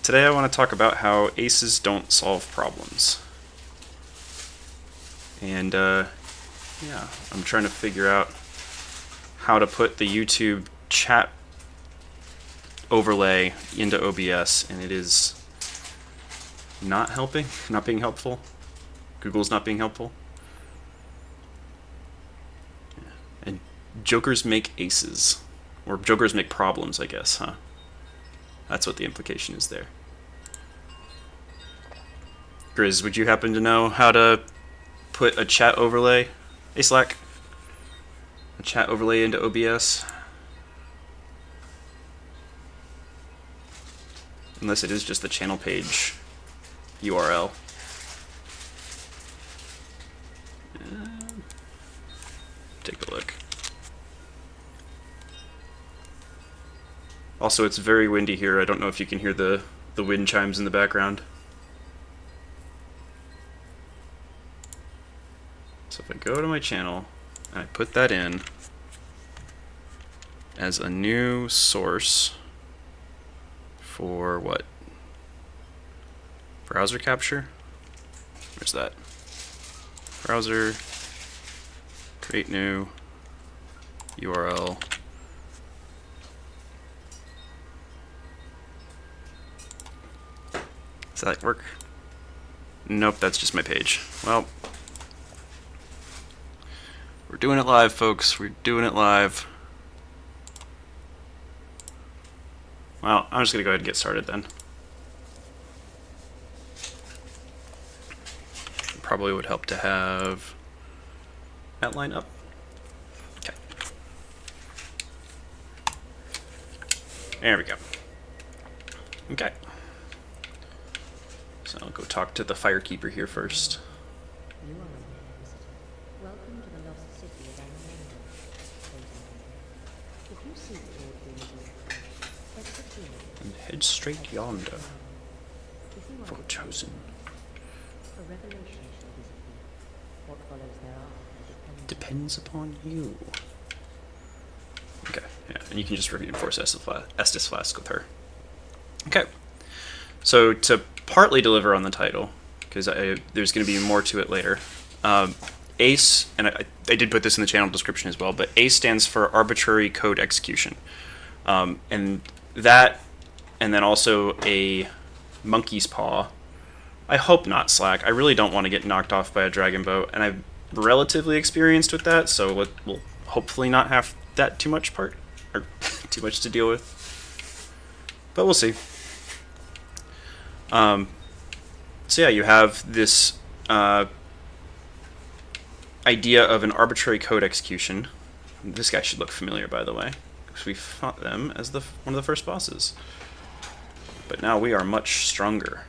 Today I want to talk about how aces don't solve problems. And yeah, I'm trying to figure out how to put the YouTube chat overlay into OBS, and it is not helping, not being helpful. Google's not being helpful. And jokers make aces. Or jokers make problems, I guess, huh? That's what the implication is there. Grizz, would you happen to know how to put a chat overlay? Hey Slack. A chat overlay into OBS? Unless it is just the channel page URL. Take a look. Also, it's very windy here. I don't know if you can hear the wind chimes in the background. So if I go to my channel and I put that in as a new source for what? Browser capture? Where's that? Browser, create new, URL. Does that work? Nope, that's just my page. Well, we're doing it live, folks. We're doing it live. Well, I'm just going to go ahead and get started then. Probably would help to have outline up. Okay. There we go. Okay. So I'll go talk to the firekeeper here first. You are a visitor. Welcome to the lost city of Anamanda. If you seek Lord Green's exit here. And head straight yonder. If you For are chosen. a revelation shall visit you. What follows thereafter Depends upon you. Okay, yeah, and you can just reinforce Estus Flask with her. Okay, so to partly deliver on the title, because there's going to be more to it later, ACE, and I did put this in the channel description as well, but ACE stands for Arbitrary Code Execution. And that, and then also a monkey's paw. I hope not, Slack. I really don't want to get knocked off by a dragon boat, and I'm relatively experienced with that, so we'll hopefully not have that too much too much to deal with. But we'll see. So yeah, you have this idea of an arbitrary code execution. This guy should look familiar, by the way, because we fought them as one of the first bosses. But now we are much stronger.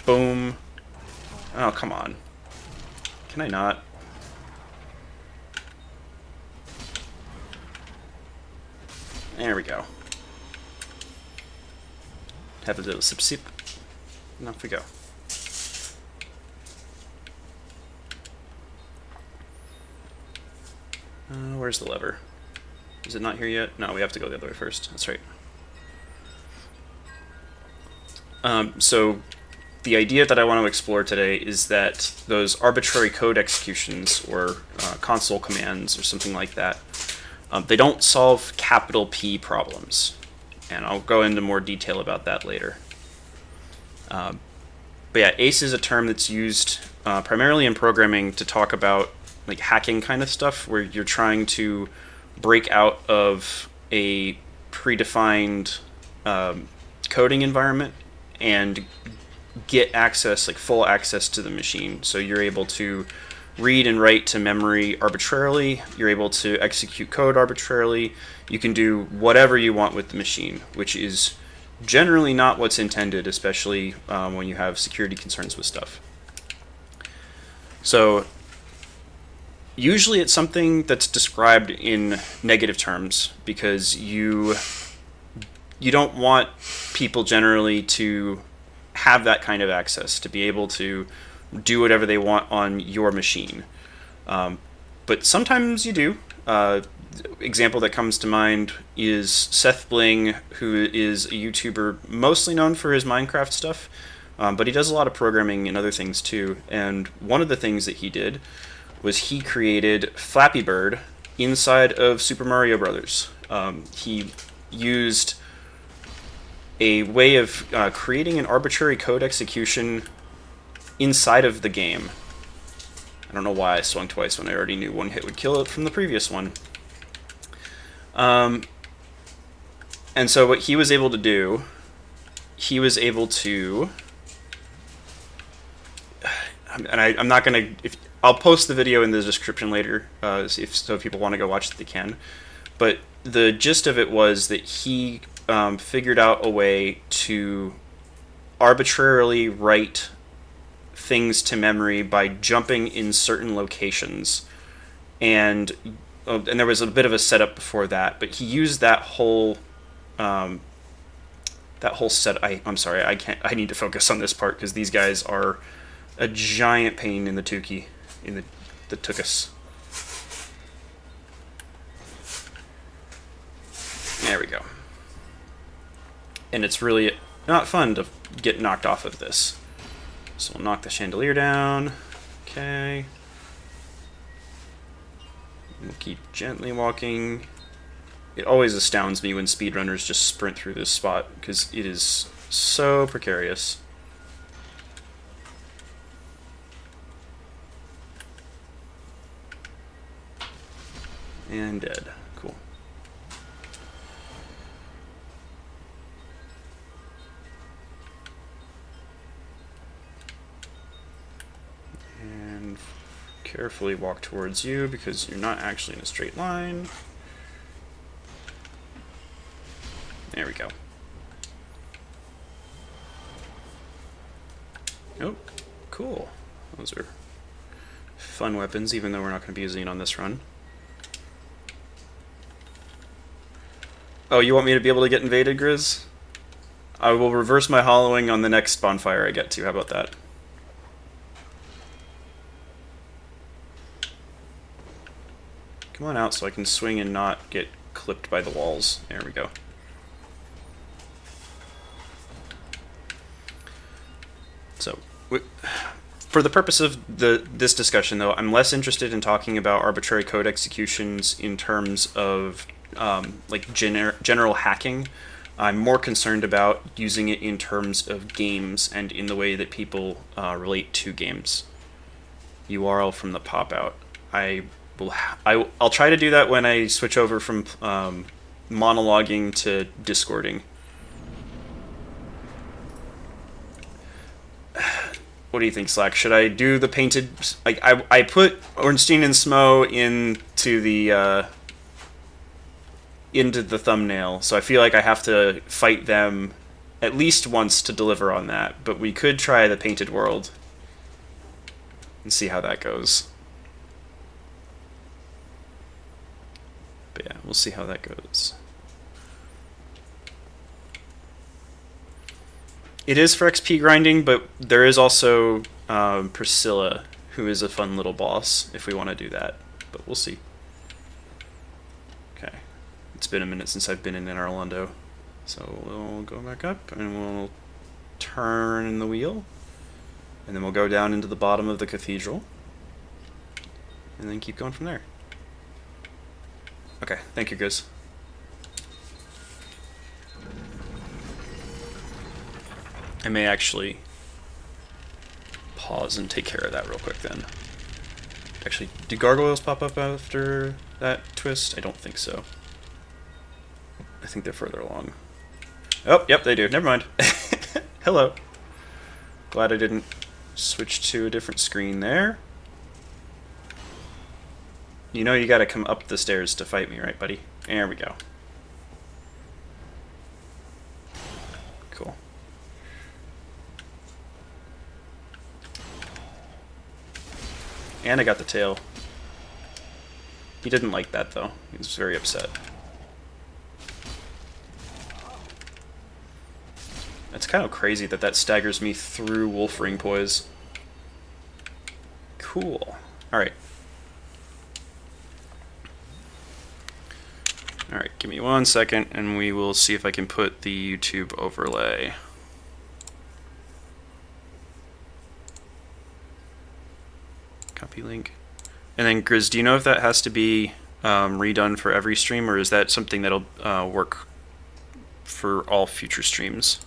Boom. Oh, come on. Can I not? There we go. Have a little sip, and off we go. Where's the lever? Is it not here yet? No, we have to go the other way first. That's right. So the idea that I want to explore today is that those arbitrary code executions, or console commands, or something like that, they don't solve capital P problems. And I'll go into more detail about that later. But yeah, ACE is a term that's used primarily in programming to talk about like hacking kind of stuff, where you're trying to break out of a predefined coding environment and get access, like full access to the machine. So you're able to read and write to memory arbitrarily, you're able to execute code arbitrarily, you can do whatever you want with the machine, which is generally not what's intended, especially when you have security concerns with stuff. So usually it's something that's described in negative terms, because you don't want people generally to have that kind of access, to be able to do whatever they want on your machine. But sometimes you do. example that comes to mind is Seth Bling, who is a YouTuber mostly known for his Minecraft stuff, but he does a lot of programming and other things too. And one of the things that he did was he created Flappy Bird inside of Super Mario Brothers. He used a way of creating an arbitrary code execution inside of the game. I don't know why I swung twice when I already knew one hit would kill it from the previous one. And so what he was able to do, he was able to, and I'm not going to, I'll post the video in the description later, so if people want to go watch it, they can. But the gist of it was that he figured out a way to arbitrarily write things to memory by jumping in certain locations, and there was a bit of a setup before that, but he used that whole set. I'm sorry, I need to focus on this part because these guys are a giant pain in the Tukey, in the Tuchus. There we go. And it's really not fun to get knocked off of this. So we'll knock the chandelier down. Okay. We'll keep gently walking. It always astounds me when speedrunners just sprint through this spot, because it is so precarious. And dead. Cool. And carefully walk towards you because you're not actually in a straight line. There we go. Oh, cool. Those are fun weapons, even though we're not going to be using it on this run. Oh, you want me to be able to get invaded, Grizz? I will reverse my hollowing on the next bonfire I get to. How about that? Come on out so I can swing and not get clipped by the walls. There we go. So, for the purpose of this discussion, though, I'm less interested in talking about arbitrary code executions in terms of like general hacking. I'm more concerned about using it in terms of games and in the way that people relate to games. URL from the pop-out. I'll try to do that when I switch over from monologuing to Discording. What do you think, Slack? Should I do the painted... Like, I put Ornstein and Smo into the thumbnail, so I feel like I have to fight them at least once to deliver on that. But we could try the painted world and see how that goes. But yeah, we'll see how that goes. It is for XP grinding, but there is also Priscilla, who is a fun little boss, if we want to do that. But we'll see. Okay. It's been a minute since I've been in Orlando. So we'll go back up, and we'll turn the wheel. And then we'll go down into the bottom of the cathedral. And then keep going from there. Okay, thank you, guys. I may actually pause and take care of that real quick then. Actually, do gargoyles pop up after that twist? I don't think so. I think they're further along. Oh, yep, they do. Never mind. Hello. Glad I didn't switch to a different screen there. You know you gotta come up the stairs to fight me, right, buddy? There we go. Cool. And I got the tail. He didn't like that, though. He was very upset. It's kind of crazy that that staggers me through wolf ring poise. Cool. Alright. Alright, give me 1 second and we will see if I can put the YouTube overlay. Copy link. And then Grizz, do you know if that has to be redone for every stream, or is that something that'll work for all future streams?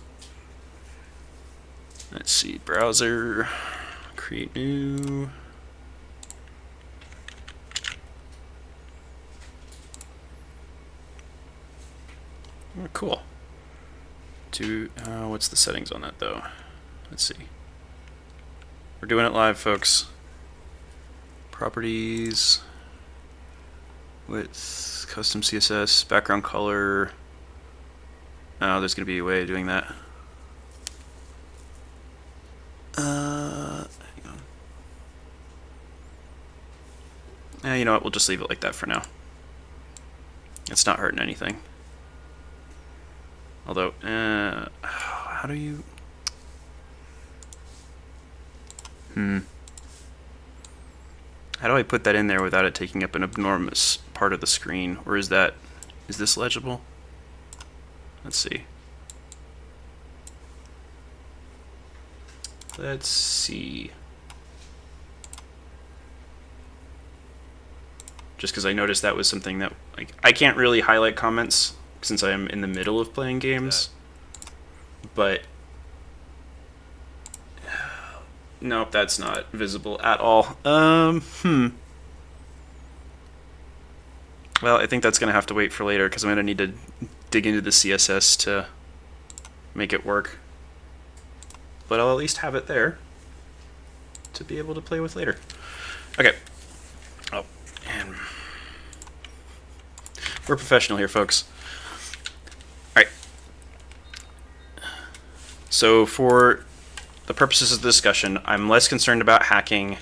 Let's see, browser, create new. Oh, cool. What's the settings on that though? Let's see. We're doing it live, folks. Properties, width, custom CSS, background color. Oh, there's gonna be a way of doing that. Hang on. You know what? We'll just leave it like that for now. It's not hurting anything. Although, how do you? How do I put that in there without it taking up an enormous part of the screen? Or is this legible? Let's see. Let's see. Just because I noticed that was something that, like, I can't really highlight comments since I am in the middle of playing games. But nope, that's not visible at all. Well, I think that's going to have to wait for later because I'm going to need to dig into the CSS to make it work. But I'll at least have it there to be able to play with later. Okay. Oh, and we're professional here, folks. All right. So for the purposes of the discussion, I'm less concerned about hacking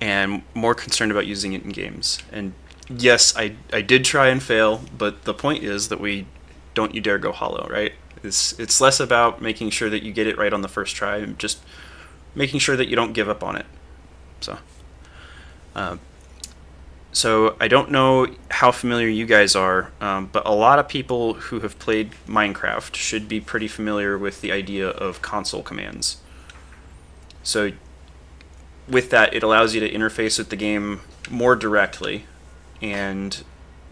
and more concerned about using it in games. And yes, I did try and fail, but the point is that we don't you dare go hollow, right? It's less about making sure that you get it right on the first try, and just making sure that you don't give up on it. So I don't know how familiar you guys are, but a lot of people who have played Minecraft should be pretty familiar with the idea of console commands. So with that, it allows you to interface with the game more directly, and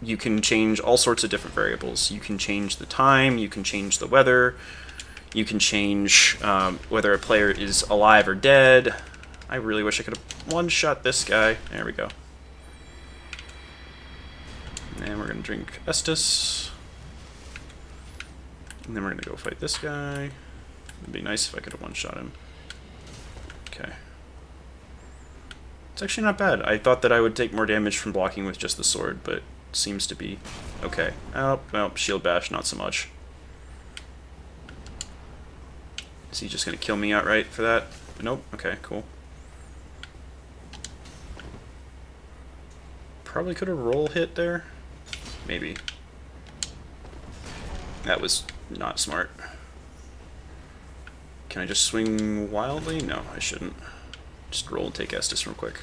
you can change all sorts of different variables. You can change the time, you can change the weather, you can change whether a player is alive or dead. I really wish I could have one-shot this guy. There we go. And we're going to drink Estus. And then we're going to go fight this guy. It'd be nice if I could have one-shot him. Okay. It's actually not bad. I thought that I would take more damage from blocking with just the sword, but it seems to be okay. Oh, well, shield bash, not so much. Is he just going to kill me outright for that? Nope. Okay, cool. Probably could have roll hit there. Maybe. That was not smart. Can I just swing wildly? No, I shouldn't. Just roll and take Estus real quick.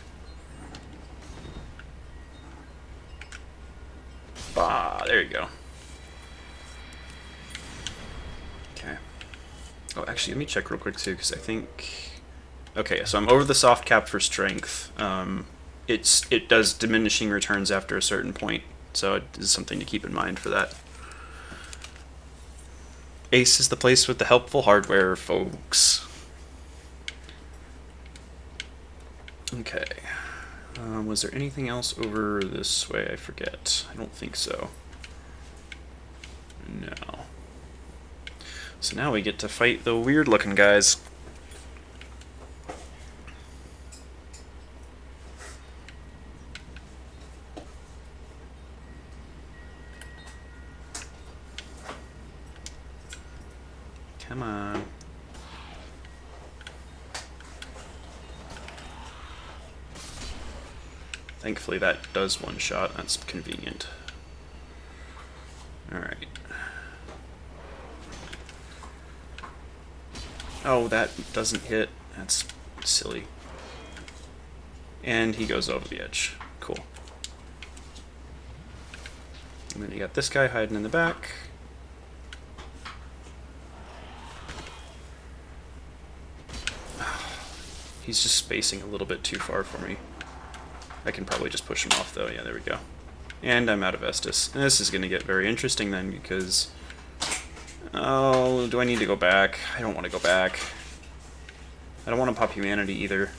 Bah, there you go. Okay. Oh, actually, let me check real quick too, because I think... Okay, so I'm over the soft cap for strength. It does diminishing returns after a certain point. So it is something to keep in mind for that. Ace is the place with the helpful hardware, folks. Okay. Was there anything else over this way? I forget. I don't think so. No. So now we get to fight the weird-looking guys. Come on. Thankfully that does one shot. That's convenient. Alright. Oh, that doesn't hit. That's silly. And he goes over the edge. Cool. then you got this guy hiding in the back. He's just spacing a little bit too far for me. I can probably just push him off though. Yeah, there we go. And I'm out of Estus. And this is going to get very interesting then because... Oh, do I need to go back? I don't want to go back. I don't want to pop humanity either.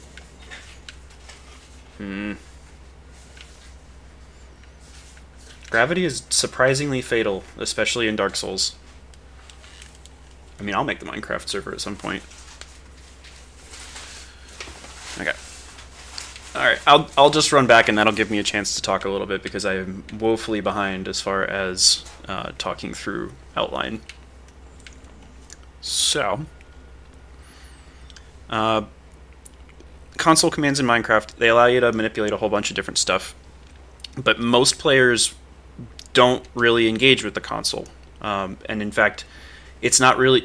Gravity is surprisingly fatal, especially in Dark Souls. I mean, I'll make the Minecraft server at some point. Okay. Alright, I'll just run back and that'll give me a chance to talk a little bit because I am woefully behind as far as talking through outline. So, console commands in Minecraft, they allow you to manipulate a whole bunch of different stuff, but most players don't really engage with the console. And in fact, it's not really,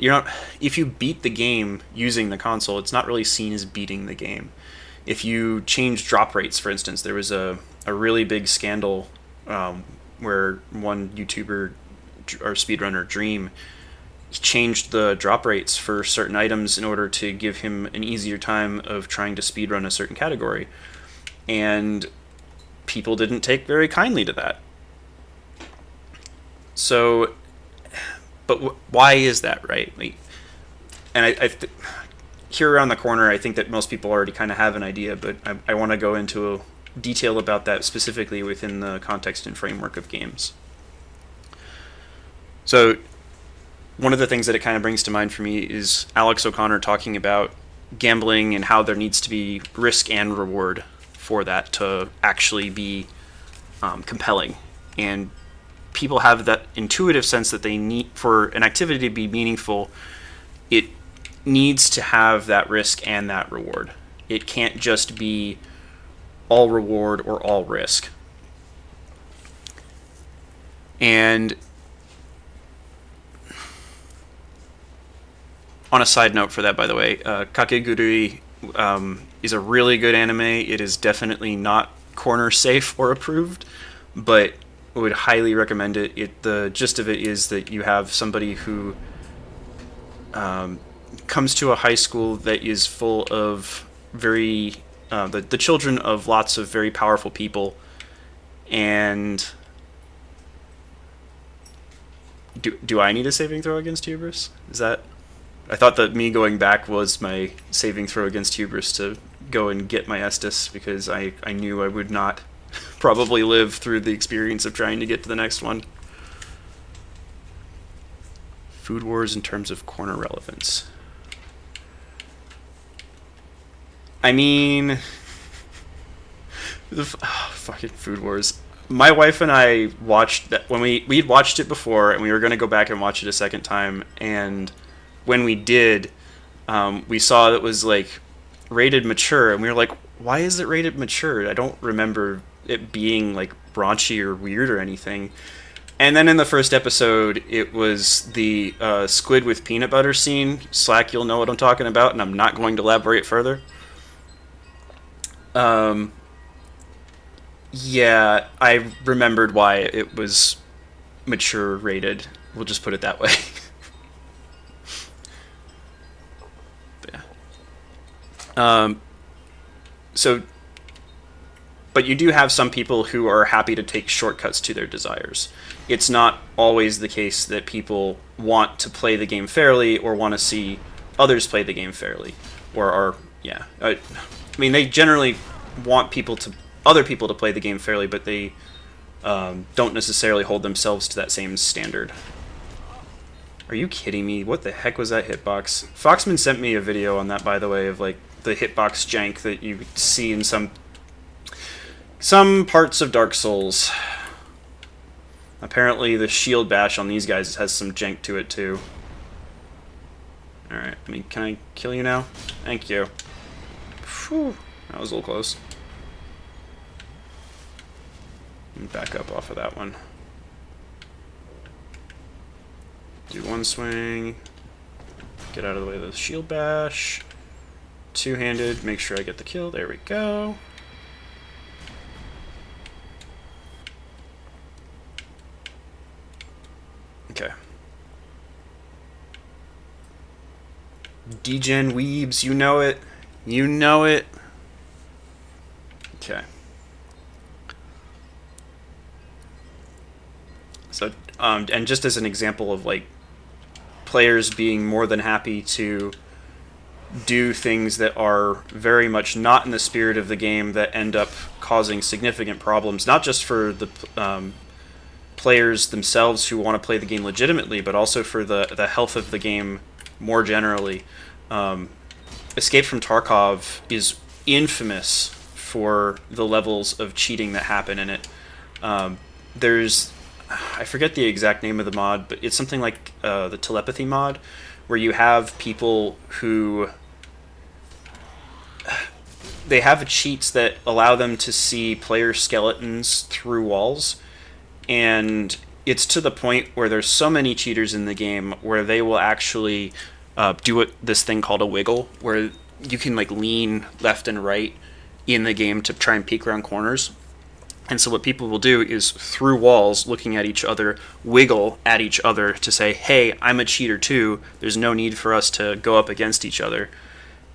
if you beat the game using the console, it's not really seen as beating the game. If you change drop rates, for instance, there was a really big scandal where one YouTuber or speedrunner, Dream, changed the drop rates for certain items in order to give him an easier time of trying to speedrun a certain category. And people didn't take very kindly to that. So, but why is that, right? And here around the corner, I think that most people already kind of have an idea, but I want to go into detail about that specifically within the context and framework of games. So, one of the things that it kind of brings to mind for me is Alex O'Connor talking about gambling and how there needs to be risk and reward for that to actually be compelling. And people have that intuitive sense that they need, for an activity to be meaningful, it needs to have that risk and that reward. It can't just be all reward or all risk. And on a side note for that, by the way, Kakegurui is a really good anime. It is definitely not corner safe or approved, but I would highly recommend it. The gist of it is that you have somebody who comes to a high school that is full of very the children of lots of very powerful people, and do I need a saving throw against hubris? Is that? I thought that me going back was my saving throw against hubris to go and get my Estus, because I knew I would not probably live through the experience of trying to get to the next one. Food wars in terms of corner relevance. I mean, fucking Food Wars. My wife and I watched that when we'd watched it before, and we were going to go back and watch it a second time, and when we did, we saw it was like rated mature, and we were like, why is it rated mature? I don't remember it being like raunchy or weird or anything. And then in the first episode, it was the squid with peanut butter scene. Slack, you'll know what I'm talking about, and I'm not going to elaborate further. Yeah, I remembered why it was mature rated. We'll just put it that way. Yeah. But you do have some people who are happy to take shortcuts to their desires. It's not always the case that people want to play the game fairly or want to see others play the game fairly, or are, yeah. I mean, they generally want other people to play the game fairly, but they don't necessarily hold themselves to that same standard. Are you kidding me? What the heck was that hitbox? Foxman sent me a video on that, by the way, of like the hitbox jank that you see in some parts of Dark Souls. Apparently the shield bash on these guys has some jank to it too. Alright, I mean, can I kill you now? Thank you. Phew, that was a little close. Back up off of that one. Do one swing. Get out of the way of the shield bash. Two-handed, make sure I get the kill. There we go. Degen weebs, you know it. You know it. Okay. So, and just as an example of like players being more than happy to do things that are very much not in the spirit of the game that end up causing significant problems, not just for the players themselves who want to play the game legitimately, but also for the health of the game more generally. Escape from Tarkov is infamous for the levels of cheating that happen in it. There's, I forget the exact name of the mod, but it's something like the telepathy mod, where you have people who they have cheats that allow them to see player skeletons through walls, and it's to the point where there's so many cheaters in the game where they will actually do this thing called a wiggle, where you can like lean left and right in the game to try and peek around corners. And so what people will do is, through walls, looking at each other, wiggle at each other to say, hey, I'm a cheater too. There's no need for us to go up against each other.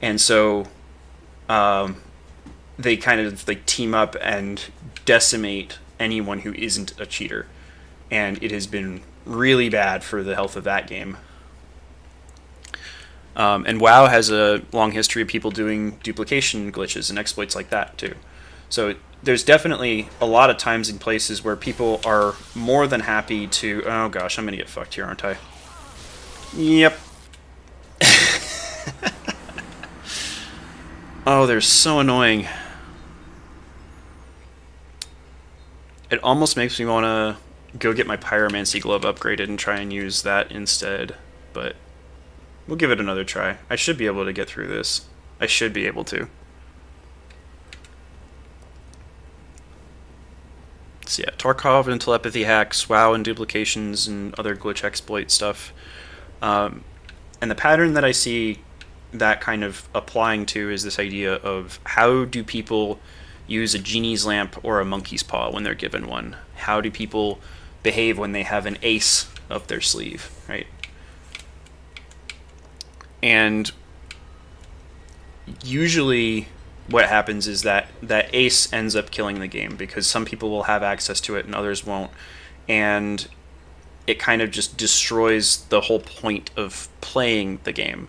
And so they kind of like team up and decimate anyone who isn't a cheater. And it has been really bad for the health of that game. And WoW has a long history of people doing duplication glitches and exploits like that too. So there's definitely a lot of times and places where people are more than happy to... Oh gosh, I'm going to get fucked here, aren't I? Yep. Oh, they're so annoying. It almost makes me want to go get my pyromancy glove upgraded and try and use that instead. But we'll give it another try. I should be able to get through this. I should be able to. So yeah, Tarkov and telepathy hacks, WoW and duplications and other glitch exploit stuff. And the pattern that I see that kind of applying to is this idea of how do people use a genie's lamp or a monkey's paw when they're given one? How do people behave when they have an ace up their sleeve, right? And usually what happens is that ace ends up killing the game, because some people will have access to it and others won't, and it kind of just destroys the whole point of playing the game.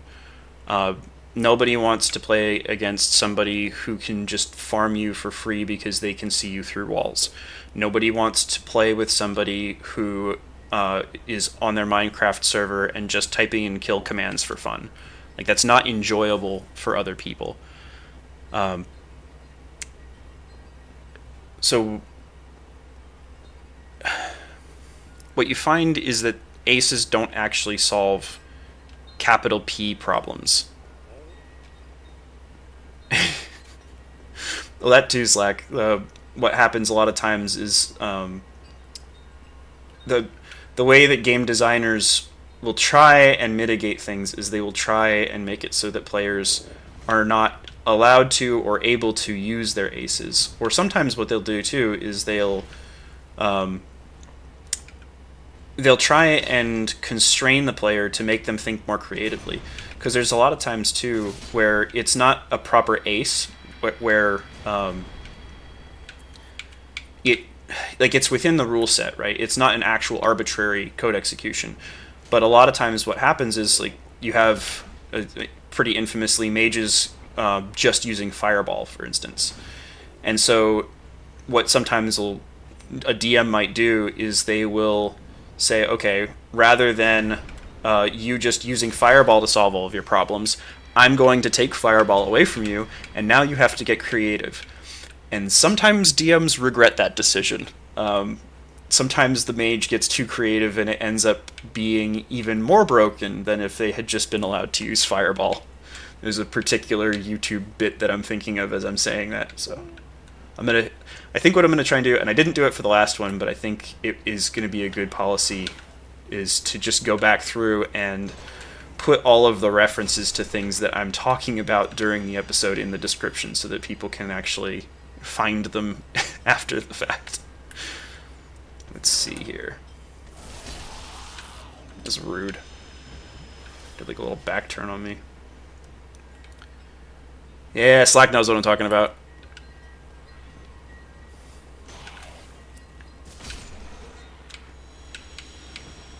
Nobody wants to play against somebody who can just farm you for free because they can see you through walls. Nobody wants to play with somebody who is on their Minecraft server and just typing in kill commands for fun. Like, that's not enjoyable for other people. So what you find is that aces don't actually solve capital P problems. Well, that too, Slack. What happens a lot of times is the way that game designers will try and mitigate things is they will try and make it so that players are not allowed to or able to use their aces. Or sometimes what they'll do too is they'll try and constrain the player to make them think more creatively. Because there's a lot of times too where it's not a proper ace, where it's within the rule set, right? It's not an actual arbitrary code execution. But a lot of times what happens is, like, you have pretty infamously mages just using fireball, for instance. And so what sometimes a DM might do is they will say, okay, rather than you just using fireball to solve all of your problems, I'm going to take fireball away from you, and now you have to get creative. And sometimes DMs regret that decision. Sometimes the mage gets too creative and it ends up being even more broken than if they had just been allowed to use fireball. There's a particular YouTube bit that I'm thinking of as I'm saying that, so I think what I'm gonna try and do, and I didn't do it for the last one, but I think it is gonna be a good policy, is to just go back through and put all of the references to things that I'm talking about during the episode in the description so that people can actually find them after the fact. Let's see here. This is rude. Did like a little back turn on me. Yeah, Slack knows what I'm talking about.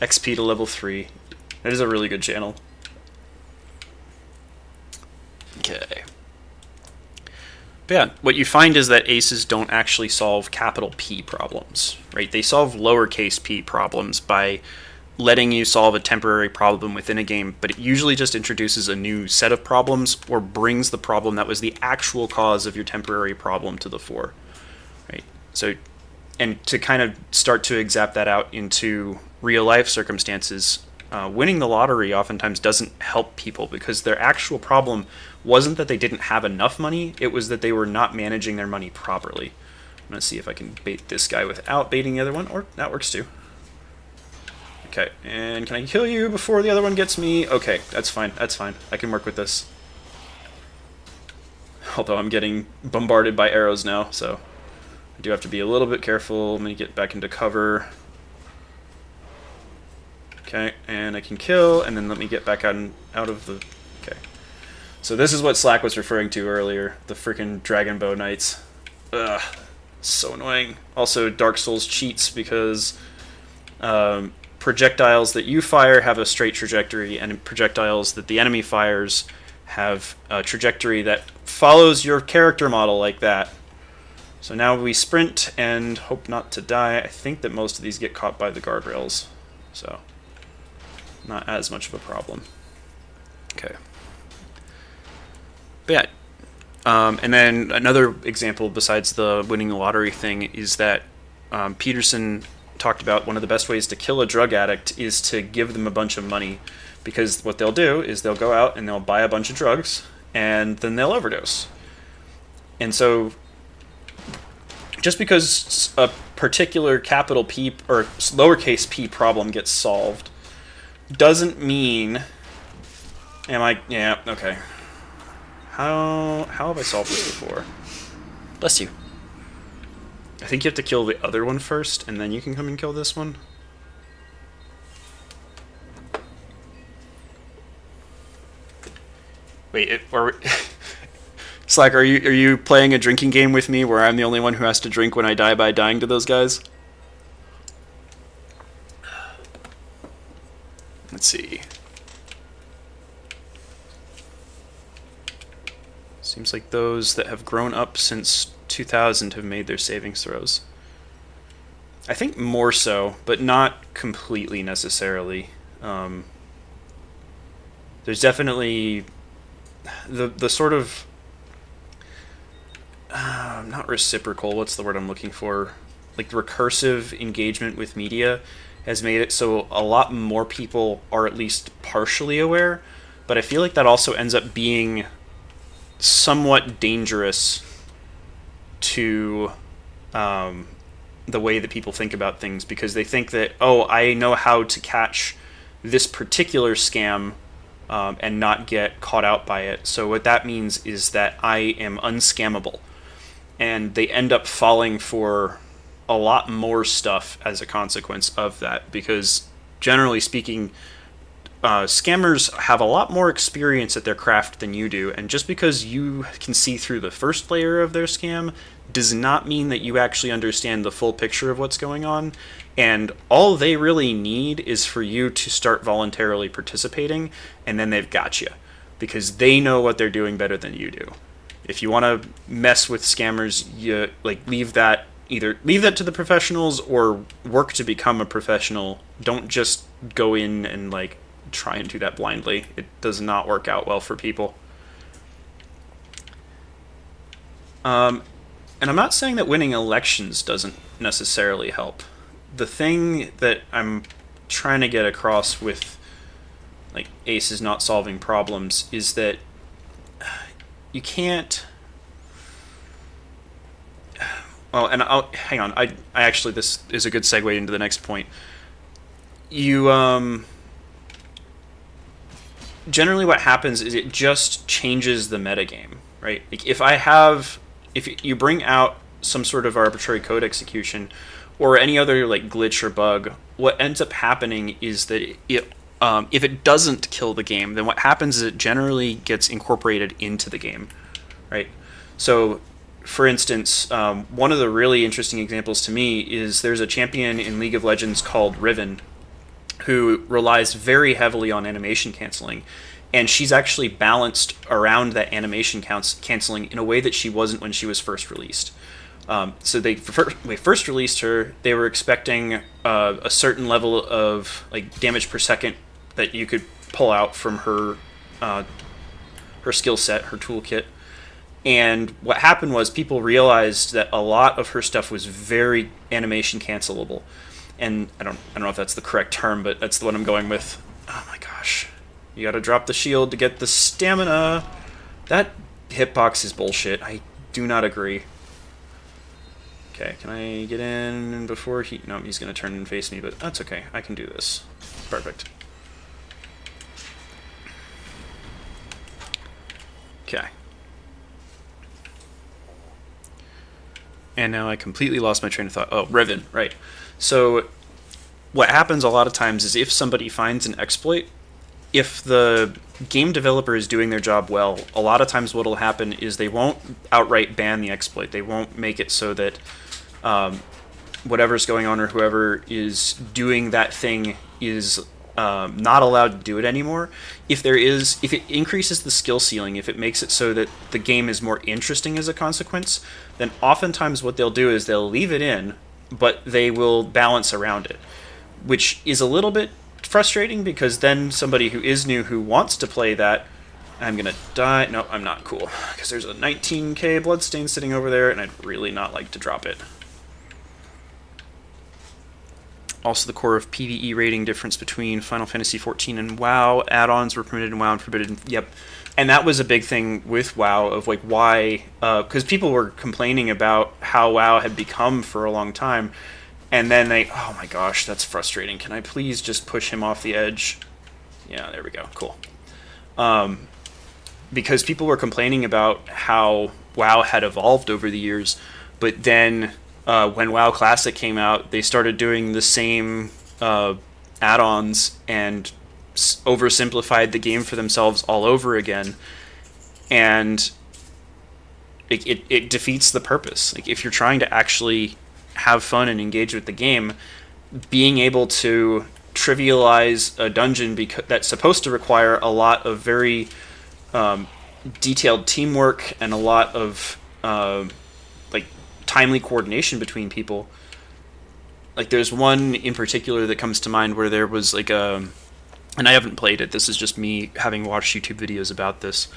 XP to level 3. That is a really good channel. Okay. But yeah, what you find is that aces don't actually solve capital P problems, right? They solve lowercase p problems by letting you solve a temporary problem within a game, but it usually just introduces a new set of problems or brings the problem that was the actual cause of your temporary problem to the fore, right? So, and to kind of start to exap that out into real life circumstances, winning the lottery oftentimes doesn't help people because their actual problem wasn't that they didn't have enough money, it was that they were not managing their money properly. I'm going to see if I can bait this guy without baiting the other one, or that works too. Okay, and can I kill you before the other one gets me? Okay, that's fine, that's fine. I can work with this. Although I'm getting bombarded by arrows now, so I do have to be a little bit careful. Let me get back into cover. Okay, and I can kill, and then let me get back out of the... Okay. So this is what Slack was referring to earlier, the freaking Dragon Bow Knights. Ugh, so annoying. Also, Dark Souls cheats because projectiles that you fire have a straight trajectory, and projectiles that the enemy fires have a trajectory that follows your character model like that. So now we sprint and hope not to die. I think that most of these get caught by the guardrails, so not as much of a problem. Okay. But yeah, and then another example besides the winning the lottery thing is that Peterson talked about one of the best ways to kill a drug addict is to give them a bunch of money, because what they'll do is they'll go out and they'll buy a bunch of drugs and then they'll overdose. And so just because a particular capital P or lowercase p problem gets solved doesn't mean... Yeah, okay. How have I solved this before? Bless you. I think you have to kill the other one first, and then you can come and kill this one. Wait, Slack, are you playing a drinking game with me where I'm the only one who has to drink when I die by dying to those guys? Let's see. Seems like those that have grown up since 2000 have made their savings throws. I think more so, but not completely necessarily. There's definitely the sort of not reciprocal. What's the word I'm looking for? Like recursive engagement with media has made it so a lot more people are at least partially aware, but I feel like that also ends up being somewhat dangerous to the way that people think about things, because they think that, oh, I know how to catch this particular scam and not get caught out by it. So what that means is that I am unscammable. And they end up falling for a lot more stuff as a consequence of that, because generally speaking, scammers have a lot more experience at their craft than you do, and just because you can see through the first layer of their scam does not mean that you actually understand the full picture of what's going on, and all they really need is for you to start voluntarily participating, and then they've got you, because they know what they're doing better than you do. If you want to mess with scammers, you leave that to the professionals or work to become a professional. Don't just go in and try and do that blindly. It does not work out well for people. And I'm not saying that winning elections doesn't necessarily help. The thing that I'm trying to get across with aces not solving problems is that you can't... Well, and hang on. I actually, this is a good segue into the next point. You generally what happens is it just changes the metagame, right? If you bring out some sort of arbitrary code execution or any other glitch or bug, what ends up happening is that if it doesn't kill the game, then what happens is it generally gets incorporated into the game, right? So, for instance, one of the really interesting examples to me is there's a champion in League of Legends called Riven who relies very heavily on animation canceling. And she's actually balanced around that animation canceling in a way that she wasn't when she was first released. So when they first released her, they were expecting a certain level of like damage per second that you could pull out from her skill set, her toolkit. And what happened was people realized that a lot of her stuff was very animation cancelable. And I don't know if that's the correct term, but that's the one I'm going with. Oh my gosh. You gotta drop the shield to get the stamina. That hitbox is bullshit. I do not agree. Okay, can I get in before he... No, he's gonna turn and face me, but that's okay. I can do this. Perfect. Okay. And now I completely lost my train of thought. Oh, Riven, right. So what happens a lot of times is if somebody finds an exploit, if the game developer is doing their job well, a lot of times what will happen is they won't outright ban the exploit. They won't make it so that whatever's going on or whoever is doing that thing is not allowed to do it anymore. If it increases the skill ceiling, if it makes it so that the game is more interesting as a consequence, then oftentimes what they'll do is they'll leave it in, but they will balance around it, which is a little bit frustrating because then somebody who is new who wants to play that, I'm gonna die. No, I'm not. Cool, because there's a 19k bloodstain sitting over there, and I'd really not like to drop it. Also, the core of PvE rating difference between Final Fantasy XIV and WoW. Add-ons were permitted in WoW and forbidden. Yep. And that was a big thing with WoW of like why, because people were complaining about how WoW had become for a long time, and then oh my gosh, that's frustrating. Can I please just push him off the edge? Yeah, there we go. Cool. Because people were complaining about how WoW had evolved over the years, but then when WoW Classic came out, they started doing the same add-ons and oversimplified the game for themselves all over again, and it defeats the purpose. Like, if you're trying to actually have fun and engage with the game, being able to trivialize a dungeon that's supposed to require a lot of very detailed teamwork and a lot of timely coordination between people. Like, there's one in particular that comes to mind where there was like and I haven't played it, this is just me having watched YouTube videos about this,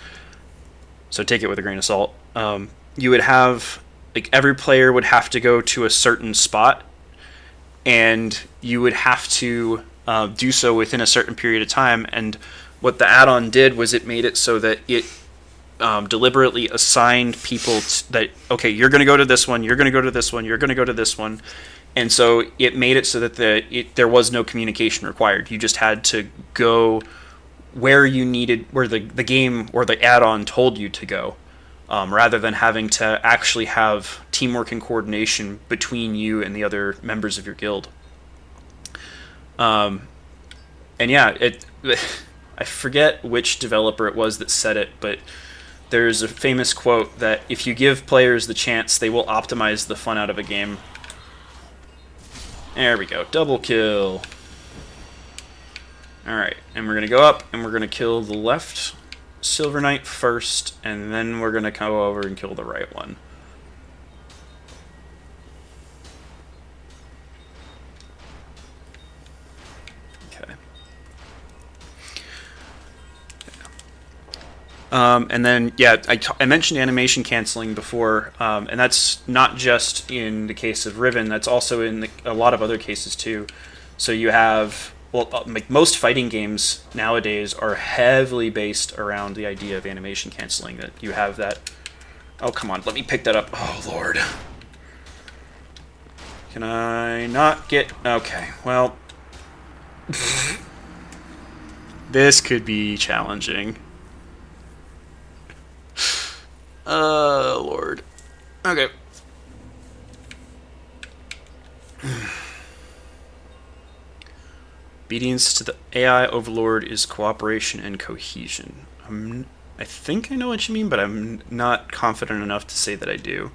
so take it with a grain of salt. You would have, like, every player would have to go to a certain spot, and you would have to do so within a certain period of time, and what the add-on did was it made it so that it deliberately assigned people that, okay, you're going to go to this one, you're going to go to this one, you're going to go to this one. And so it made it so that there was no communication required. You just had to go where you needed, where the game or the add-on told you to go, rather than having to actually have teamwork and coordination between you and the other members of your guild. And yeah, I forget which developer it was that said it, but there's a famous quote that if you give players the chance, they will optimize the fun out of a game. There we go, double kill. Alright, and we're going to go up, and we're going to kill the left Silver Knight first, and then we're going to go over and kill the right one. Okay. And then, yeah, I mentioned animation canceling before, and that's not just in the case of Riven, that's also in a lot of other cases too. So you have, well, like most fighting games nowadays are heavily based around the idea of animation canceling, that you have that... Oh, come on, let me pick that up. Oh, Lord. Can I not get... Okay, well... This could be challenging. Lord. Okay. Obedience to the AI overlord is cooperation and cohesion. I think I know what you mean, but I'm not confident enough to say that I do.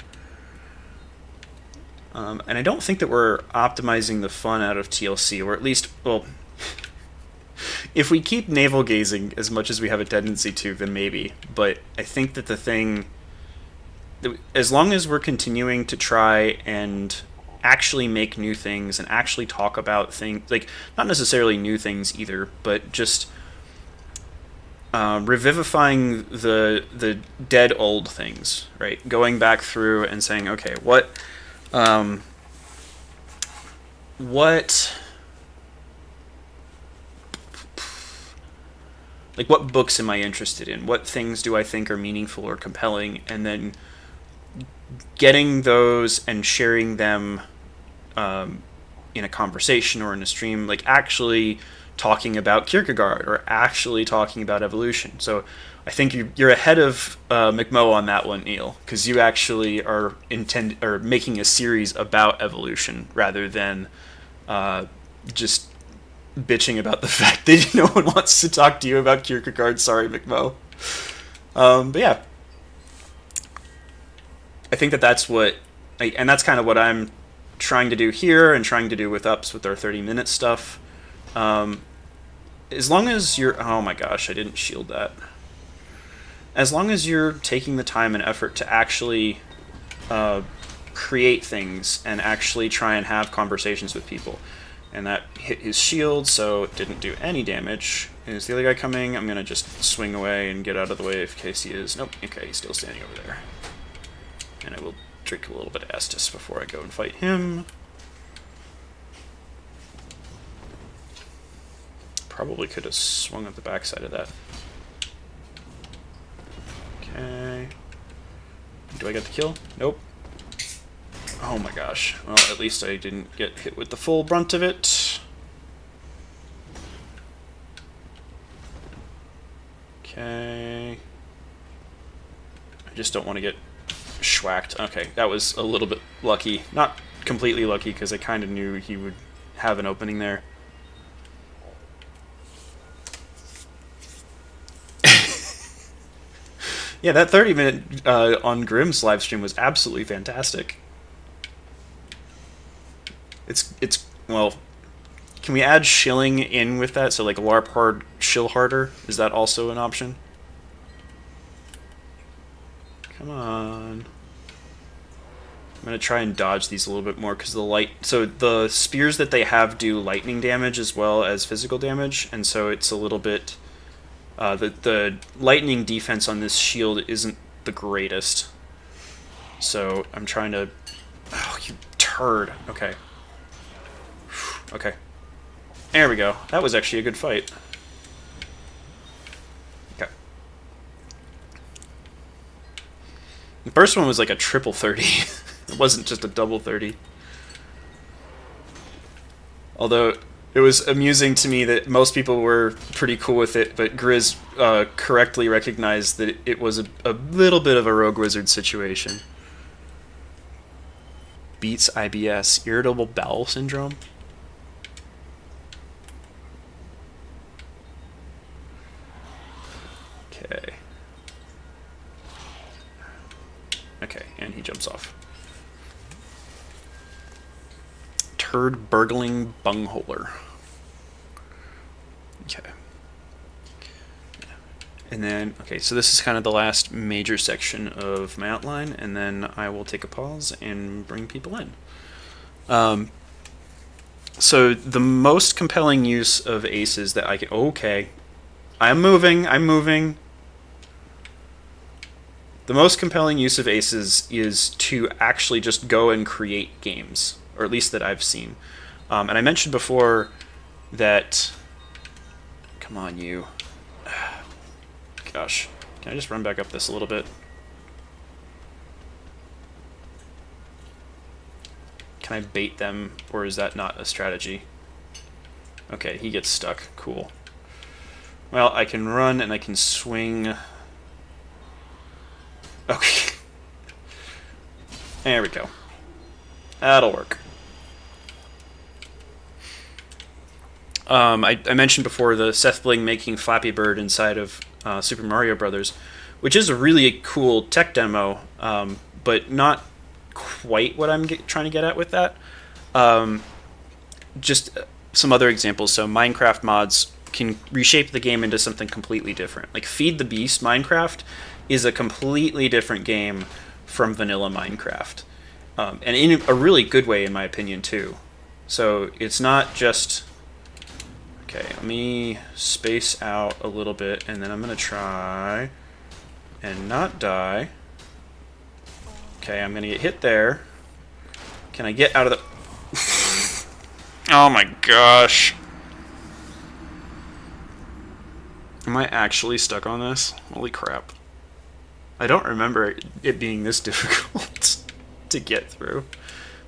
And I don't think that we're optimizing the fun out of TLC, or at least, well, if we keep navel gazing as much as we have a tendency to, then maybe. But I think that the thing, as long as we're continuing to try and actually make new things and actually talk about things, like, not necessarily new things either, but just revivifying the dead old things, right? Going back through and saying, okay, what like what books am I interested in? What things do I think are meaningful or compelling? And then getting those and sharing them in a conversation or in a stream, like actually talking about Kierkegaard or actually talking about evolution. So I think you're ahead of McMo on that one, Neil, because you actually are making a series about evolution rather than just bitching about the fact that no one wants to talk to you about Kierkegaard. Sorry, McMo. But yeah, I think that's and that's kind of what I'm trying to do here and trying to do with Ups with our 30-minute stuff. As long as you're, oh my gosh, I didn't shield that. As long as you're taking the time and effort to actually create things and actually try and have conversations with people. And that hit his shield, so it didn't do any damage. Is the other guy coming? I'm going to just swing away and get out of the way in case he is. Nope, okay, he's still standing over there. And I will drink a little bit of Estus before I go and fight him. Probably could have swung up the backside of that. Okay. Do I get the kill? Nope. Oh my gosh. Well, at least I didn't get hit with the full brunt of it. Okay. I just don't want to get schwacked. Okay, that was a little bit lucky. Not completely lucky, because I kind of knew he would have an opening there. Yeah, that 30-minute on Grimm's live stream was absolutely fantastic. It's well, can we add shilling in with that? So like LARP hard, shill harder. Is that also an option? Come on. I'm gonna try and dodge these a little bit more because so the spears that they have do lightning damage as well as physical damage, and so it's a little bit. The lightning defense on this shield isn't the greatest. So I'm trying to. Oh, you turd. Okay. Okay. There we go. That was actually a good fight. Okay. The first one was like a triple 30. It wasn't just a double 30. Although it was amusing to me that most people were pretty cool with it, but Grizz correctly recognized that it was a little bit of a Rogue Wizard situation. Beats IBS. Irritable bowel syndrome? Okay. Okay, and he jumps off. Turd burgling bungholer. Okay. And then, okay, so this is kind of the last major section of my outline, and then I will take a pause and bring people in. So the most compelling use of aces that I can... Okay. I'm moving. The most compelling use of aces is to actually just go and create games, or at least that I've seen. And I mentioned before that... Come on, you. Gosh. Can I just run back up this a little bit? Can I bait them, or is that not a strategy? Okay, he gets stuck. Cool. Well, I can run and I can swing... Okay. There we go. That'll work. I mentioned before the Seth Bling making Flappy Bird inside of Super Mario Brothers, which is a really cool tech demo, but not quite what I'm trying to get at with that. Just some other examples. So Minecraft mods can reshape the game into something completely different. Like Feed the Beast Minecraft is a completely different game from vanilla Minecraft, and in a really good way, in my opinion, too. So it's not just... Okay, let me space out a little bit, and then I'm going to try and not die. Okay, I'm going to get hit there. Can I get out of the... Oh my gosh. Am I actually stuck on this? Holy crap. I don't remember it being this difficult to get through.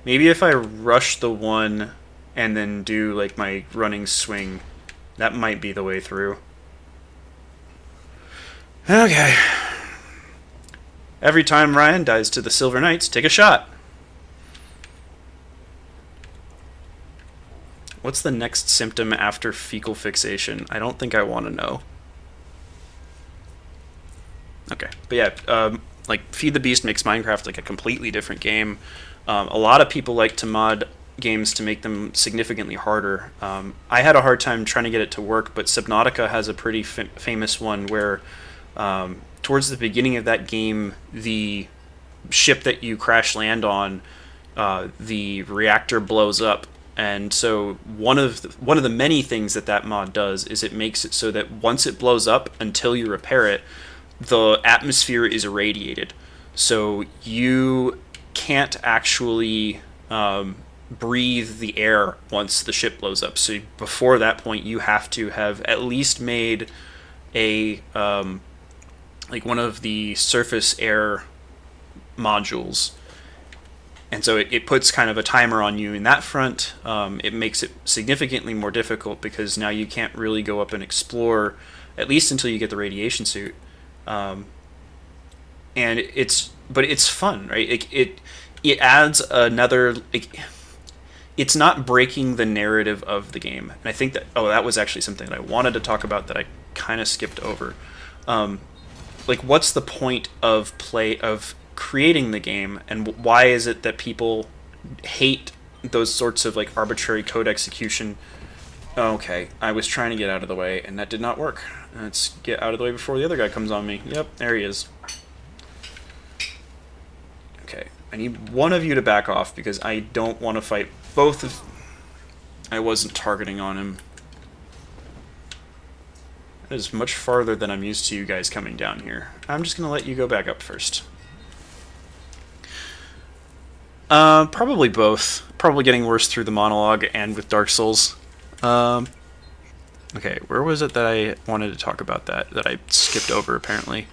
Maybe if I rush the one and then do like my running swing, that might be the way through. Okay. Every time Ryan dies to the Silver Knights, take a shot. What's the next symptom after fecal fixation? I don't think I want to know. Okay, but yeah, like Feed the Beast makes Minecraft like a completely different game. A lot of people like to mod games to make them significantly harder. I had a hard time trying to get it to work, but Subnautica has a pretty famous one where towards the beginning of that game, the ship that you crash land on, the reactor blows up. And so one of the many things that mod does is it makes it so that once it blows up, until you repair it, the atmosphere is irradiated. So you can't actually breathe the air once the ship blows up. So before that point, you have to have at least made a like one of the surface air modules. And so it puts kind of a timer on you in that front. It makes it significantly more difficult because now you can't really go up and explore, at least until you get the radiation suit. And it's fun, right? It adds another... it's not breaking the narrative of the game. And I think that was actually something that I wanted to talk about that I kind of skipped over. What's the point of creating the game, and why is it that people hate those sorts of like arbitrary code execution? Okay, I was trying to get out of the way and that did not work. Let's get out of the way before the other guy comes on me. Yep, there he is. Okay, I need one of you to back off because I don't want to fight both of... I wasn't targeting on him. That is much farther than I'm used to you guys coming down here. I'm just going to let you go back up first. Probably both. Probably getting worse through the monologue and with Dark Souls. Okay, where was it that I wanted to talk about that I skipped over apparently?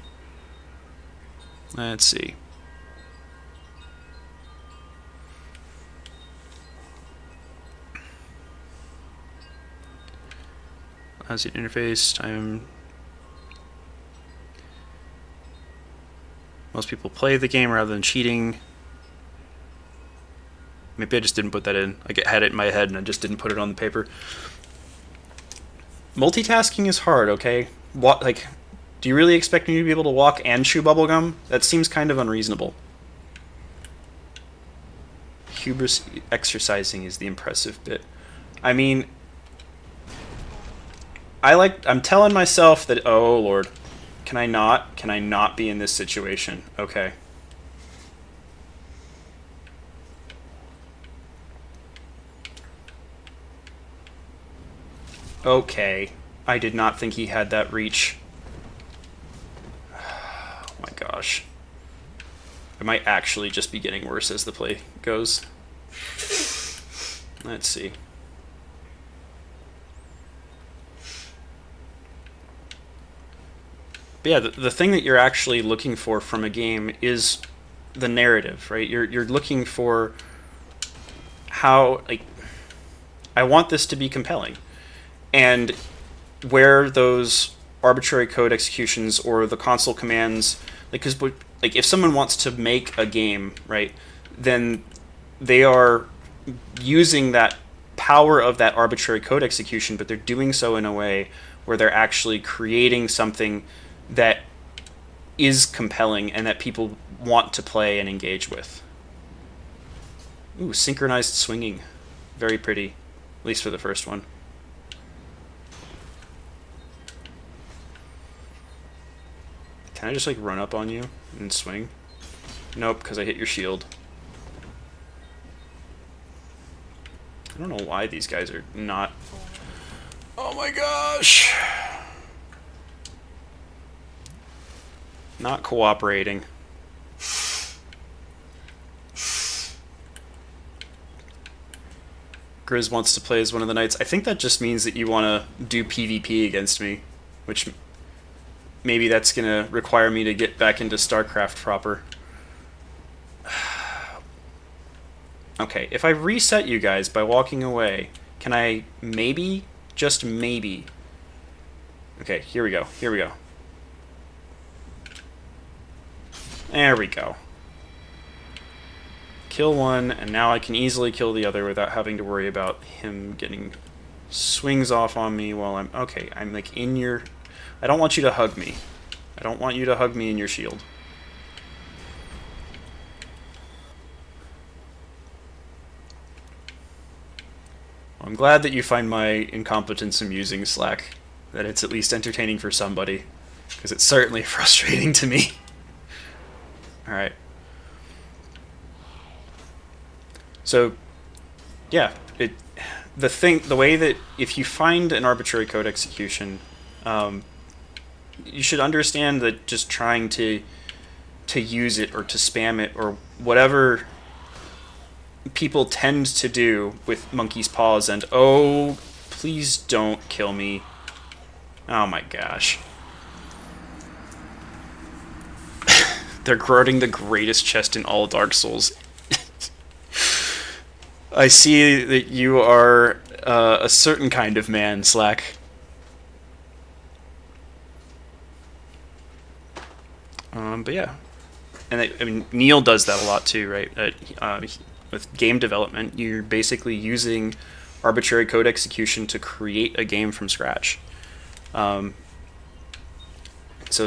Let's see. How's the interface? Time. Most people play the game rather than cheating. Maybe I just didn't put that in. I had it in my head and I just didn't put it on the paper. Multitasking is hard, okay? Do you really expect me to be able to walk and chew bubblegum? That seems kind of unreasonable. Hubris exercising is the impressive bit. I mean, I'm telling myself that, oh lord, can I not be in this situation? Okay. Okay, I did not think he had that reach. Oh my gosh. I might actually just be getting worse as the play goes. Let's see. But yeah, the thing that you're actually looking for from a game is the narrative, right? You're looking for how, I want this to be compelling. And where those arbitrary code executions or the console commands, because if someone wants to make a game, right, then they are using that power of that arbitrary code execution, but they're doing so in a way where they're actually creating something that is compelling and that people want to play and engage with. Ooh, synchronized swinging. Very pretty, at least for the first one. Can I just like run up on you and swing? Nope, because I hit your shield. I don't know why these guys are not... Oh my gosh! Not cooperating. Grizz wants to play as one of the knights. I think that just means that you want to do PvP against me, which maybe that's going to require me to get back into StarCraft proper. Okay, if I reset you guys by walking away, can I maybe, just maybe... Okay, here we go, here we go. There we go. Kill one, and now I can easily kill the other without having to worry about him getting swings off on me while I'm... Okay, I'm like in your... I don't want you to hug me. I don't want you to hug me in your shield. I'm glad that you find my incompetence amusing, Slack. That it's at least entertaining for somebody. Because it's certainly frustrating to me. Alright. So, yeah. The way that if you find an arbitrary code execution, you should understand that just trying to use it or to spam it or whatever people tend to do with monkey's paws and oh, please don't kill me. Oh my gosh. They're guarding the greatest chest in all Dark Souls. I see that you are a certain kind of man, Slack. But yeah. And I mean, Neil does that a lot too, right? With game development, you're basically using arbitrary code execution to create a game from scratch. So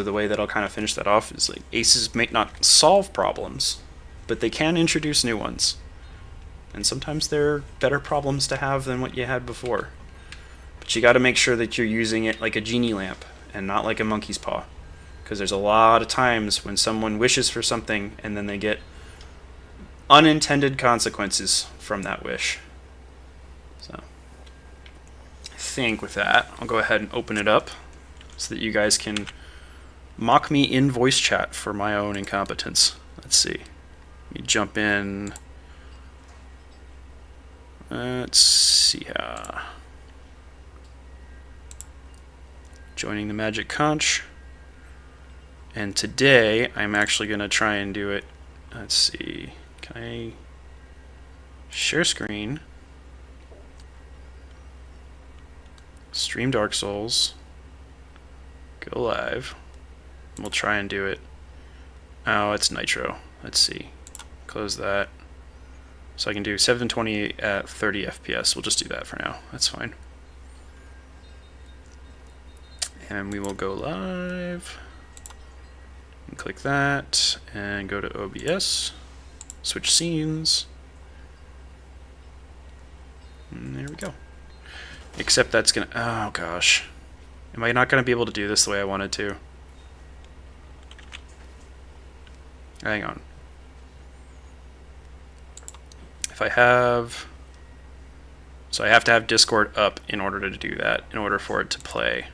the way that I'll kind of finish that off is like aces may not solve problems, but they can introduce new ones. And sometimes they're better problems to have than what you had before. But you got to make sure that you're using it like a genie lamp and not like a monkey's paw. Because there's a lot of times when someone wishes for something and then they get unintended consequences from that wish. So I think with that, I'll go ahead and open it up so that you guys can mock me in voice chat for my own incompetence. Let's see. Let me jump in. Let's see. Joining the Magic Conch. And today, I'm actually going to try and do it. Let's see. Can I share screen? Stream Dark Souls. Go live. We'll try and do it. Oh, it's Nitro. Let's see. Close that. So I can do 720 at 30 FPS. We'll just do that for now. That's fine. And we will go live. And click that. And go to OBS. Switch scenes. And there we go. Except that's gonna... Oh, gosh. Am I not going to be able to do this the way I wanted to? Hang on. If I have... So I have to have Discord up in order to do that, in order for it to play.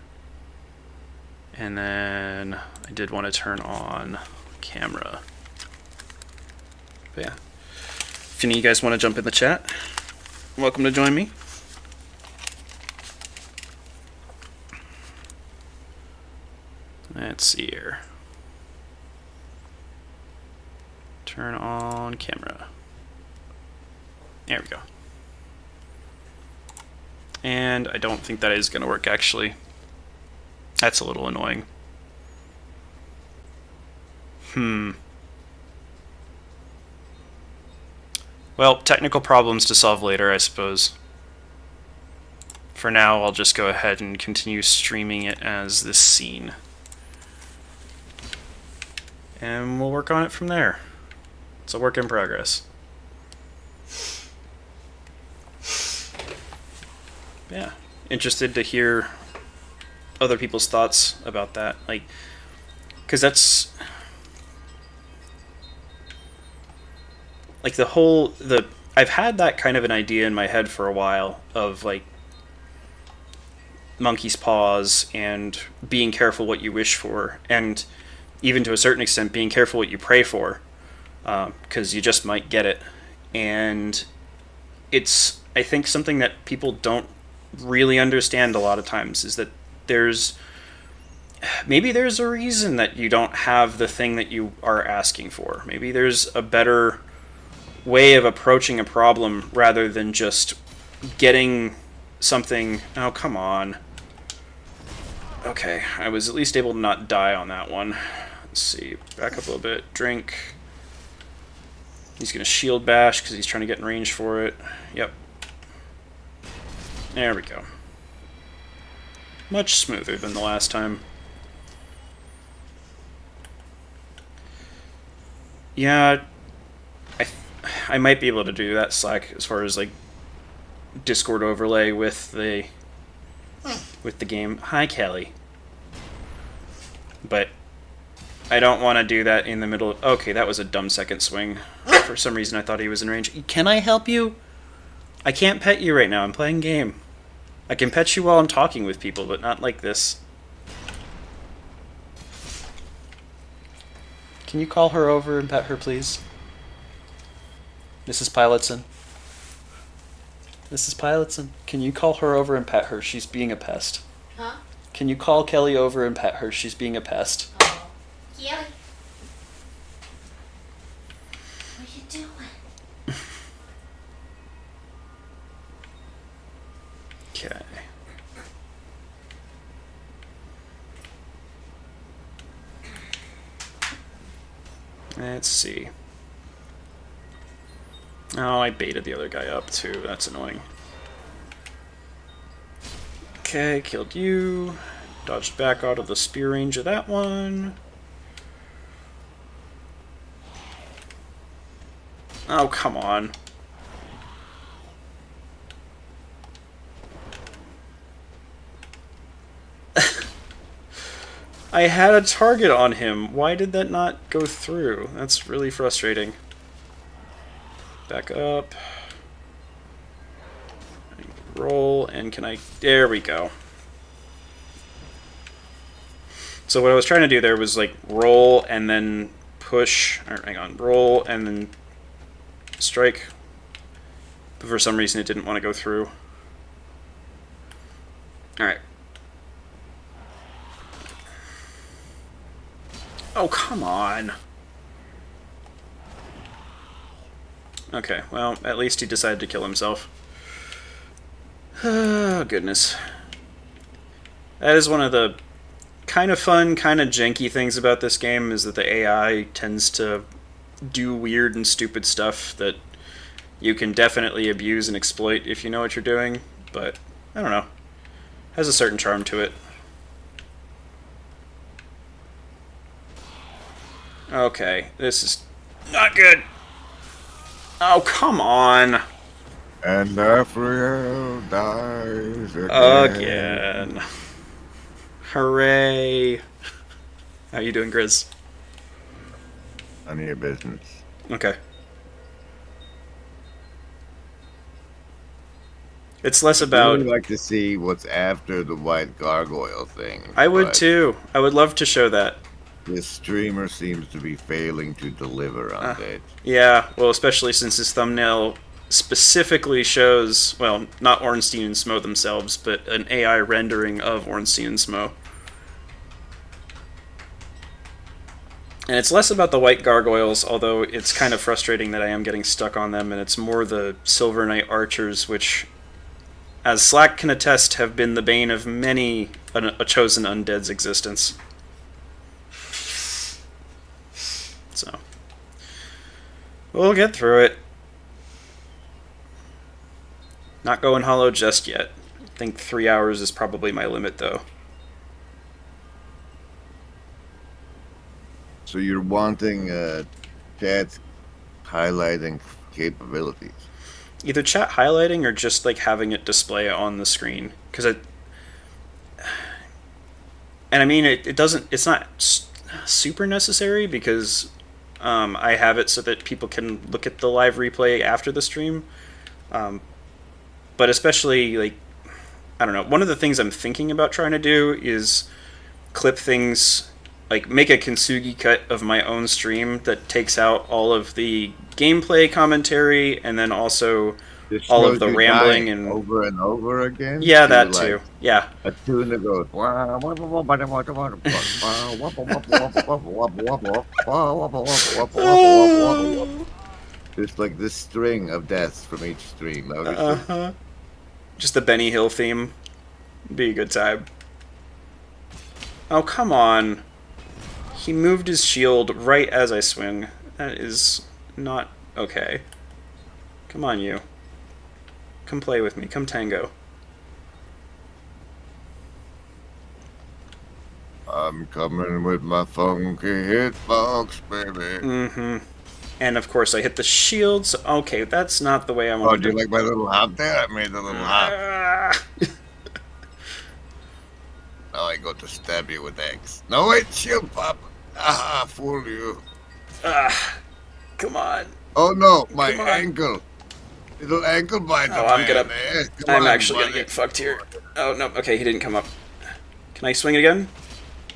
And then I did want to turn on camera. But yeah. If any of you guys want to jump in the chat, welcome to join me. Let's see here. Turn on camera. There we go. And I don't think that is going to work, actually. That's a little annoying. Well, technical problems to solve later, I suppose. For now, I'll just go ahead and continue streaming it as this scene. and we'll work on it from there. It's a work in progress. Yeah, interested to hear other people's thoughts about that, like, because that's like I've had that kind of an idea in my head for a while of like monkey's paws and being careful what you wish for, and even to a certain extent being careful what you pray for, because you just might get it. And it's, I think, something that people don't really understand a lot of times, is that maybe there's a reason that you don't have the thing that you are asking for. Maybe there's a better way of approaching a problem rather than just getting something. Oh, come on. Okay, I was at least able to not die on that one. Let's see, back up a little bit, drink. He's going to shield bash because he's trying to get in range for it. Yep. There we go. Much smoother than the last time. Yeah, I might be able to do that Slack as far as like Discord overlay with the game. Hi, Kelly. But I don't want to do that in the middle of... Okay, that was a dumb second swing. For some reason I thought he was in range. Can I help you? I can't pet you right now. I'm playing game. I can pet you while I'm talking with people, but not like this. Can you call her over and pet her, please? Mrs. Pilotson. Mrs. Pilotson, can you call her over and pet her? She's being a pest. Huh? Can you call Kelly over and pet her? She's being a pest. Oh. Kelly. What are you doing? Okay. Let's see. Oh, I baited the other guy up too. That's annoying. Okay, killed you. Dodged back out of the spear range of that one. Oh, come on. I had a target on him. Why did that not go through? That's really frustrating. Back up. Roll, and can I... There we go. So what I was trying to do there was like roll and then push... Or, hang on. Roll and then strike. But for some reason it didn't want to go through. Alright. Oh, come on. Okay, well, at least he decided to kill himself. Oh, goodness. That is one of the kind of fun, kind of janky things about this game, is that the AI tends to do weird and stupid stuff that you can definitely abuse and exploit if you know what you're doing, but, I don't know. Has a certain charm to it. Okay, this is not good. Oh, come on. And Afriel dies Again. Hooray. How you doing, Grizz? None of your business. Okay. It's less I about... would like to see what's after the white gargoyle thing. I would but too. I would love to show that. This streamer seems to be failing to deliver on that. Yeah, well, especially since his thumbnail specifically shows, well, not Ornstein and Smo themselves, but an AI rendering of Ornstein and Smo. And it's less about the white gargoyles, although it's kind of frustrating that I am getting stuck on them, and it's more the Silver Knight archers, which, as Slack can attest, have been the bane of many a chosen undead's existence. So, we'll get through it. Not going hollow just yet. I think 3 hours is probably my limit, though. So you're wanting chat highlighting capabilities. Either chat highlighting or just like having it display on the screen, because it. And I mean, it doesn't. It's not super necessary because I have it so that people can look at the live replay after the stream. But especially like, I don't know. One of the things I'm thinking about trying to do is clip things, like make a kintsugi cut of my own stream that takes out all of the gameplay commentary and then also Just all shows of the you rambling dying and over and over again. yeah, to, that like, too. Yeah. a tune that goes. Just like this string of deaths from each stream. That would be so Just the Benny Hill theme. Be a good time. Oh, come on. He moved his shield right as I swing. That is not okay. Come on, you. Come play with me. Come tango. I'm coming with my funky hitbox, baby. Mm-hmm. And of course I hit the shield, so okay, that's not the way I Oh, want do to you like my little hop there? I made a little hop. Ah. Now I go to stab you with X. No, wait, shield pop. Aha, fool you. Come on. Oh no, my Come on. ankle. Little ankle bite. Oh, I'm gonna. Come I'm on, actually buddy. gonna get fucked here. Oh no. Okay, he didn't come up. Can I swing it again?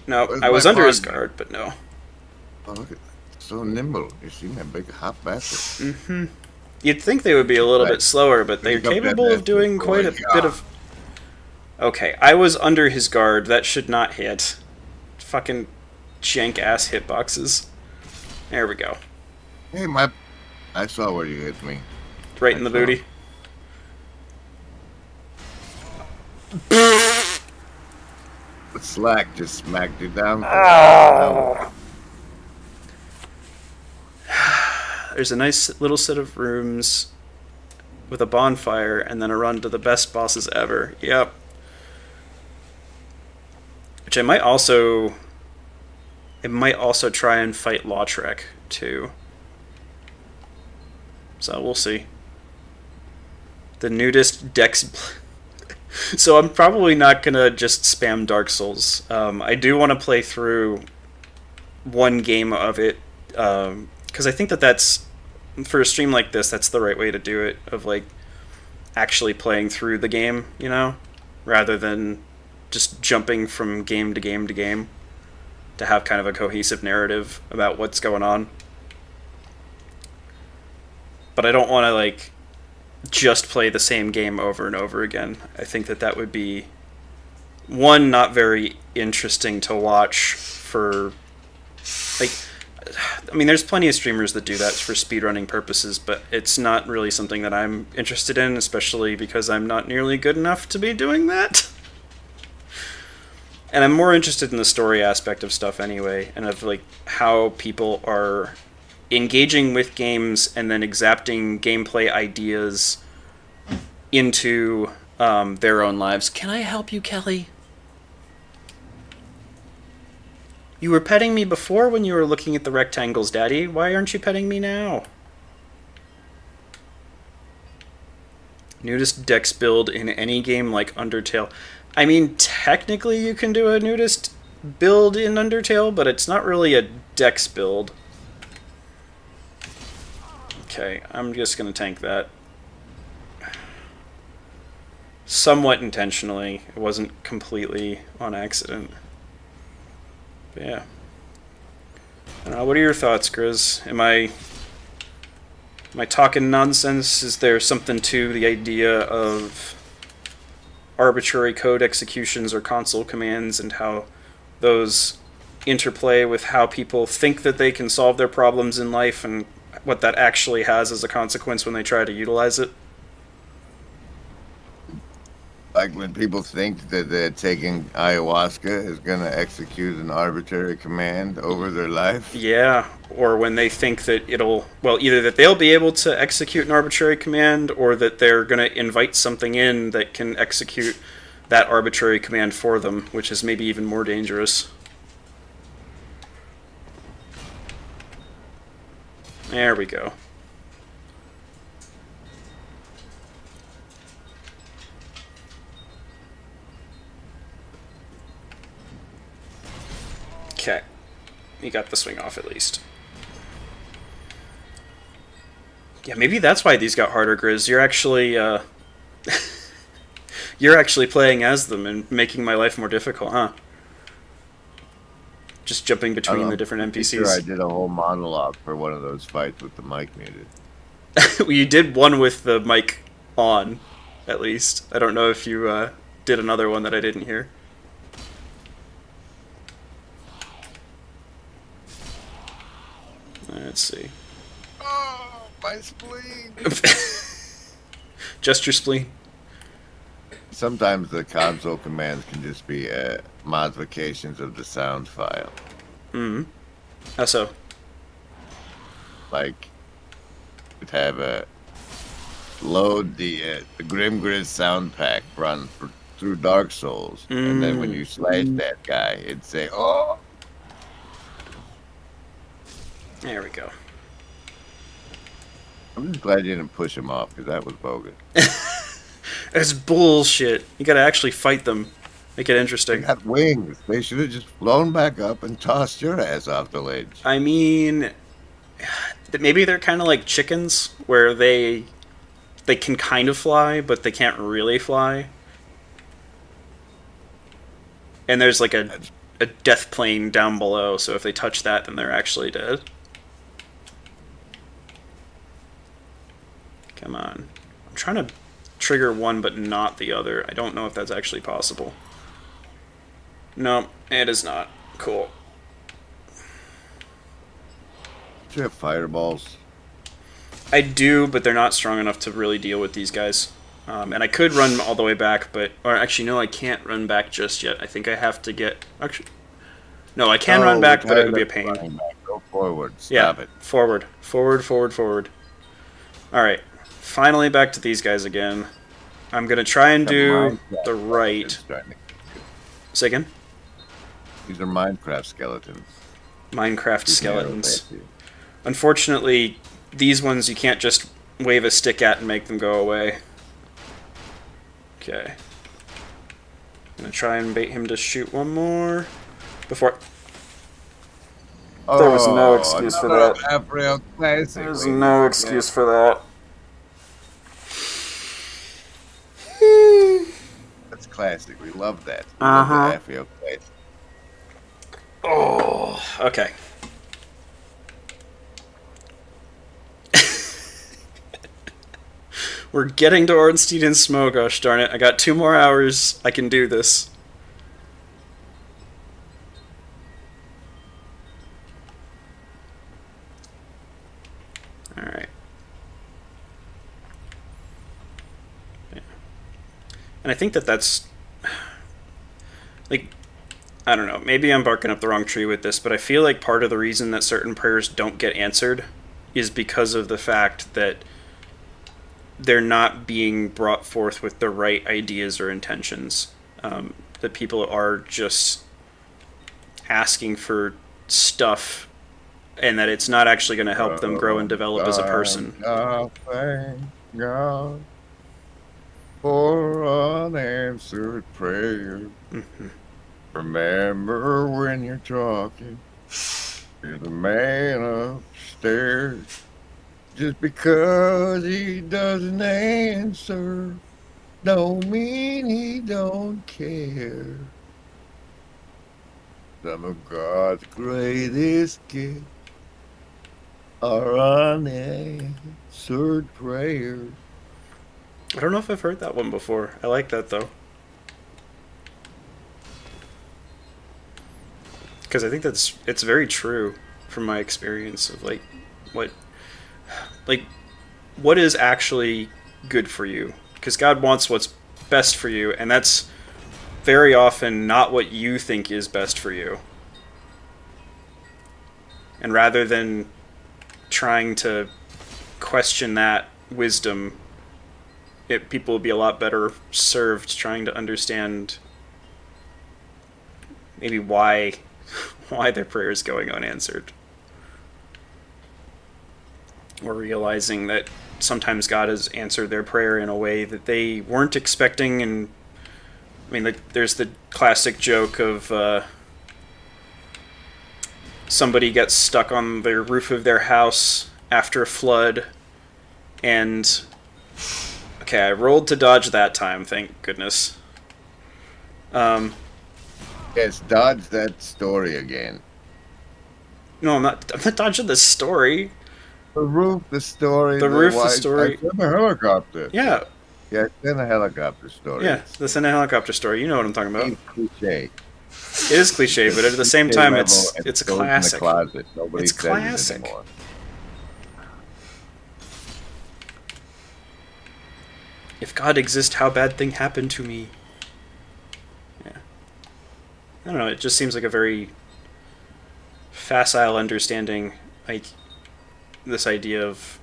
No, Where's I was my under his partner? guard, but no. Oh, look at so nimble. You see my big hop bastard. Mm-hmm. You'd think they would be a little Right. bit slower, but they're Pick up that capable of bastard doing boy, quite a yeah. bit of. Okay, I was under his guard. That should not hit. Fucking jank ass hitboxes. There we go. Hey, I saw where you hit me. Right in the booty. The slack just smacked you down. There's a nice little set of rooms with a bonfire and then a run to the best bosses ever. Yep. Which I might also try and fight Lautrec too. So we'll see. The nudist Dex. So I'm probably not gonna just spam Dark Souls. I do want to play through one game of it because I think that's for a stream like this. That's the right way to do it. Of like actually playing through the game, you know, rather than just jumping from game to game to game. To have kind of a cohesive narrative about what's going on. But I don't want to like just play the same game over and over again. I think that would be one, not very interesting to watch for like I mean there's plenty of streamers that do that for speedrunning purposes, but it's not really something that I'm interested in, especially because I'm not nearly good enough to be doing that. And I'm more interested in the story aspect of stuff anyway, and of like how people are engaging with games and then exapting gameplay ideas into their own lives. Can I help you, Kelly? You were petting me before when you were looking at the rectangles, Daddy. Why aren't you petting me now? Nudist Dex build in any game like Undertale. I mean, technically you can do a nudist build in Undertale, but it's not really a Dex build. Okay, I'm just gonna tank that. Somewhat intentionally. It wasn't completely on accident. But yeah. I don't know, what are your thoughts, Grizz? Am I talking nonsense? Is there something to the idea of arbitrary code executions or console commands and how those interplay with how people think that they can solve their problems in life and what that actually has as a consequence when they try to utilize it? Like when people think that taking ayahuasca is going to execute an arbitrary command over their life. Yeah, or when they think that either that they'll be able to execute an arbitrary command or that they're going to invite something in that can execute that arbitrary command for them, which is maybe even more dangerous. There we go. Okay. You got the swing off at least. Yeah, maybe that's why these got harder, Grizz. You're actually, you're actually playing as them and making my life more difficult, huh? Just jumping between the different Pretty sure I NPCs. did a whole monologue for one of those fights with the mic muted. Well, you did one with the mic on, at least. I don't know if you did another one that I didn't hear. Let's see. Oh, my spleen! Just your spleen. Sometimes the console commands can just be modifications of the sound file. Mm-hmm. How so? Like, would have a load the Grim Grizz sound pack run through Dark Souls, and then when you slash that guy, it'd say, "Oh." There we go. I'm just glad you didn't push him off, because that was bogus. It's bullshit. You gotta actually fight them. Make it They interesting. got wings. They should have just flown back up and tossed your ass off the ledge. I mean, maybe they're kind of like chickens, where they can kind of fly, but they can't really fly. And there's like a death plane down below, so if they touch that, then they're actually dead. Come on. I'm trying to trigger one but not the other. I don't know if that's actually possible. No, it is not. Cool. Do you have fireballs? I do, but they're not strong enough to really deal with these guys. And I could run all the way back, but... Or actually, no, I can't run back just yet. I think I have to get... Actually... No, I can run back, but it would be a pain. Go forward. Stop it. Forward. Forward, forward, forward. Alright. Finally back to these guys again. I'm going to try and do the right... Say again? These are Minecraft skeletons. Minecraft You can arrow skeletons. back to you. Unfortunately, these ones you can't just wave a stick at and make them go away. Okay. I'm going to try and bait him to shoot one more. Before... There was no excuse for that. April classic. There's no excuse for that. That's classic. We love that. We Uh-huh. love the April classic. Oh, okay. We're getting to Ornstein and Smoke, gosh darn it. I got 2 more hours. I can do this. Alright. Yeah. And I think that's... Like, I don't know. Maybe I'm barking up the wrong tree with this, but I feel like part of the reason that certain prayers don't get answered is because of the fact that they're not being brought forth with the right ideas or intentions. That people are just asking for stuff, and that it's not actually going to help them grow and develop as a person. Thank God for unanswered prayer. Mhm. Remember when you're talking to the man upstairs. Just because he doesn't answer don't mean he don't care. Some of God's greatest gifts are unanswered prayers. I don't know if I've heard that one before. I like that, though. Because I think it's very true from my experience of, like, what is actually good for you. Because God wants what's best for you, and that's very often not what you think is best for you. And rather than trying to question that wisdom, people will be a lot better served trying to understand maybe why their prayer is going unanswered. or realizing that sometimes God has answered their prayer in a way that they weren't expecting. And I mean, like, there's the classic joke of somebody gets stuck on the roof of their house after a flood, and okay, I rolled to dodge that time, thank goodness. Yes, dodge that story again. No, I'm not dodging this story. The roof, the story, The roof, the why story. I sent a helicopter. Yeah, Yeah, I sent a helicopter story. yeah, the Send a Helicopter story. You know what I'm talking about. It's cliche. It is cliche, but at the same Cliche time, level, it's and a it goes classic. In the closet. Nobody It's says classic. it anymore. If God exists, how bad thing happened to me? Yeah. I don't know, it just seems like a very facile understanding, like this idea of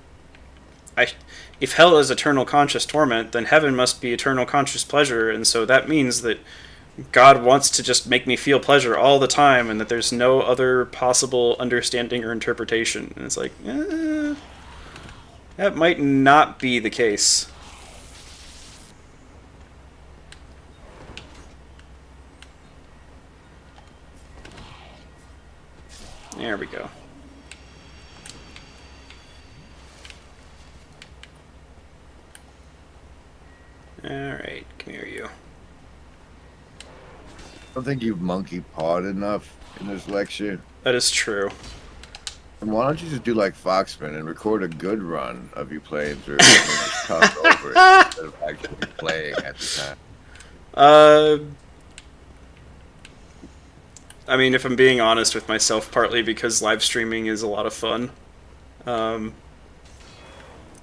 if hell is eternal conscious torment, then heaven must be eternal conscious pleasure, and so that means that God wants to just make me feel pleasure all the time, and that there's no other possible understanding or interpretation. And it's like, that might not be the case. There we go. Alright, come here, you. I don't think you've monkey pawed enough in this lecture. That is true. And why don't you just do like Foxman and record a good run of you playing through and then just talk over it instead of actually playing at the time? I mean, if I'm being honest with myself, partly because live streaming is a lot of fun. And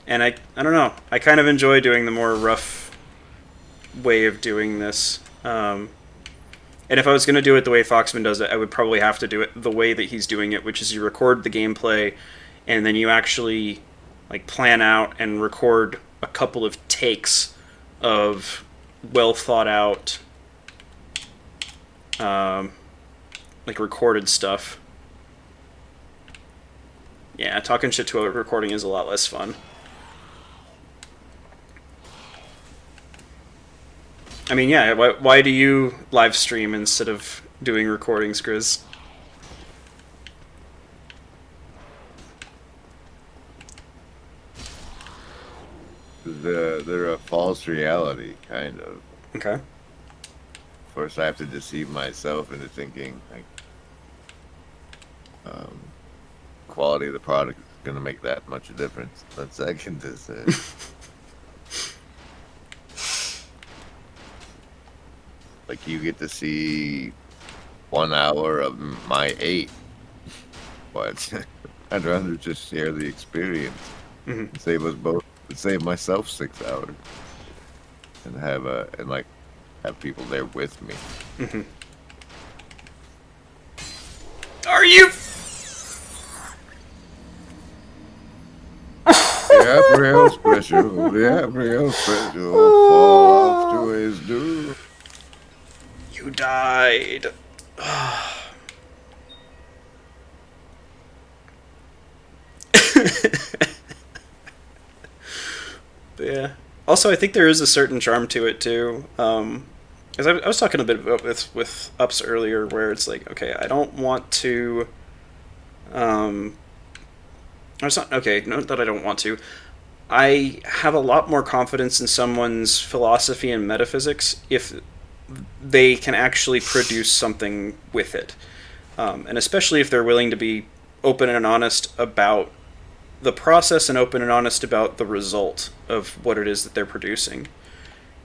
I don't know. I kind of enjoy doing the more rough way of doing this. And if I was going to do it the way Foxman does it, I would probably have to do it the way that he's doing it, which is you record the gameplay, and then you actually like plan out and record a couple of takes of well thought out like recorded stuff. Yeah, talking shit to a recording is a lot less fun. I mean, yeah, why do you live stream instead of doing recordings, Grizz? They're a false reality, kind of. Okay. First, I have to deceive myself into thinking like quality of the product is going to make that much a difference. But second is like you get to see 1 hour of my 8, but I'd rather just share the experience. Mm-hmm. Save us both. Save myself 6 hours, and have people there with me. Mm-hmm. Are you? The April special. The April special. Fall off to his due. You died. Yeah. Also, I think there is a certain charm to it too. Because I was talking a bit about with Ups earlier, where it's like, okay, I don't want to. It's not okay. Not that I don't want to. I have a lot more confidence in someone's philosophy and metaphysics if they can actually produce something with it, and especially if they're willing to be open and honest about the process and open and honest about the result of what it is that they're producing.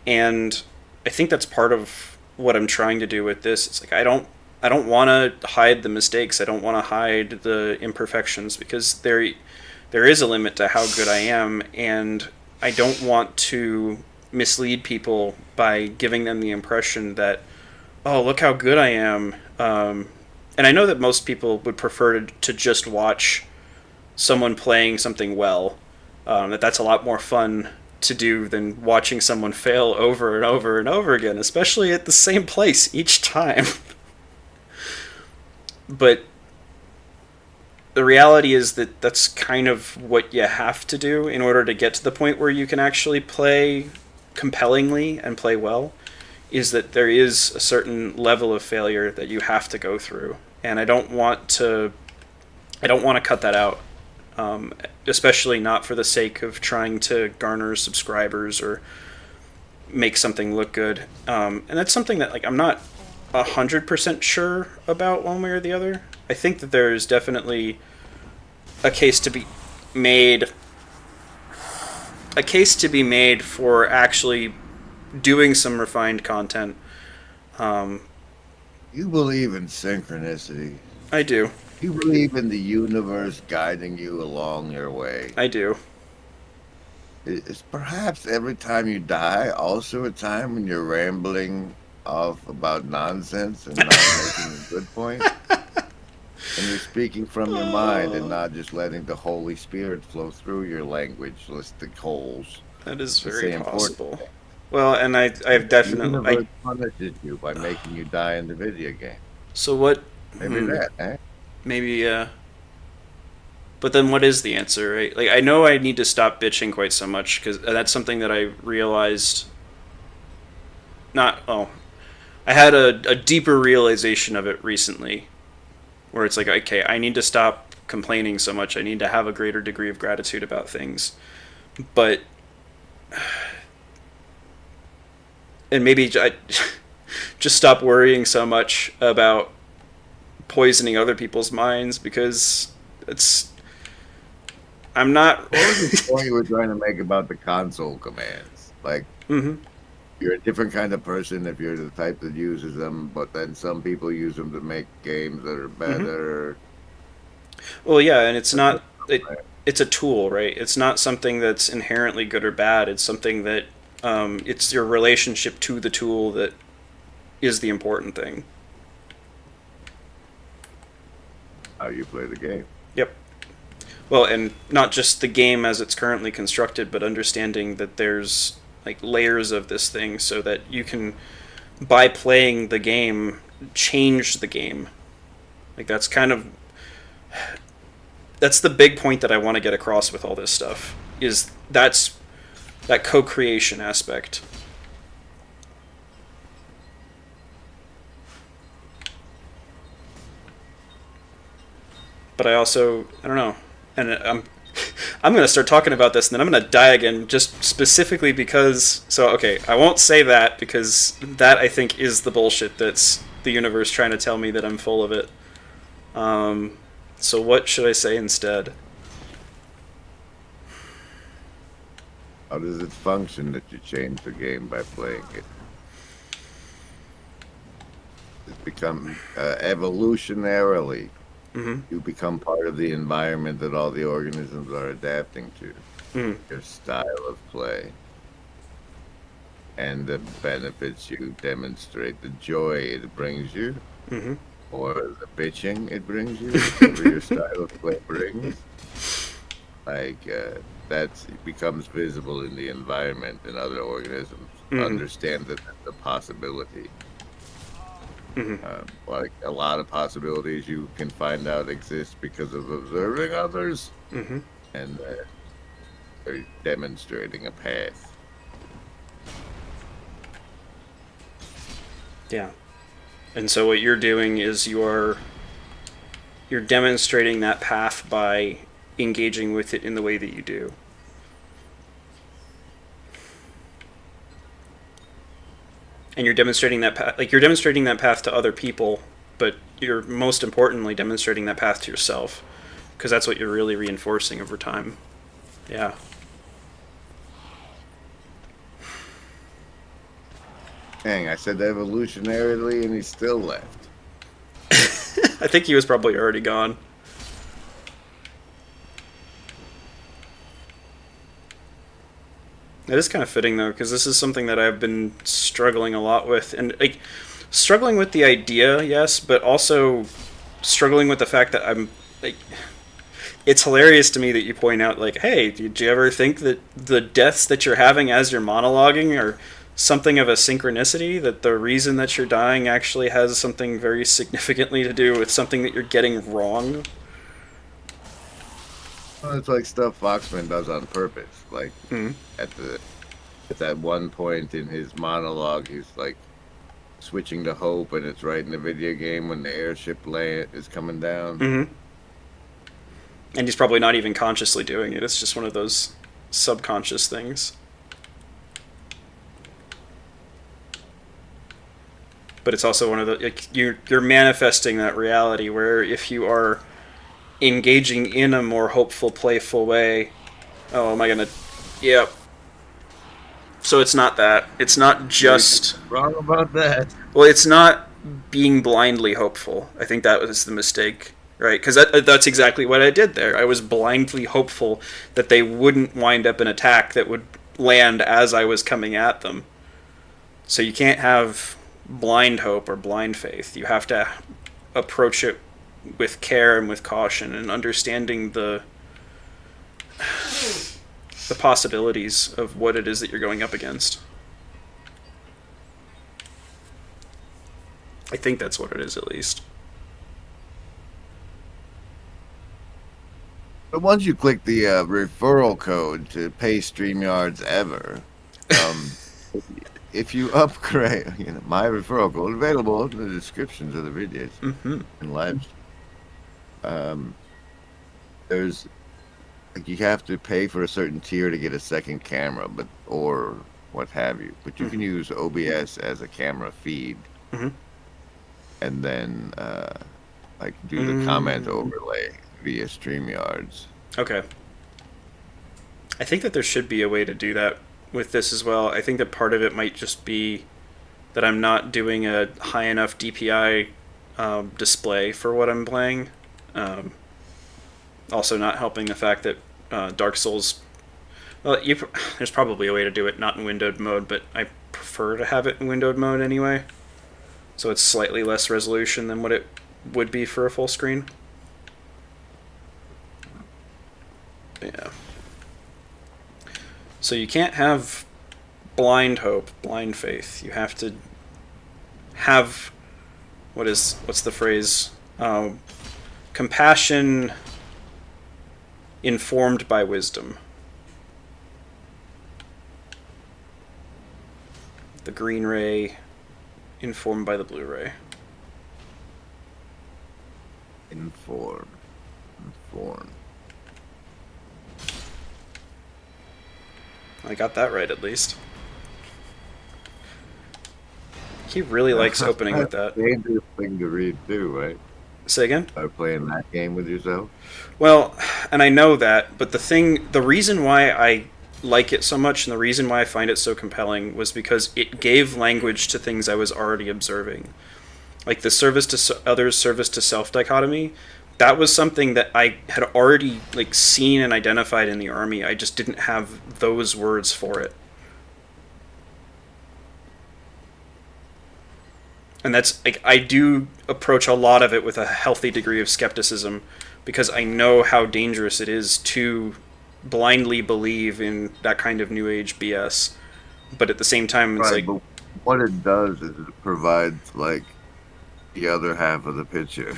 And I think that's part of what I'm trying to do with this. It's like I don't want to hide the mistakes. I don't want to hide the imperfections, because there is a limit to how good I am, and I don't want to mislead people by giving them the impression that, oh, look how good I am. And I know that most people would prefer to just watch someone playing something well. That's a lot more fun to do than watching someone fail over and over and over again, especially at the same place each time. But the reality is that that's kind of what you have to do in order to get to the point where you can actually play compellingly and play well, is that there is a certain level of failure that you have to go through. And I don't want to cut that out, especially not for the sake of trying to garner subscribers or make something look good. And that's something that, like, I'm not 100% sure about one way or the other. I think that there's definitely a case to be made for actually doing some refined content. You believe in synchronicity. I do. You believe in the universe guiding you along your way. I do. Is perhaps every time you die also a time when you're rambling off about nonsense and not making a good point? And you're speaking from your mind and not just letting the Holy Spirit flow through your language-listic holes. That is To very say important possible. things. Well, and I've The definitely... universe punishes you by making you die in the video game. So what... Maybe that, eh? Maybe, but then what is the answer, right? Like, I know I need to stop bitching quite so much, because that's something that I realized... I had a deeper realization of it recently, where it's like, okay, I need to stop complaining so much. I need to have a greater degree of gratitude about things. But... And maybe I just stop worrying so much about poisoning other people's minds, because I'm not... What was the point you were trying to make about the console commands? Like, you're a different kind of person if you're the type that uses them, but then some people use them to make games that are better. Well, yeah, and it's not... It's a tool, right? It's not something that's inherently good or bad. It's something that... it's your relationship to the tool that is the important thing. How you play the game. Yep. Well, and not just the game as it's currently constructed, but understanding that there's, like, layers of this thing, so that you can, by playing the game, change the game. Like, that's the big point that I want to get across with all this stuff, is that co-creation aspect. But I don't know, and I'm going to start talking about this, and then I'm going to die again, just specifically because, I won't say that, because that, I think, is the bullshit that's the universe trying to tell me that I'm full of it. So what should I say instead? How does it function that you change the game by playing it? It becomes evolutionarily. You become part of the environment that all the organisms are adapting to. Your style of play. And the benefits you demonstrate, the joy it brings you, or the bitching it brings you, whatever your style of play brings. Like, it becomes visible in the environment, and other organisms understand that that's a possibility. Like a lot of possibilities you can find out exist because of observing others, and they're demonstrating a path. Yeah. And so what you're doing is you're demonstrating that path by engaging with it in the way that you do. And you're demonstrating that path, to other people, but you're most importantly demonstrating that path to yourself, because that's what you're really reinforcing over time. Yeah. Dang, I said evolutionarily, and he still left. I think he was probably already gone. It is kind of fitting, though, because this is something that I've been struggling a lot with. And, like, struggling with the idea, yes, but also struggling with the fact that I'm, like... It's hilarious to me that you point out, like, hey, did you ever think that the deaths that you're having as you're monologuing are something of a synchronicity? That the reason that you're dying actually has something very significantly to do with something that you're getting wrong? Well, it's like stuff Foxman does on purpose. Like Mhm. at the at that one point in his monologue, he's like switching to hope, and it's right in the video game when the airship is coming down. Mm-hmm. And he's probably not even consciously doing it. It's just one of those subconscious things. But it's also one of the like, you're manifesting that reality where if you are engaging in a more hopeful, playful way, oh, am I gonna? Yep. So it's not that. It's not just. Wrong about that. Well, it's not being blindly hopeful. I think that was the mistake, right? Because that's exactly what I did there. I was blindly hopeful that they wouldn't wind up an attack that would land as I was coming at them. So you can't have blind hope or blind faith. You have to approach it with care and with caution and understanding the possibilities of what it is that you're going up against. I think that's what it is, at least. But once you click the referral code to pay StreamYards ever, if you upgrade, my referral code available in the descriptions of the videos and lives. There's like you have to pay for a certain tier to get a second camera, or what have you. But you can use OBS as a camera feed, and then like do the comment overlay via StreamYards. Okay. I think that there should be a way to do that with this as well. I think that part of it might just be that I'm not doing a high enough DPI display for what I'm playing. Also not helping the fact that Dark Souls... Well, there's probably a way to do it not in windowed mode, but I prefer to have it in windowed mode anyway. So it's slightly less resolution than what it would be for a full screen. Yeah. So you can't have blind hope, blind faith. You have to have what's the phrase? Compassion informed by wisdom. The green ray informed by the blue ray. Inform. I got that right at least. He really likes opening with that. Dangerous thing to read too, right? Say again? By playing that game with yourself. Well, and I know that, but the reason why I like it so much and the reason why I find it so compelling was because it gave language to things I was already observing. Like the service to others, service to self dichotomy. That was something that I had already seen and identified in the army. I just didn't have those words for it. And that's I do approach a lot of it with a healthy degree of skepticism because I know how dangerous it is to blindly believe in that kind of new age BS. But at the same time, it's but what it does is it provides the other half of the picture.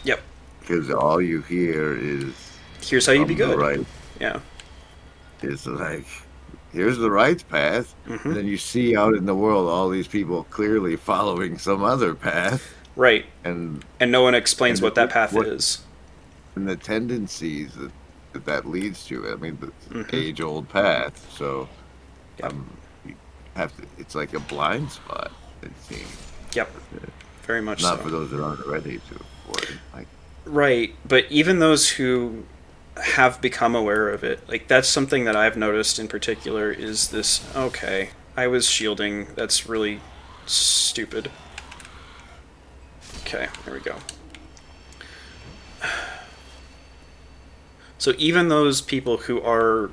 Yep. Because all you hear is here's how you be good. Right. Yeah. It's here's the right path. And then you see out in the world all these people clearly following some other path. Right. And no one explains what that path is. And the tendencies that leads to it. I mean, the age-old path. So you have to. It's like a blind spot. It seems. Yep. Very much Not so. for those that aren't ready to afford it. Right, but even those who have become aware of it, that's something that I've noticed in particular is this, okay, I was shielding, that's really stupid. Okay, there we go. So even those people who are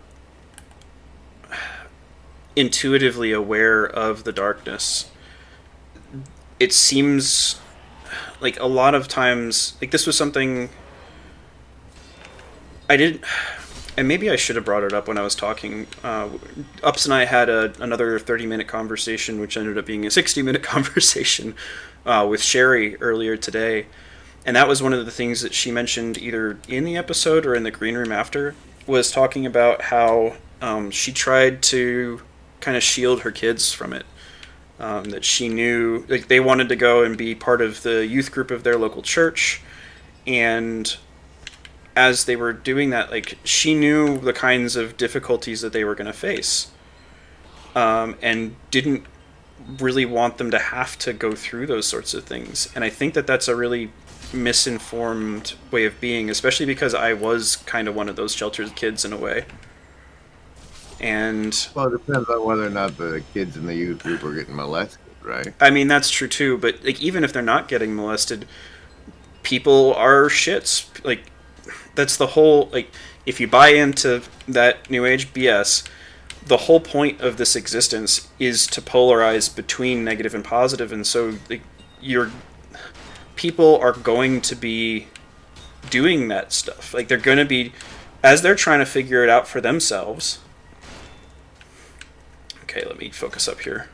intuitively aware of the darkness, it seems a lot of times, this was something I didn't, and maybe I should have brought it up when I was talking. Ups and I had another 30-minute conversation, which ended up being a 60-minute conversation with Sherry earlier today. And that was one of the things that she mentioned either in the episode or in the green room after, was talking about how she tried to kind of shield her kids from it. That she knew, like, they wanted to go and be part of the youth group of their local church, and as they were doing that, like, she knew the kinds of difficulties that they were going to face, and didn't really want them to have to go through those sorts of things. And I think that that's a really misinformed way of being, especially because I was kind of one of those sheltered kids in a way. And Well, it depends on whether or not the kids in the youth group are getting molested, right? I mean, that's true too, but like, even if they're not getting molested, people are shits. Like, that's the whole, like, if you buy into that new age BS, the whole point of this existence is to polarize between negative and positive, and so, like, your people are going to be doing that stuff. Like, they're going to be, as they're trying to figure it out for themselves. Okay, let me focus up here.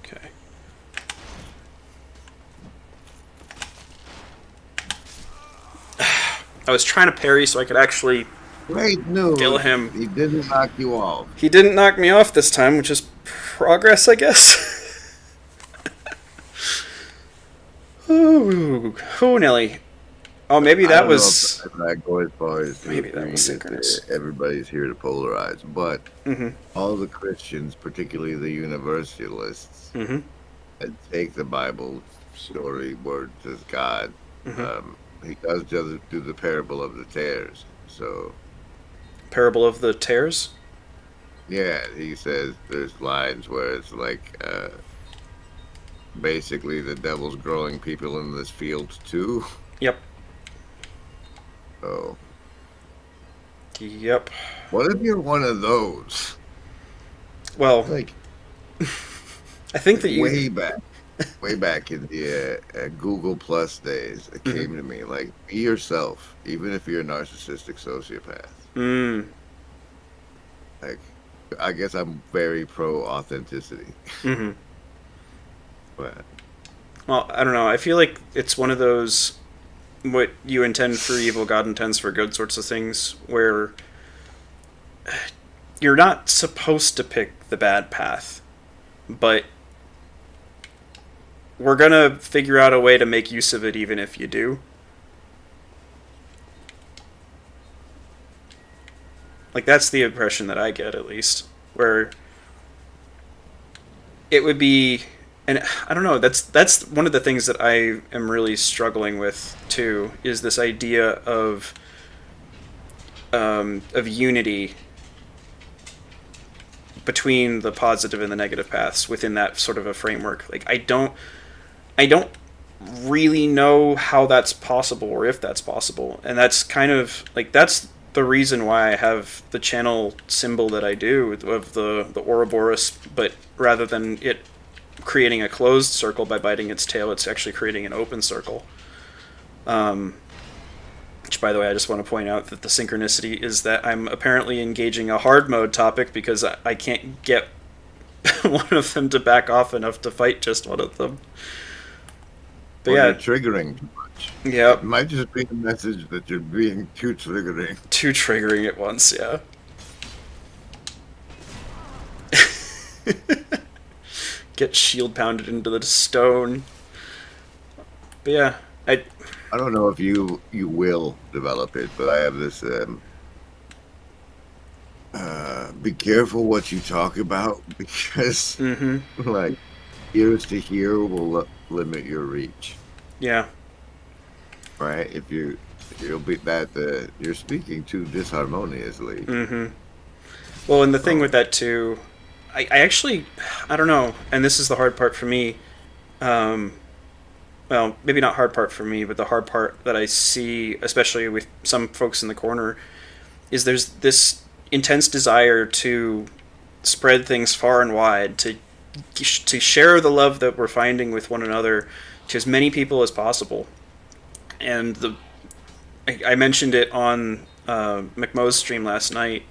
Okay. I was trying to parry so I could actually Great news. kill him. He didn't knock you off. He didn't knock me off this time, which is progress, I guess. Ooh, Nelly. Oh, maybe I that don't was. know if I go as far as to Maybe that agree was synchronous. everybody's here to polarize, but Mm-hmm. all the Christians, particularly the universalists, Mm-hmm. that take the Bible story word as God. Mm-hmm. He does do the parable of the tares. So Parable of the Tares. yeah, he says there's lines where it's like basically the devil's growing people in this field too. Yep. So Yep. what if you're one of those? Well, Like I think that you. way back in the Google Plus days, it came to me like, be yourself, even if you're a narcissistic sociopath. Mm. Like, I guess I'm very pro authenticity, Mm-hmm. but Well, I don't know. I feel like it's one of those what you intend for evil, God intends for good sorts of things, where you're not supposed to pick the bad path, but we're gonna figure out a way to make use of it even if you do. Like, that's the impression that I get, at least. Where it would be, and I don't know, that's one of the things that I am really struggling with too, is this idea of unity between the positive and the negative paths within that sort of a framework. Like, I don't really know how that's possible or if that's possible, and that's kind of like, that's the reason why I have the channel symbol that I do of the Ouroboros, but rather than it creating a closed circle by biting its tail, it's actually creating an open circle. Which, by the way, I just want to point out that the synchronicity is that I'm apparently engaging a hard mode topic because I can't get one of them to back off enough to fight just one of them. But you're yeah, triggering too much. yeah, It might just be a message that you're being too triggering. too triggering at once, yeah. Get shield pounded into the stone. But yeah, I don't know if you will develop it, but I have this be careful what you talk about, because mm-hmm, like ears to hear will limit your reach, yeah, right? If you'll be that you're speaking too disharmoniously. mm-hmm. Well, and the thing with that too, I actually, I don't know, and this is the hard part for me. Well, maybe not hard part for me, but the hard part that I see, especially with some folks in the corner, is there's this intense desire to spread things far and wide, to share the love that we're finding with one another to as many people as possible. And I mentioned it on McMo's stream last night.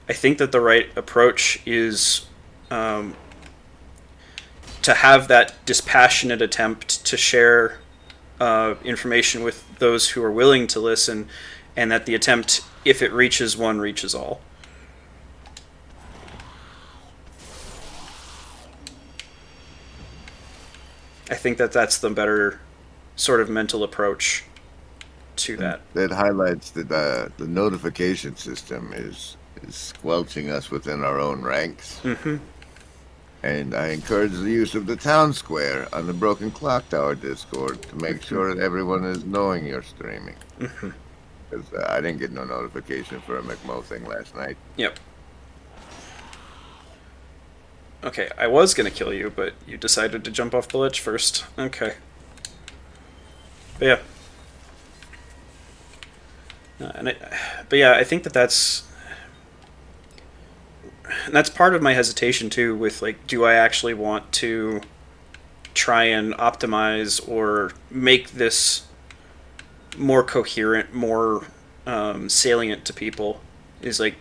I think that the right approach is to have that dispassionate attempt to share information with those who are willing to listen, and that the attempt, if it reaches one, reaches all. I think that that's the better sort of mental approach to that. That highlights that the notification system is squelching us within our own ranks. Mm-hmm. And I encourage the use of the town square on the Broken Clock Tower Discord to make sure that everyone is knowing you're streaming. Mm-hmm. Because I didn't get no notification for a McMo thing last night. Yep. Okay, I was gonna kill you, but you decided to jump off the ledge first. Okay. But yeah. But yeah, I think that's part of my hesitation too. With like, do I actually want to try and optimize or make this more coherent, more salient to people? Is like,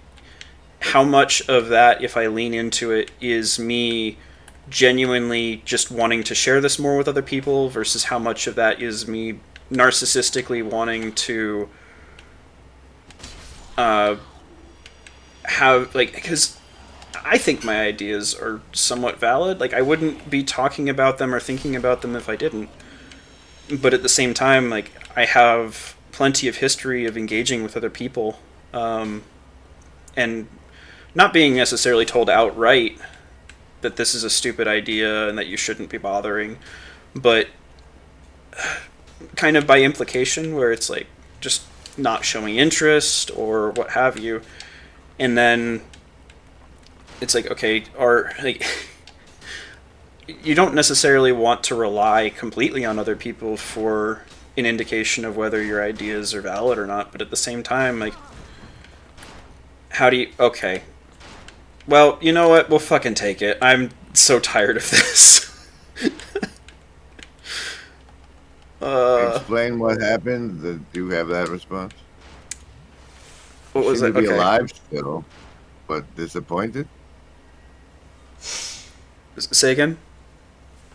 how much of that, if I lean into it, is me genuinely just wanting to share this more with other people versus how much of that is me narcissistically wanting to have, like, because I think my ideas are somewhat valid. Like, I wouldn't be talking about them or thinking about them if I didn't. But at the same time, like, I have plenty of history of engaging with other people, and not being necessarily told outright that this is a stupid idea and that you shouldn't be bothering, but kind of by implication, where it's like just not showing interest or what have you. And then it's like, okay, or like, you don't necessarily want to rely completely on other people for an indication of whether your ideas are valid or not, but at the same time, like, how do you, okay, well, you know what, we'll fucking take it. I'm so tired of this. Explain what happened. Do you have that response? What was Seem it? to be Okay. alive still, but disappointed. Say again?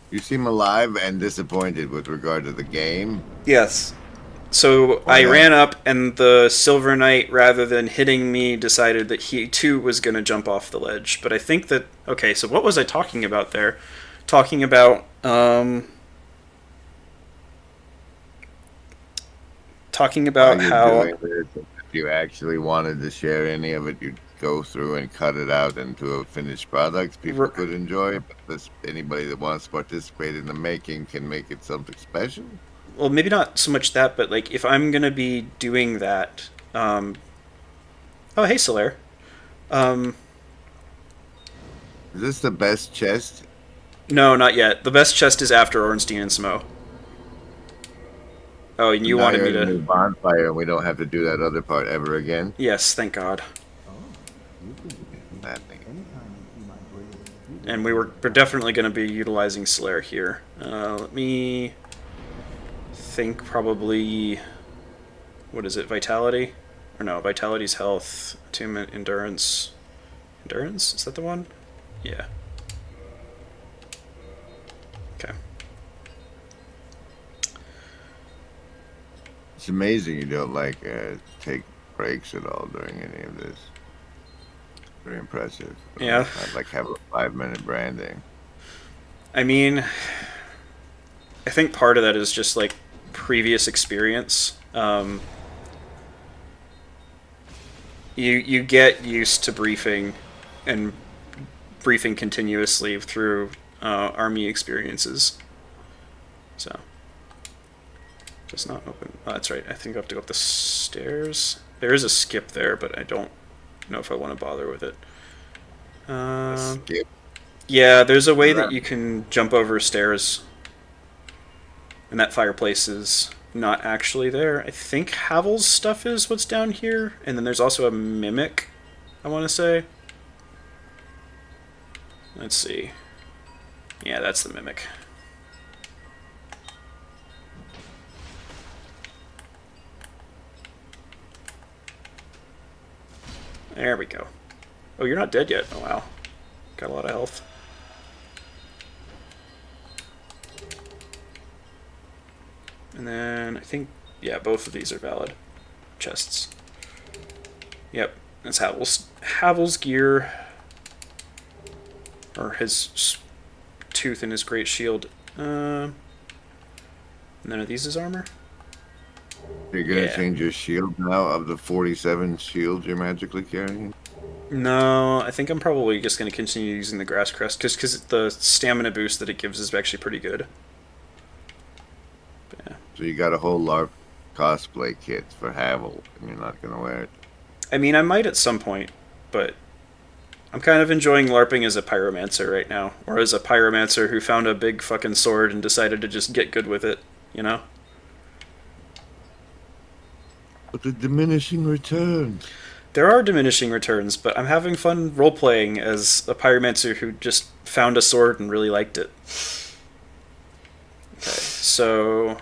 You seem alive and disappointed with regard to the game. Yes. So I ran up, and the Silver Knight, rather than hitting me, decided that he too was going to jump off the ledge. But I think that, okay, so what was I talking about there? Talking about how Doing this, if you actually wanted to share any of it, you'd go through and cut it out into a finished product people could enjoy. But anybody that wants to participate in the making can make it something special. well, maybe not so much that, but like, if I'm gonna be doing that, oh, hey, Solaire. Is this the best chest? No, not yet. The best chest is after Ornstein and Smo. Oh, and you Now wanted you're me at a to... new bonfire, and we don't have to do that other part ever again. Yes, thank God. That thing. And we're definitely going to be utilizing Solaire here. Let me think. Probably, what is it, Vitality? Or no, Vitality's health, attunement, endurance. Endurance? Is that the one? Yeah. Okay. It's amazing you don't take breaks at all during any of this. Very impressive. Yeah. I'd like have a 5-minute branding. I mean, I think part of that is just like previous experience. You get used to briefing and briefing continuously through army experiences. So, just not open. Oh, that's right. I think I have to go up the stairs. There is a skip there, but I don't know if I want to bother with it. Skip. Yeah, there's a way that you can jump over stairs. And that fireplace is not actually there. I think Havel's stuff is what's down here. And then there's also a mimic, I want to say. Let's see. Yeah, that's the mimic. There we go. Oh, you're not dead yet. Oh, wow. Got a lot of health. And then I think, yeah, both of these are valid chests. Yep, that's Havel's gear. Or his tooth and his great shield. And then are these his armor? You're gonna Yeah. change your shield now of the 47 shields you're magically carrying? No, I think I'm probably just going to continue using the grass crest because the stamina boost that it gives is actually pretty good. But yeah. So you got a whole LARP cosplay kit for Havel, and you're not gonna wear it. I mean, I might at some point, but I'm kind of enjoying LARPing as a pyromancer right now, or as a pyromancer who found a big fucking sword and decided to just get good with it, you know? But the diminishing returns. There are diminishing returns, but I'm having fun role-playing as a pyromancer who just found a sword and really liked it. Okay, so...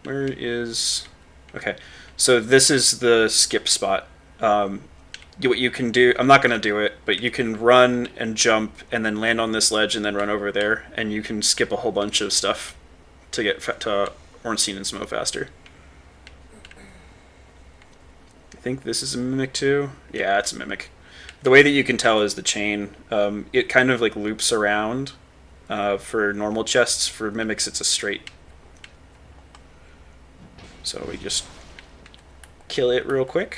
Where is... Okay, so this is the skip spot. What you can do... I'm not going to do it, but you can run and jump and then land on this ledge and then run over there, and you can skip a whole bunch of stuff to get to Ornstein and Smo faster. I think this is a mimic too. Yeah, it's a mimic. The way that you can tell is the chain. It kind of like loops around for normal chests. For mimics, it's a straight. So we just kill it real quick.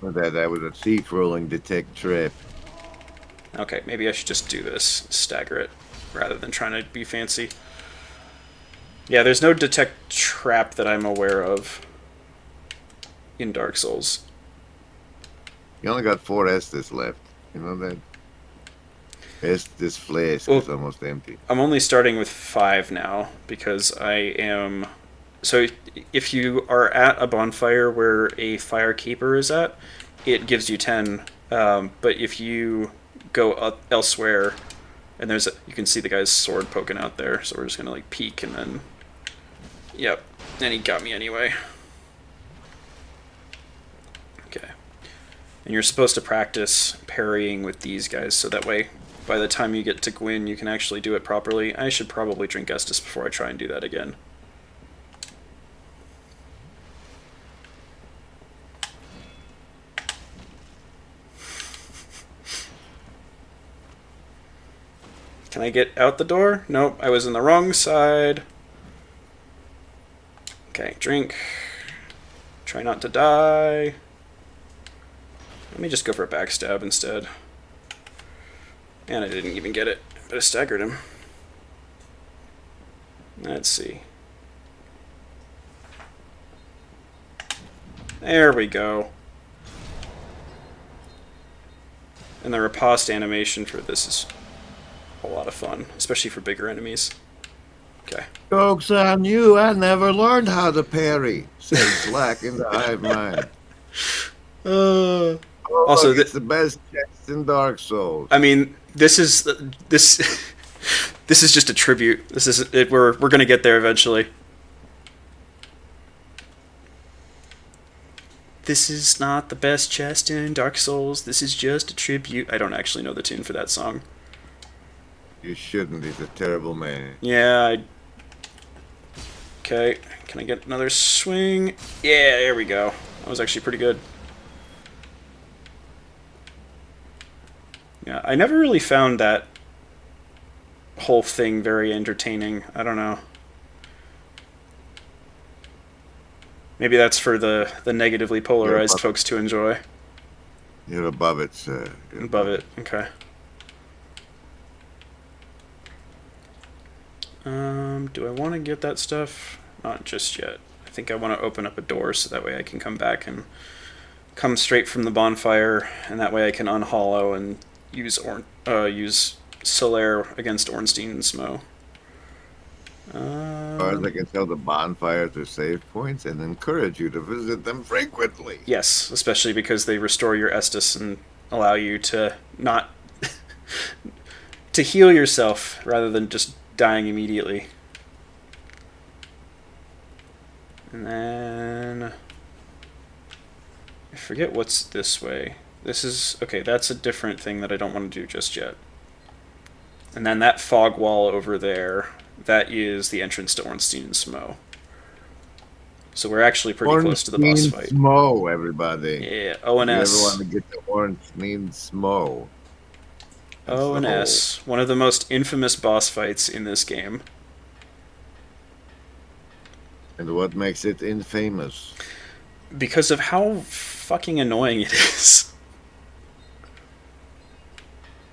That was a thief rolling detect trap. Okay, maybe I should just do this. Stagger it rather than trying to be fancy. Yeah, there's no detect trap that I'm aware of in Dark Souls. You only got 4 Estus left. You know that? Estus flask is almost empty. I'm only starting with 5 now because I am... So if you are at a bonfire where a firekeeper is at, it gives you 10. But if you go up elsewhere, and you can see the guy's sword poking out there, so we're just gonna like peek and then... Yep, and he got me anyway. Okay. And you're supposed to practice parrying with these guys, so that way, by the time you get to Gwyn, you can actually do it properly. I should probably drink Estus before I try and do that again. Can I get out the door? Nope, I was in the wrong side. Okay, drink. Try not to die. Let me just go for a backstab instead. And I didn't even get it, but I staggered him. Let's see. There we go. And the riposte animation for this is a lot of fun, especially for bigger enemies. Okay. Joke's on you, I never learned how to parry, says Black in the Hive Mind. Also, look, it's the best chest in Dark Souls. I mean, this is just a tribute. This is it. We're gonna get there eventually. This is not the best chest in Dark Souls. This is just a tribute. I don't actually know the tune for that song. You shouldn't. He's a terrible man. Yeah. Okay. Can I get another swing? Yeah, there we go. That was actually pretty good. Yeah, I never really found that whole thing very entertaining. I don't know. Maybe that's for the negatively polarized folks to enjoy. You're above it, sir. You're Above it. Okay. Do I want to get that stuff? Not just yet. I think I want to open up a door so that way I can come back and come straight from the bonfire, and that way I can unhollow and use Solaire against Ornstein and Smo. As far as I can tell, the bonfires are save points and encourage you to visit them frequently. Yes, especially because they restore your Estus and allow you to not... to heal yourself rather than just dying immediately. And then... I forget what's this way. This is... Okay, that's a different thing that I don't want to do just yet. And then that fog wall over there, that is the entrance to Ornstein and Smo. So we're actually pretty close to the boss fight. Smo, everybody. Yeah, O and If you ever S. want to get the orange means Smo. That's O the and whole. S. One of the most infamous boss fights in this game. And what makes it infamous? Because of how fucking annoying it is.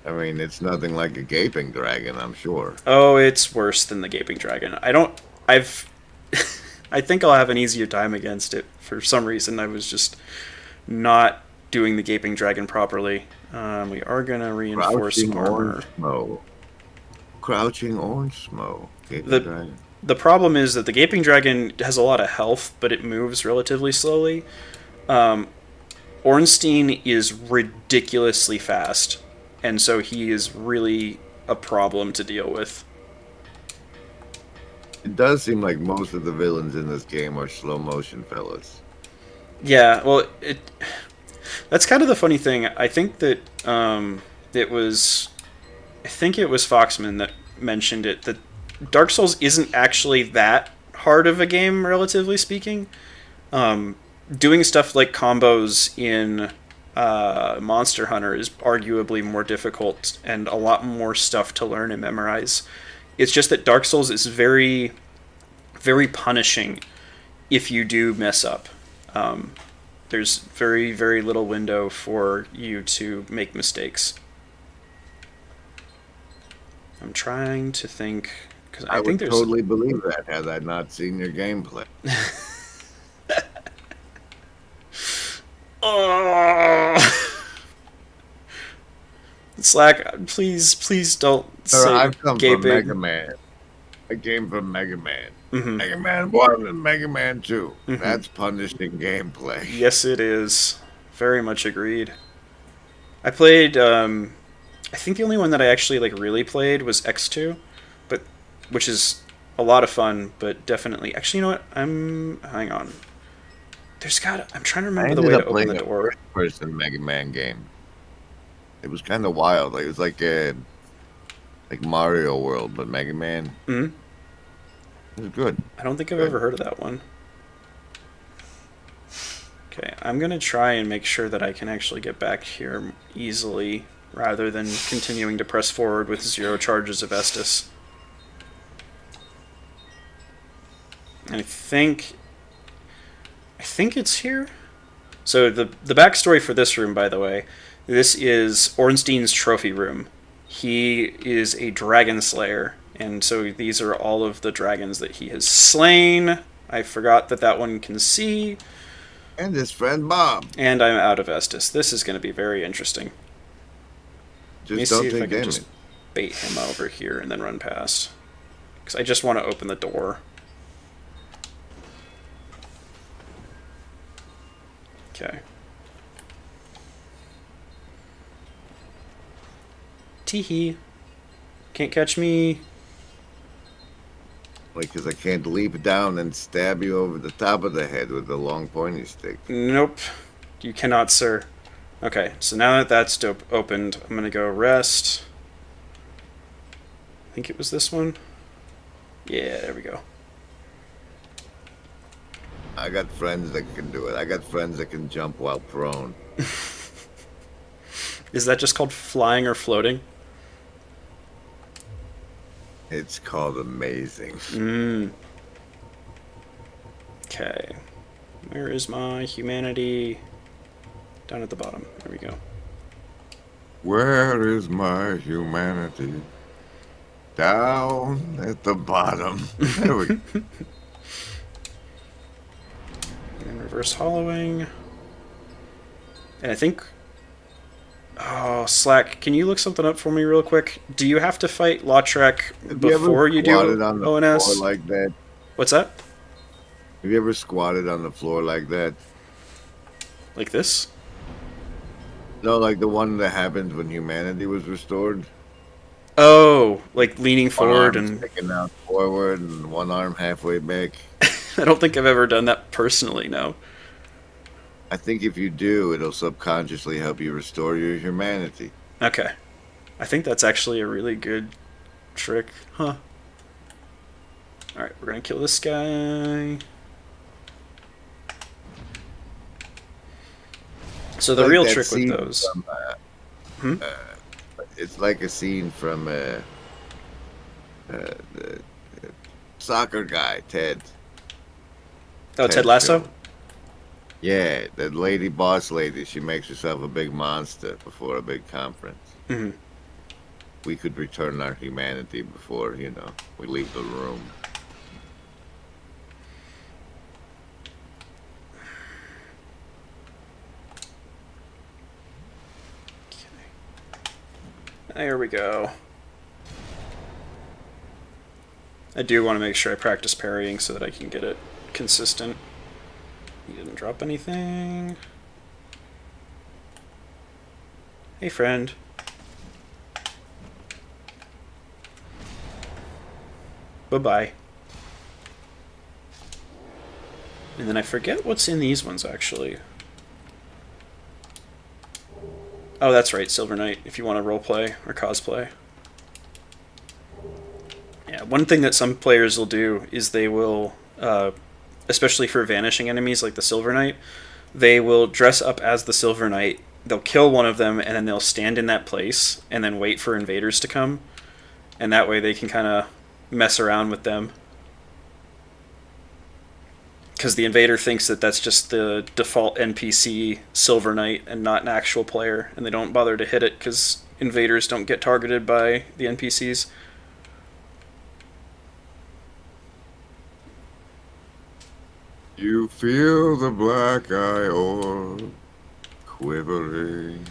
I mean, it's nothing like a gaping dragon, I'm sure. Oh, it's worse than the Gaping Dragon. I've... I think I'll have an easier time against it. For some reason, I was just not doing the Gaping Dragon properly. We are going to reinforce Crouching armor. orange Smo. Crouching orange Smo. Gaping The- dragon. The problem is that the Gaping Dragon has a lot of health, but it moves relatively slowly. Ornstein is ridiculously fast, and so he is really a problem to deal with. It does seem like most of the villains in this game are slow motion fellas. Yeah, well, that's kind of the funny thing. I think that it was Foxman that mentioned it, that Dark Souls isn't actually that hard of a game, relatively speaking. Doing stuff like combos in Monster Hunter is arguably more difficult and a lot more stuff to learn and memorize. It's just that Dark Souls is very, very punishing if you do mess up. There's very, very little window for you to make mistakes. I'm trying to think... Cause I think would there's totally believe that had I not seen your gameplay. Oh. Slack, please don't Sir, say I've come gaping. from Mega Man. I came from Mega Man. Mhm. Mega Man 1 and Mega Man 2. That's punishing gameplay. Yes, it is. Very much agreed. I played. I think the only one that I actually really played was X2, which is a lot of fun, but definitely. Actually, you know what? Hang on. I'm trying to I remember the ended way up to open the playing a door. first-person Mega Man game. It was kind of wild. It was like Mario World, but Mega Man. Hmm. It was good. I don't think I've ever heard of that one. Okay, I'm gonna try and make sure that I can actually get back here easily, rather than continuing to press forward with 0 charges of Estus. I think it's here. So the backstory for this room, by the way, this is Ornstein's trophy room. He is a dragon slayer, and so these are all of the dragons that he has slain. I forgot that one can see. And his friend Bob. And I'm out of Estus. This is going to be very interesting. Let me Just see don't if I take can damage. just bait him over here and then run past. Because I just want to open the door. Okay. Teehee. Can't catch me. Because I can't leap down and stab you over the top of the head with the long pointy stick. Nope. You cannot, sir. Okay, so now that that's opened, I'm going to go rest. I think it was this one. Yeah, there we go. I got friends that can do it. I got friends that can jump while prone. Is that just called flying or floating? It's called amazing. Okay. Where is my humanity? Down at the bottom. There we go. Where is my humanity? Down at the bottom. There we go. And reverse hollowing. And I think... Oh, Slack, can you look something up for me real quick? Do you have to fight Lautrec before you do on the ONS? floor like that? What's that? Have you ever squatted on the floor like that? Like this? No, like the one that happened when humanity was restored. Oh, like leaning One forward arm and... sticking out forward and one arm halfway back. I don't think I've ever done that personally, no. I think if you do, it'll subconsciously help you restore your humanity. Okay. I think that's actually a really good trick. Huh. Alright, we're gonna kill this guy. So the Like real that trick with scene those. from, it's like a scene from the soccer guy, Ted. Oh, Ted Ted Lasso? show. Yeah, that lady, boss lady, she makes herself a big monster before a big conference. Hmm. We could return our humanity before, we leave the room. There we go. I do want to make sure I practice parrying so that I can get it consistent. He didn't drop anything. Hey, friend. Bye-bye. And then I forget what's in these ones, actually. Oh, that's right, Silver Knight, if you want to roleplay or cosplay. Yeah, one thing that some players will do is they will, especially for vanishing enemies like the Silver Knight, they will dress up as the Silver Knight, they'll kill one of them, and then they'll stand in that place and then wait for invaders to come. And that way they can kind of mess around with them. Because the invader thinks that that's just the default NPC Silver Knight and not an actual player, and they don't bother to hit it because invaders don't get targeted by the NPCs. You feel the black eye orb quivering.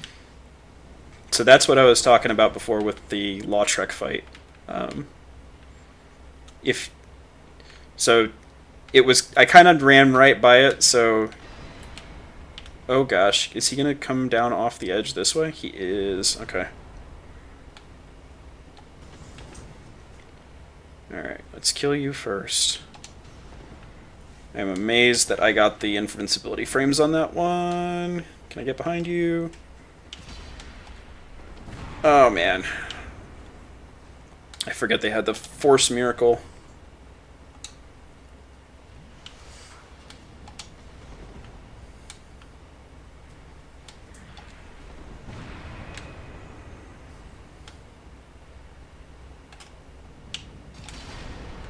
So that's what I was talking about before with the Lautrec fight. If so, it was I kind of ran right by it. So, oh gosh, is he gonna come down off the edge this way? He is. Okay. All right, let's kill you first. I'm amazed that I got the invincibility frames on that one. Can I get behind you? Oh man. I forget they had the Force Miracle.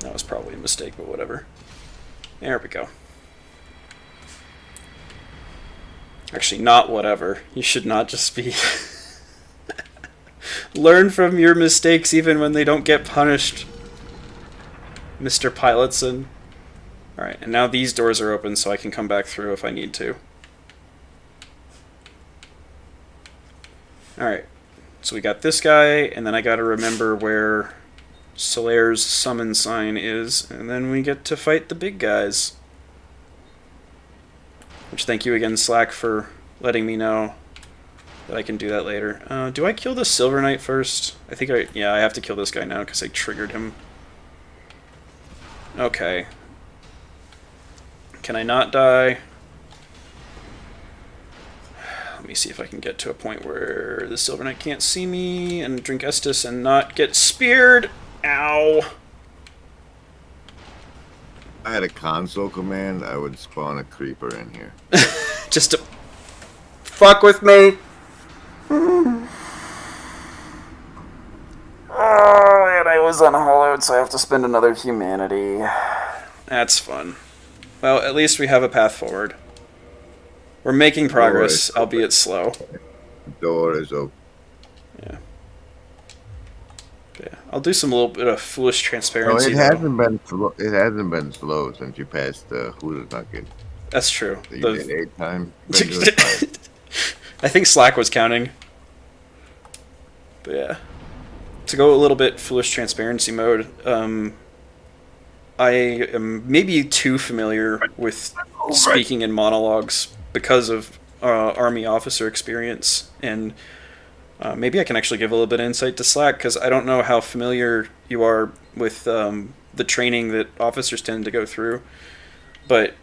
That was probably a mistake, but whatever. There we go. Actually, not whatever. You should not just be... Learn from your mistakes even when they don't get punished, Mr. Pilotson. Alright, and now these doors are open so I can come back through if I need to. Alright, so we got this guy, and then I gotta remember where Solaire's summon sign is, and then we get to fight the big guys. Which, thank you again, Slack, for letting me know that I can do that later. Do I kill the Silver Knight first? I think I have to kill this guy now because I triggered him. Okay. Can I not die? Let me see if I can get to a point where the Silver Knight can't see me and drink Estus and not get speared. Ow. I had a console command, I would spawn a creeper in here. Just to fuck with me. Oh, and I was unhollowed, so I have to spend another humanity. That's fun. Well, at least we have a path forward. We're making progress, albeit slow. The door is open. Yeah. Yeah. I'll do some little bit of foolish No, transparency. it hasn't been slow. It hasn't been slow since you passed the Hooters Nugget. That's true. So you did 8 times. Been doing fine. I think Slack was counting. But yeah. To go a little bit foolish transparency mode, I am maybe too familiar with speaking in monologues because of Army officer experience, and maybe I can actually give a little bit of insight to Slack, because I don't know how familiar you are with the training that officers tend to go through, but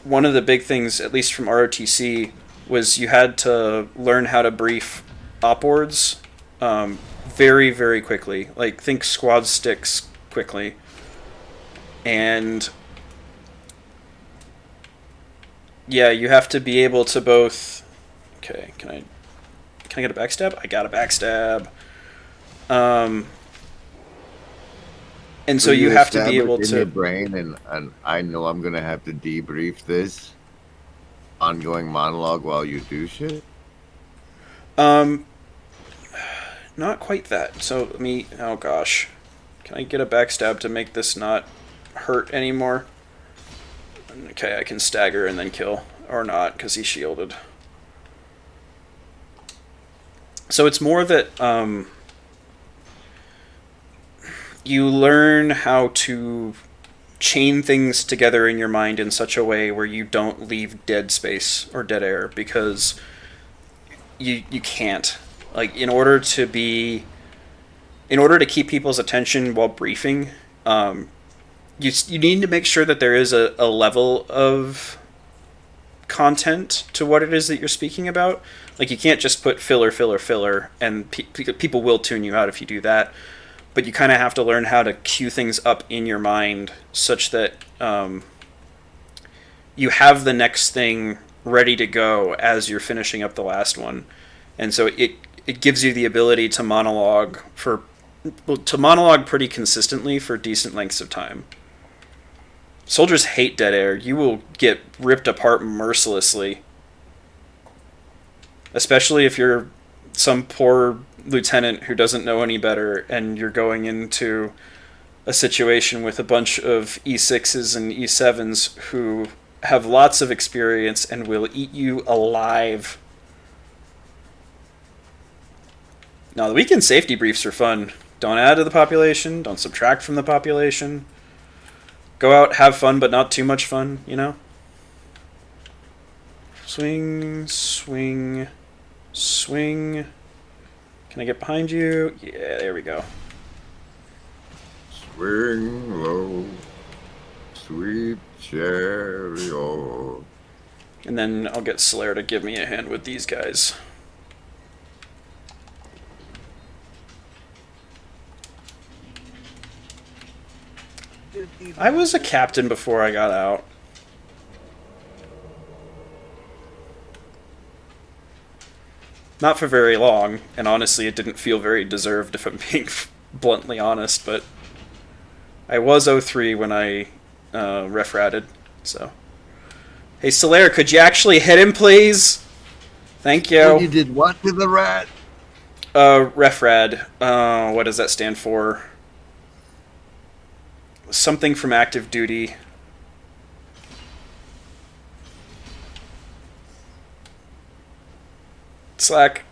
one of the big things, at least from ROTC, was you had to learn how to brief op wards very, very quickly. Like, think squad sticks quickly. And yeah, you have to be able to both Okay, can I get a backstab? I got a backstab. And so Will you have to be establish able in your to. brain, and I know I'm gonna have to debrief this ongoing monologue while you do shit. Um, not quite that. So let me. Oh gosh, can I get a backstab to make this not hurt anymore? Okay, I can stagger and then kill, or not, because he's shielded. So it's more that you learn how to chain things together in your mind in such a way where you don't leave dead space or dead air, because you can't. Like, in order to keep people's attention while briefing, you need to make sure that there is a level of content to what it is that you're speaking about. Like, you can't just put filler, filler, filler, and people will tune you out if you do that. But you kind of have to learn how to cue things up in your mind such that you have the next thing ready to go as you're finishing up the last one. And so it gives you the ability to monologue pretty consistently for decent lengths of time. Soldiers hate dead air. You will get ripped apart mercilessly. Especially if you're some poor lieutenant who doesn't know any better and you're going into a situation with a bunch of E6s and E7s who have lots of experience and will eat you alive. Now, the weekend safety briefs are fun. Don't add to the population, don't subtract from the population. Go out, have fun, but not too much fun, you know? Swing, swing, swing. Can I get behind you? Yeah, there we go. Swing low, sweet chariot. And then I'll get Slayer to give me a hand with these guys. I was a captain before I got out. Not for very long, and honestly it didn't feel very deserved if I'm being bluntly honest, but I was 03 when I ref-ratted, so. Hey Solaire, could you actually hit him, please? Thank you. You did what to the rat? Ref-rad. What does that stand for? Something from active duty. Slack.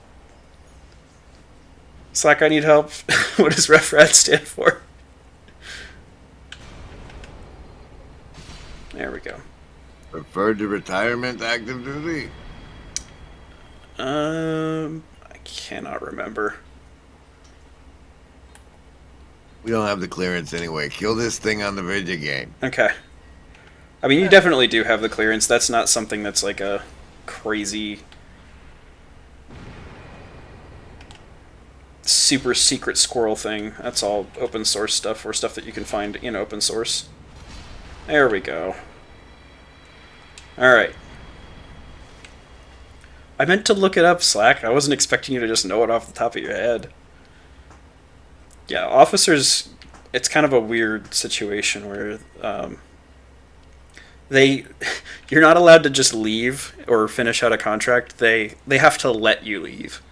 Slack, I need help. What does ref-rad stand for? There we go. Referred to retirement active duty? I cannot remember. We don't have the clearance anyway. Kill this thing on the video game. Okay. I mean, you definitely do have the clearance. That's not something that's like a crazy, super secret squirrel thing. That's all open source stuff, or stuff that you can find in open source. There we go. Alright. I meant to look it up, Slack. I wasn't expecting you to just know it off the top of your head. Yeah, officers, it's kind of a weird situation where you're not allowed to just leave or finish out a contract. They have to let you leave.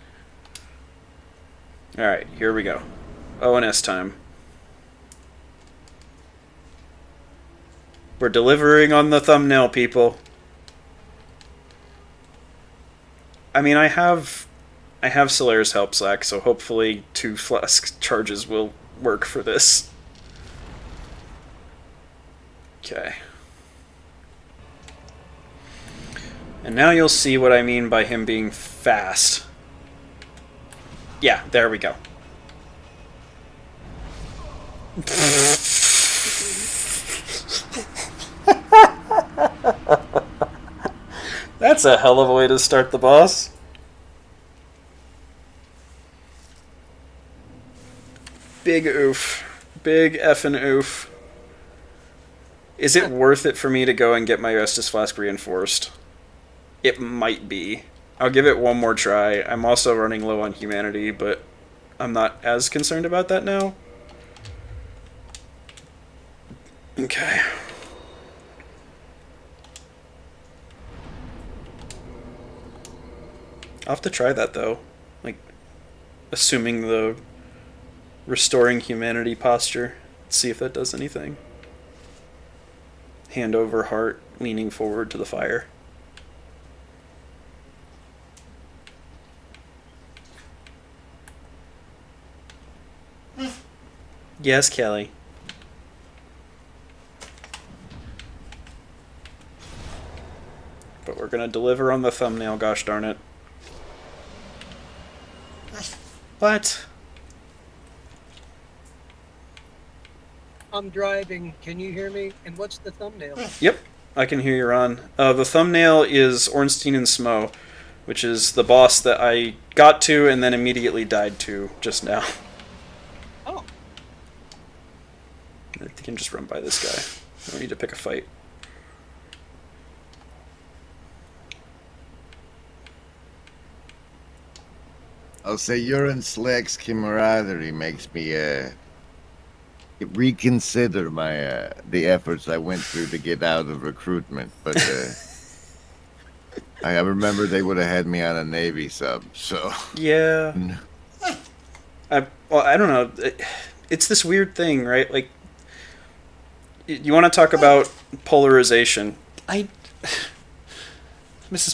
All right, here we go. ONS time. We're delivering on the thumbnail, people. I mean, I have Solaire's help, Slack, so hopefully 2 flask charges will work for this. Okay. And now you'll see what I mean by him being fast. Yeah, there we go. That's a hell of a way to start the boss. Big oof. Big effing oof. Is it worth it for me to go and get my Estus Flask reinforced? It might be. I'll give it one more try. I'm also running low on humanity, but I'm not as concerned about that now. Okay. I'll have to try that though. Like, assuming the restoring humanity posture. See if that does anything. Hand over heart, leaning forward to the fire. Yes, Kelly. But we're gonna deliver on the thumbnail, gosh darn it. What? I'm driving. Can you hear me? And what's the thumbnail? Yep, I can hear you, Ron. The thumbnail is Ornstein and Smo, which is the boss that I got to and then immediately died to just now. Oh, I can just run by this guy. I don't need to pick a fight. I'll say your and Slack's camaraderie makes me reconsider my the efforts I went through to get out of recruitment. But I remember they would have had me on a Navy sub. So Yeah. I don't know. It's this weird thing, right? Like, you want to talk about polarization. Mrs.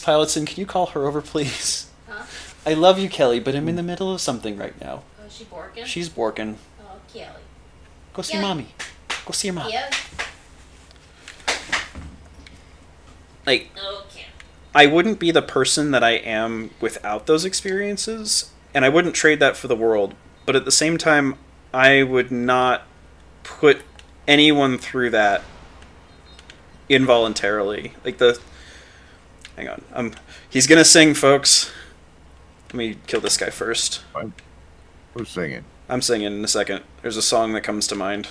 Pilotson, can you call her over, please? Huh? I love you, Kelly, but I'm in the middle of something right now. Oh, she borking? She's borking. Oh, Kelly. Go see Kelly. mommy. Go see your mom. Yeah. Like, Okay. I wouldn't be the person that I am without those experiences, and I wouldn't trade that for the world. But at the same time, I would not put anyone through that involuntarily. Like hang on. He's gonna sing, folks. Let me kill this guy first. what? Who's singing? I'm singing in a second. There's a song that comes to mind.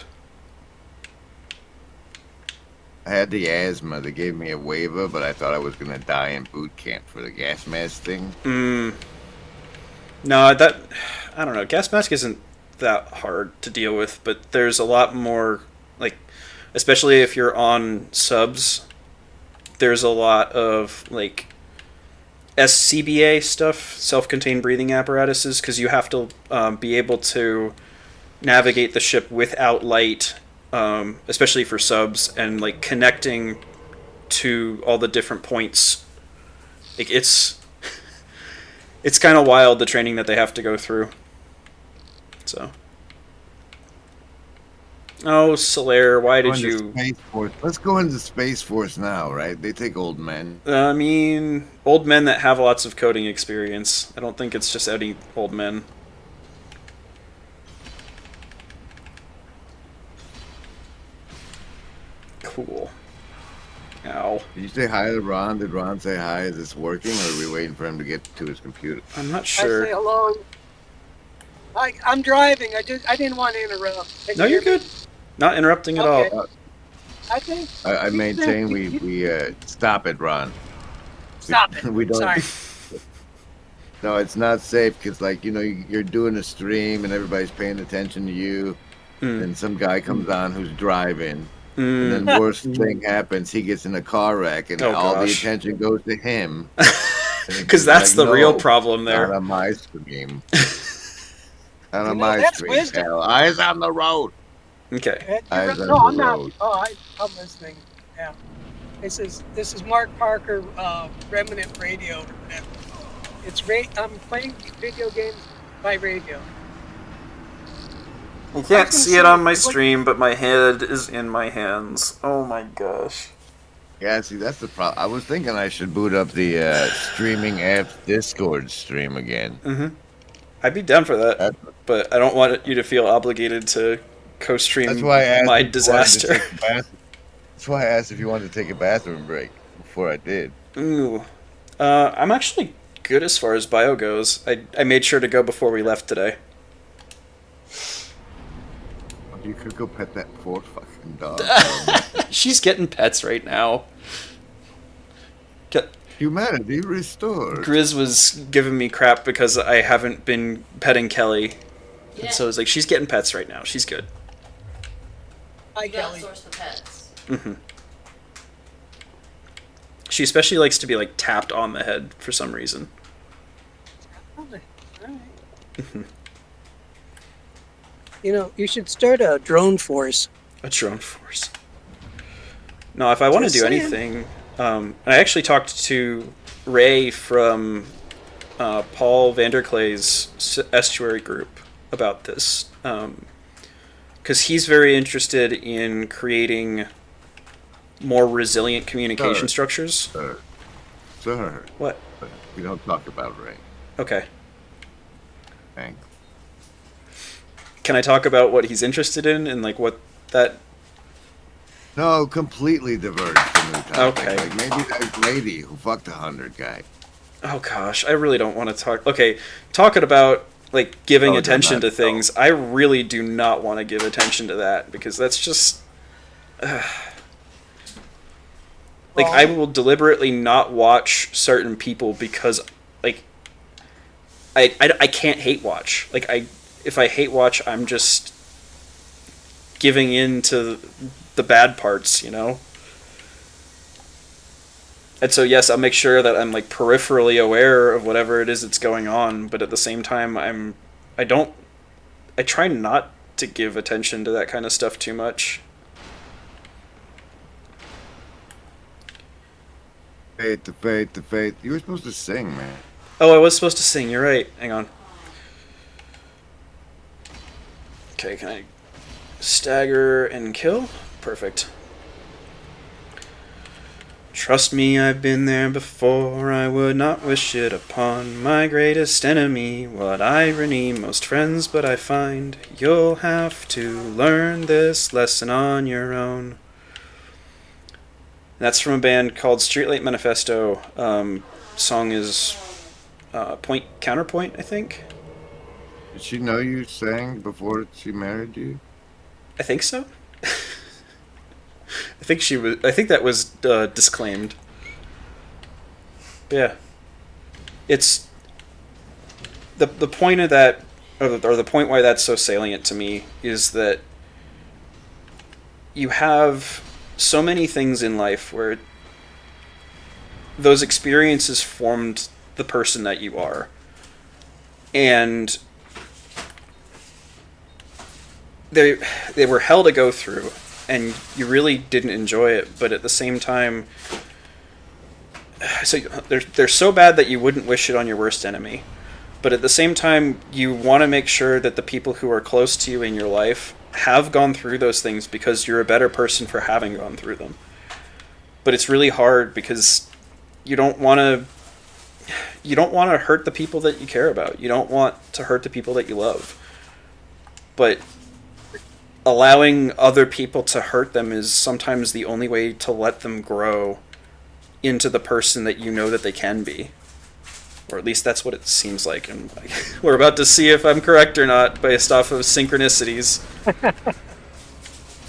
I had the asthma. They gave me a waiver, but I thought I was gonna die in boot camp for the gas mask thing. No, I don't know. Gas mask isn't that hard to deal with, but there's a lot more, like, especially if you're on subs, there's a lot of, like, SCBA stuff, self-contained breathing apparatuses, because you have to be able to navigate the ship without light, especially for subs, and, like, connecting to all the different points. Like, it's kind of wild, the training that they have to go through. So. Oh, Solaire, why did Going to you... Space Force. Let's go into Space Force now, right? They take old men. I mean, old men that have lots of coding experience. I don't think it's just any old men. Cool. Ow. Did you say hi to Ron? Did Ron say hi? Is this working, or are we waiting for him to get to his computer? I'm not I say sure. hello. I'm driving. I didn't want to interrupt. Can No, you you're hear me? good. Not interrupting at Okay. all. I think. I maintain we stop it, Ron. Stop it. We don't. Sorry. No, it's not safe because, like, you know, you're doing a stream and everybody's paying attention to you. Then some guy comes on who's driving, and then worst thing happens. He gets in a car wreck, and Oh, all the gosh. attention goes to him. Because that's the real problem Not there. on my stream. Not on You know, my that's stream, wisdom. pal. Eyes on the road. Okay. Eyes No, on I'm the not. road. I'm listening. Yeah. This is Mark Parker, Remnant Radio. or whatever. I'm playing video games by radio. I can't see it on my stream, but my head is in my hands. Oh my gosh. Yeah, see, that's the problem. I was thinking I should boot up the streaming app Discord stream again. I'd be down for that, but I don't want you to feel obligated to co-stream That's why I asked my if you wanted to disaster. take a bath- That's why I asked if you wanted to take a bathroom break before I did. Ooh. I'm actually good as far as bio goes. I made sure to go before we left today. You could go pet that poor fucking dog. She's getting pets right now. Humanity restored. Grizz was giving me crap because I haven't been petting Kelly. Yeah. And so it's like, she's getting pets right now. She's good. Hi, You Kelly. outsource the pets. Hmm. She especially likes to be like tapped on the head for some reason. All right. Mhm. You know, you should start a drone force. A drone force. No, if I want to Just do saying. anything, I actually talked to Ray from Paul Vanderklay's estuary group about this, because he's very interested in creating more resilient communication Sure. structures. Sir, What? we don't talk about Ray. Okay. Thanks. Can I talk about what he's interested in and like what that? No, completely diverged from the topic. Okay. Like maybe that lady who fucked 100 guy. Oh gosh, I really don't want to talk. Okay, talking about like giving Oh, attention no, to no. things, I really do not want to give attention to that because that's just like I will deliberately not watch certain people because like I can't hate watch. Like if I hate watch, I'm just giving in to the bad parts, you know? And so yes, I'll make sure that I'm like peripherally aware of whatever it is that's going on, but at the same time I try not to give attention to that kind of stuff too much. Fate to fate to fate. You were supposed to sing, man. Oh, I was supposed to sing, you're right. Hang on. Okay, can I stagger and kill? Perfect. Trust me, I've been there before. I would not wish it upon my greatest enemy. What irony, most friends, but I find you'll have to learn this lesson on your own. That's from a band called Streetlight Manifesto. Song is Point Counterpoint, I think. Did she know you sang before she married you? I think so. I think that was disclaimed. But yeah, it's the point of that, or the point why that's so salient to me is that you have so many things in life where those experiences formed the person that you are, and they were hell to go through, and you really didn't enjoy it, but at the same time, so they're so bad that you wouldn't wish it on your worst enemy, but at the same time, you want to make sure that the people who are close to you in your life have gone through those things because you're a better person for having gone through them. But it's really hard because you don't want to hurt the people that you care about. You don't want to hurt the people that you love. But allowing other people to hurt them is sometimes the only way to let them grow into the person that you know that they can be. Or at least that's what it seems like. And we're about to see if I'm correct or not based off of synchronicities.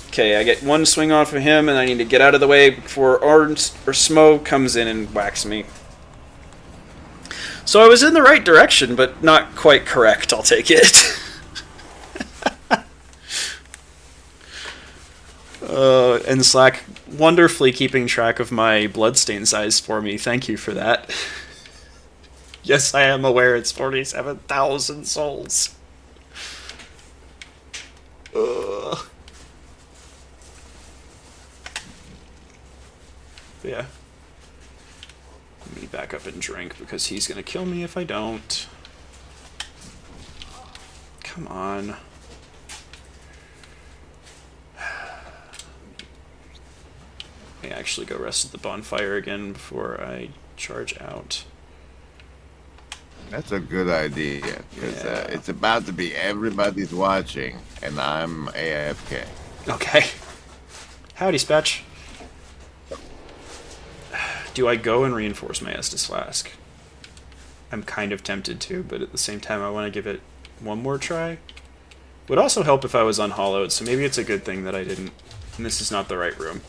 Okay, I get one swing off of him, and I need to get out of the way before Orange or Smo comes in and whacks me. So I was in the right direction, but not quite correct, I'll take it. And Slack wonderfully keeping track of my bloodstain size for me. Thank you for that. Yes, I am aware it's 47,000 souls. Ugh. Yeah. Let me back up and drink because he's gonna kill me if I don't. Come on. I actually go rest at the bonfire again before I charge out. That's a good idea, because Yeah. it's about to be everybody's watching, and I'm AFK. Okay. Howdy, Spatch. Do I go and reinforce my Estus Flask? I'm kind of tempted to, but at the same time I want to give it one more try. Would also help if I was unhollowed, so maybe it's a good thing that I didn't. And this is not the right room.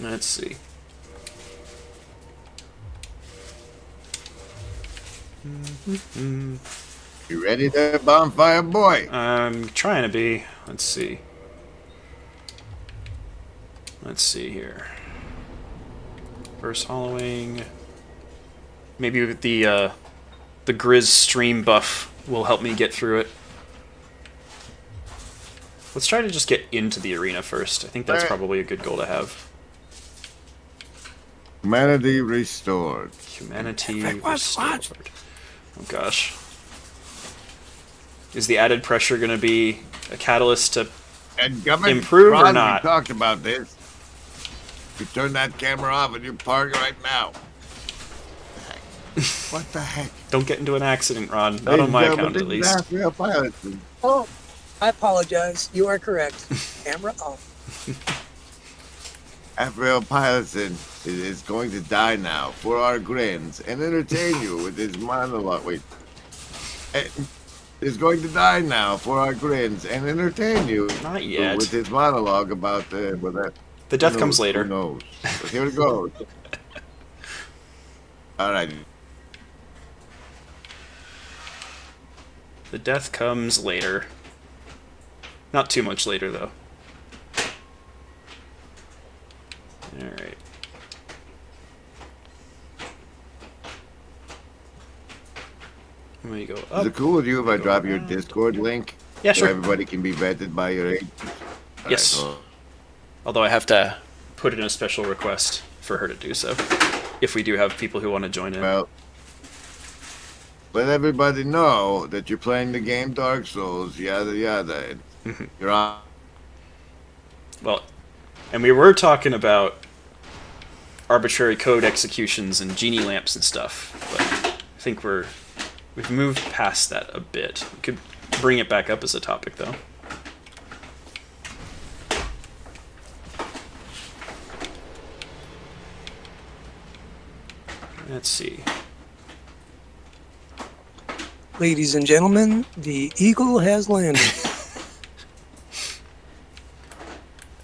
Let's see. You ready there, bonfire boy? I'm trying to be. Let's see. Let's see here. First hollowing. Maybe the Grizz stream buff will help me get through it. Let's try to just get into the arena first. I think that's probably a good goal to have. Humanity restored. Humanity Everyone's restored. Oh gosh. Is the added pressure going to be a catalyst to And government, improve or Ron, not? We talked about this. You turn that camera off and you park right now. What the heck? Don't get into an accident, Ron. Not on my account, at least. Real pilots. Oh, I apologize. You are correct. Camera off. Rail Piloton is going to die now for our grins and entertain you with his monologue. Wait. Is going to die now for our grins and entertain you Not yet. with his monologue about that. The death Who comes knows? later. Who knows? But here it goes. All right. The death comes later. Not too much later, though. Alright. Let me go Is up. it cool with you if I go drop your around. Discord link? Yeah, So sure. everybody can be vetted by your age? All Yes. right, cool. Although I have to put in a special request for her to do so. If we do have people who want to join in. Well, let everybody know that you're playing the game Dark Souls, yada yada. You're on. Well, and we were talking about arbitrary code executions and genie lamps and stuff, but I think we've moved past that a bit. We could bring it back up as a topic, though. Let's see. Ladies and gentlemen, the Eagle has landed.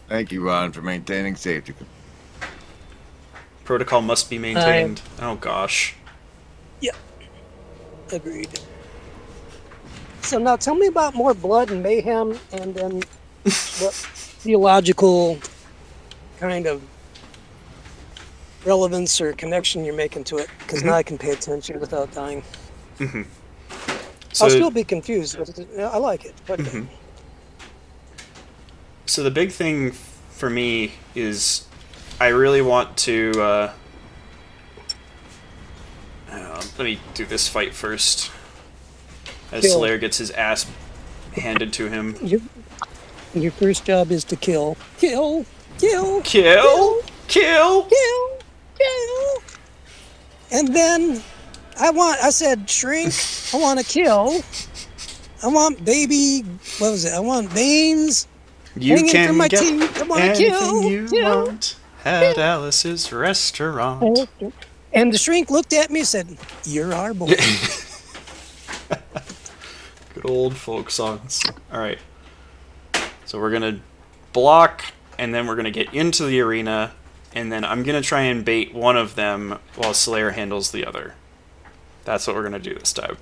Thank you, Ron, for maintaining safety. Protocol must be maintained. Oh gosh. Agreed. So now tell me about more blood and mayhem and then what theological kind of relevance or connection you're making to it, because now I can pay attention without dying. So, I'll still be confused, but I like it. Okay. so the big thing for me is I really want to let me do this fight first. As Kill. Slayer gets his ass handed to him. Your first job is to kill. Kill! Kill! Kill! Kill! Kill! Kill! And then I said shrink, I want to kill. I want baby, what was it? I want veins. You Hanging can from my get teeth. I wanna anything kill, you kill, want at Alice's restaurant. And the shrink looked at me and said, "You're our boy." Good old folk songs. Alright. So we're gonna block, and then we're gonna get into the arena, and then I'm gonna try and bait one of them while Slayer handles the other. That's what we're gonna do this time.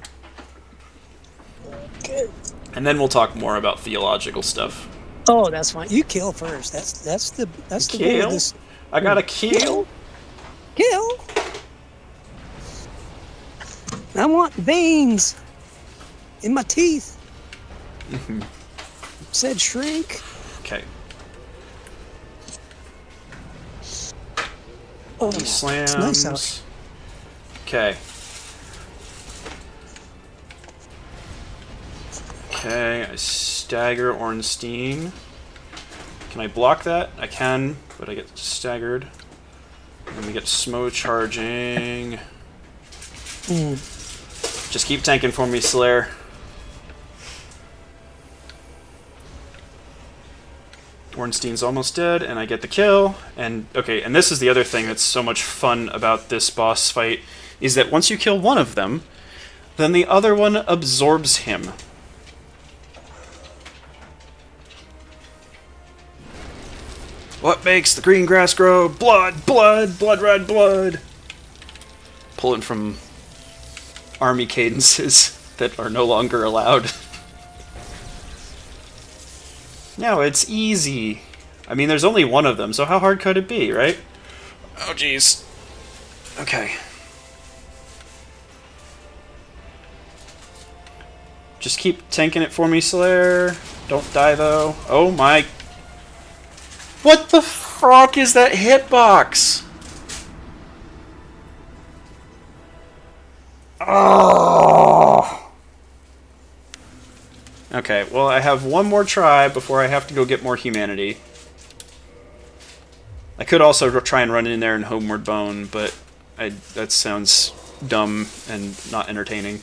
Okay. And then we'll talk more about theological stuff. Oh, that's fine. You kill first. That's the goal of Kill? this. I got a kill. Kill. I want veins in my teeth. Said shrink. Okay. Oh, He slams. it's nice out. Okay. Okay, I stagger Ornstein. Can I block that? I can, but I get staggered. And we get Smo charging. Just keep tanking for me, Slayer. Ornstein's almost dead, and I get the kill. And okay, and this is the other thing that's so much fun about this boss fight, is that once you kill one of them, then the other one absorbs him. What makes the green grass grow? Blood, blood, blood red blood. Pulling from army cadences that are no longer allowed. No, it's easy. I mean, there's only one of them, so how hard could it be, right? Oh, jeez. Okay. Just keep tanking it for me, Slayer. Don't die, though. Oh, my... What the fuck is that hitbox? Oh. Okay, well, I have one more try before I have to go get more humanity. I could also try and run in there and homeward bone, but that sounds dumb and not entertaining.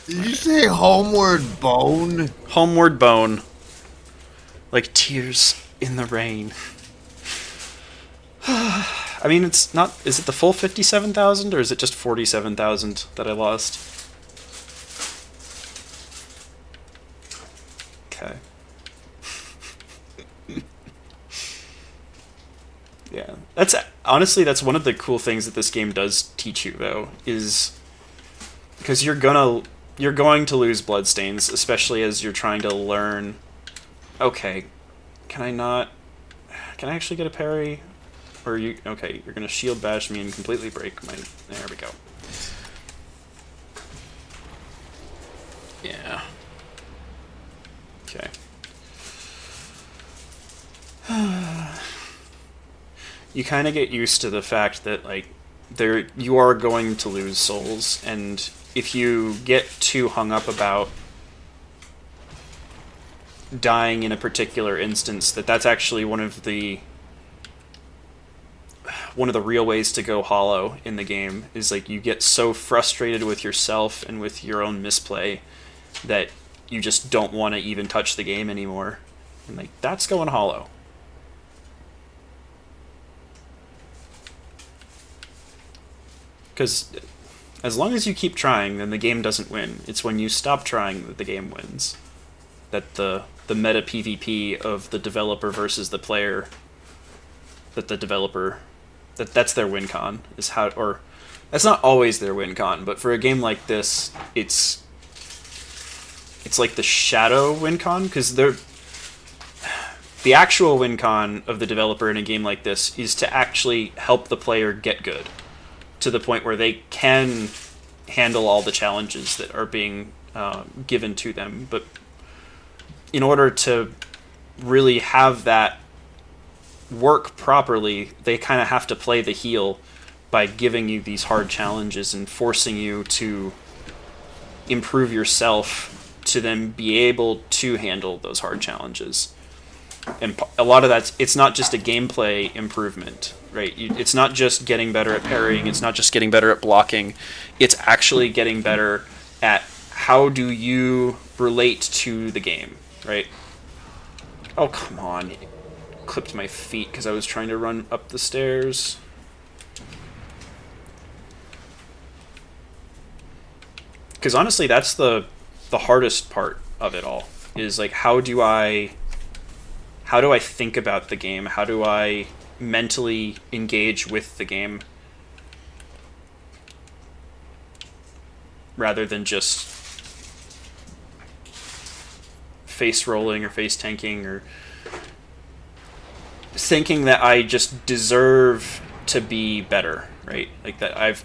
Did you say homeward bone? Homeward bone. Like tears in the rain. I mean, it's not... Is it the full 57,000, or is it just 47,000 that I lost? Okay. Yeah. That's... Honestly, that's one of the cool things that this game does teach you, though, is... Because you're going to lose bloodstains, especially as you're trying to learn... Okay. Can I not... Can I actually get a parry? Or you... Okay, you're gonna shield bash me and completely break my... There we go. Yeah. Okay. You kind of get used to the fact that, like, you are going to lose souls, and if you get too hung up about dying in a particular instance, that's actually one of the real ways to go hollow in the game, is like you get so frustrated with yourself and with your own misplay that you just don't want to even touch the game anymore. And like, that's going hollow. Because as long as you keep trying, then the game doesn't win. It's when you stop trying that the game wins. That the meta PvP of the developer versus the player, that's their win con, is how... Or that's not always their win con, but for a game like this, it's like the shadow win con, because the actual win con of the developer in a game like this is to actually help the player get good, to the point where they can handle all the challenges that are being given to them. But in order to really have that work properly, they kind of have to play the heel by giving you these hard challenges and forcing you to improve yourself to then be able to handle those hard challenges. And a lot of that, it's not just a gameplay improvement, right? It's not just getting better at parrying, it's not just getting better at blocking, it's actually getting better at how do you relate to the game, right? Oh, come on. Clipped my feet because I was trying to run up the stairs. Because honestly, that's the hardest part of it all, is like, how do I think about the game? How do I mentally engage with the game rather than just face rolling or face tanking, or thinking that I just deserve to be better, right? Like that I've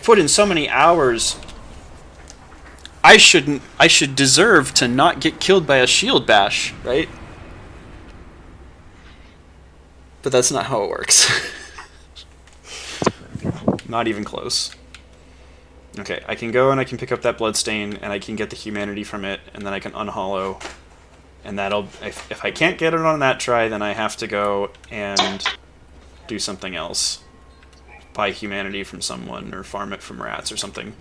put in so many hours, I should deserve to not get killed by a shield bash, right? But that's not how it works. Not even close. Okay, I can go and I can pick up that bloodstain and I can get the humanity from it, and then I can unhollow. And that'll... If I can't get it on that try, then I have to go and do something else. Buy humanity from someone, or farm it from rats or something.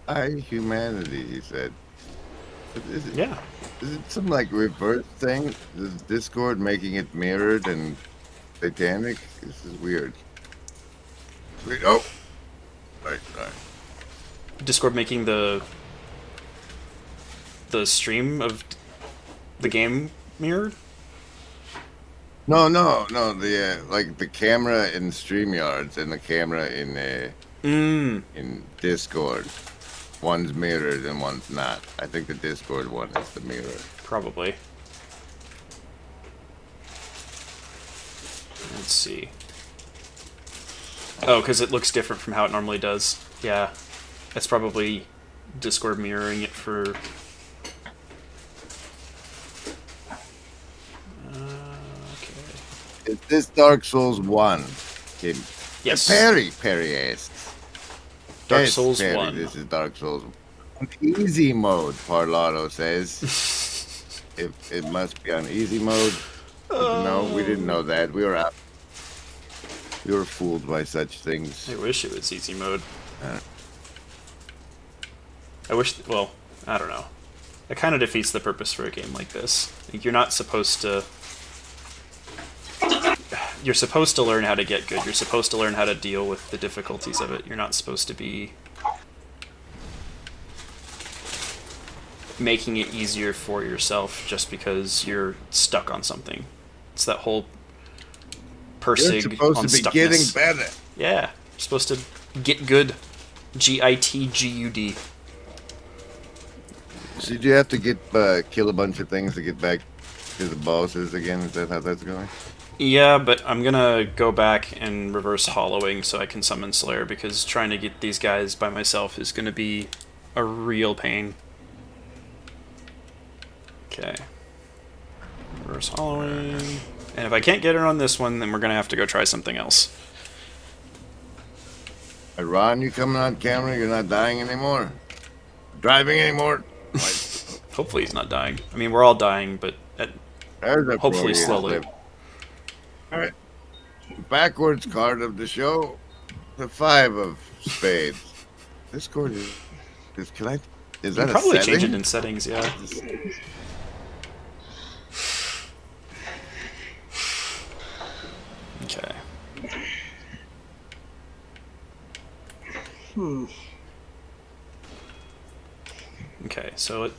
Humanity, he said. Yeah. Is it some, like, reverse thing? Is Discord making it mirrored and satanic? This is weird. Sweet. Oh! Right. Discord making the the stream of the game mirrored? No. The like the camera in StreamYards and the camera in Discord. One's mirrored and one's not. I think the Discord one is the mirror. Probably. Let's see. Oh, because it looks different from how it normally does. Yeah. That's probably Discord mirroring it for... okay. Is this Dark Souls 1? Kim? Yes. Perry asked. Dark Yes, Souls Perry, 1. This is Dark Souls. On easy mode, Parlato says. It must be on easy mode. No, we didn't know that. We were out. We were fooled by such things. I wish it was easy mode. I wish... well, I don't know. It kind of defeats the purpose for a game like this. Like, you're not supposed to... You're supposed to learn how to get good. You're supposed to learn how to deal with the difficulties of it. You're not supposed to be making it easier for yourself just because you're stuck on something. It's that whole persig You're supposed on to be stuckness. getting better. Yeah, you're supposed to get good. GITGUD. So did you have to get kill a bunch of things to get back to the bosses again? Is that how that's going? Yeah, but I'm gonna go back and reverse hollowing so I can summon Slayer, because trying to get these guys by myself is gonna be a real pain. Okay. Reverse hollowing. And if I can't get her on this one, then we're gonna have to go try something else. Hey, Ron, you coming on camera? You're not dying anymore? Driving anymore? Hopefully he's not dying. I mean, we're all dying, but hopefully slowly. Alright. Backwards card of the show. The 5 of spades. This card is can I... Is that a probably setting? change it in settings, yeah. Okay. Okay, so what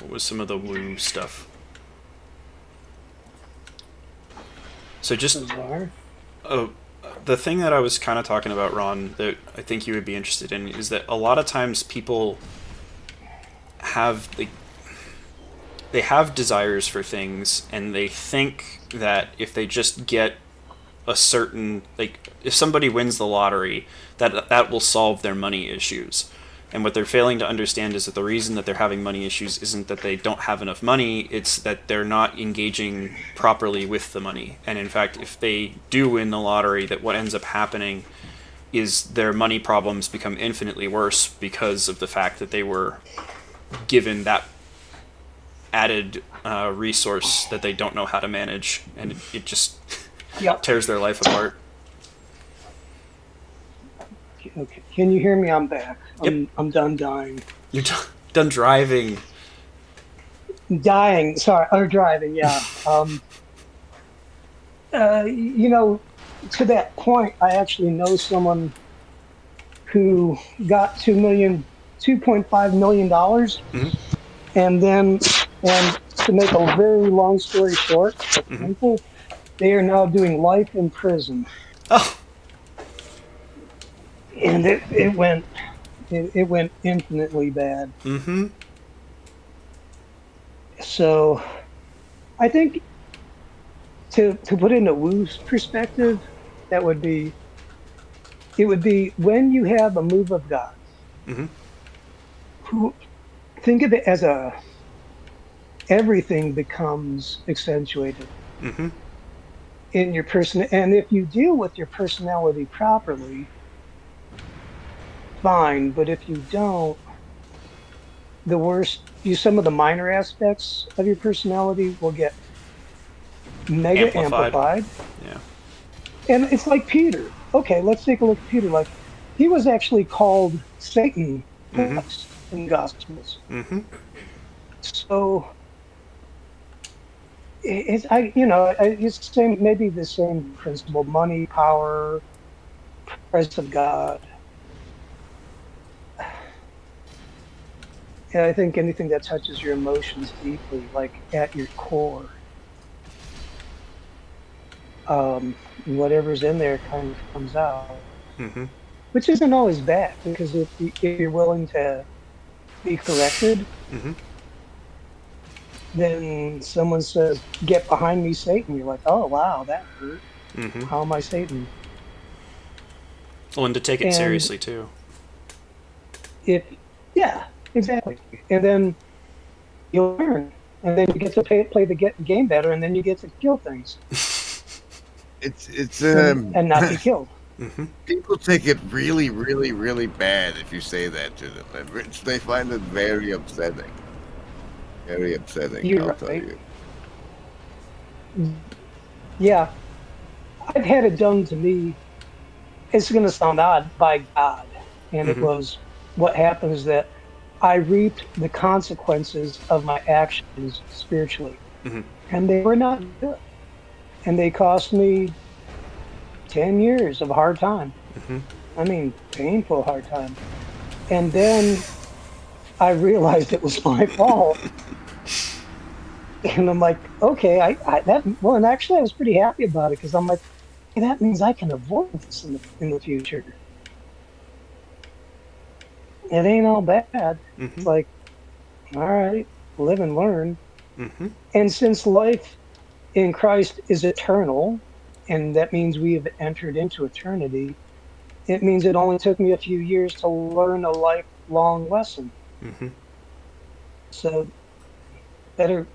was some of the woo stuff? So just the thing that I was kind of talking about, Ron, that I think you would be interested in, is that a lot of times people have they have desires for things, and they think that if they just get a certain, like, if somebody wins the lottery, that will solve their money issues. And what they're failing to understand is that the reason that they're having money issues isn't that they don't have enough money, it's that they're not engaging properly with the money. And in fact, if they do win the lottery, that what ends up happening is their money problems become infinitely worse because of the fact that they were given that added resource that they don't know how to manage, and it just tears their life apart. Okay. Can you hear me? I'm back. Yep. I'm done dying. You're done driving. Dying, sorry, or driving, yeah. You know, to that point, I actually know someone who got $2.5 million, and then, and to make a very long story short, they are now doing life in prison. Oh. And it went infinitely bad. Mm-hmm. So, I think to put it in a Wu's perspective, it would be when you have a move of God. Who think of it as everything becomes accentuated in your person, and if you deal with your personality properly, fine. But if you don't, some of the minor aspects of your personality will get mega amplified. Yeah. And it's like Peter. Okay, let's take a look at Peter. Like, he was actually called Satan in the Gospels. So it's the same, maybe the same principle: money, power, presence of God. And I think anything that touches your emotions deeply, like at your core, whatever's in there kind of comes out, Mm-hmm. which isn't always bad because if you're willing to be corrected, Mm-hmm. then someone says, "Get behind me, Satan." You're like, "Oh wow, that hurt. Mm-hmm. How am I Satan?" Well, and to take it And seriously too. if yeah, exactly, and then you learn, and then you get to play the game better, and then you get to kill things It's and not be killed. Mm-hmm. people take it really, really, really bad if you say that to them, and they find it very upsetting. Very upsetting, I'll You're tell right. you. Yeah, I've had it done to me. It's going to sound odd by God, and it Mm-hmm. was what happens that I reaped the consequences of my actions spiritually, Mm-hmm. and they were not good, and they cost me 10 years of hard time. Mm-hmm. I mean, painful hard time. And then I realized it was my fault. And I'm like, okay, and actually I was pretty happy about it because I'm like, hey, that means I can avoid this in the future. It ain't all bad. Mm-hmm. It's like, all right, live and learn. Mm-hmm. And since life in Christ is eternal, and that means we have entered into eternity, it means it only took me a few years to learn a lifelong lesson. Mm-hmm. So better,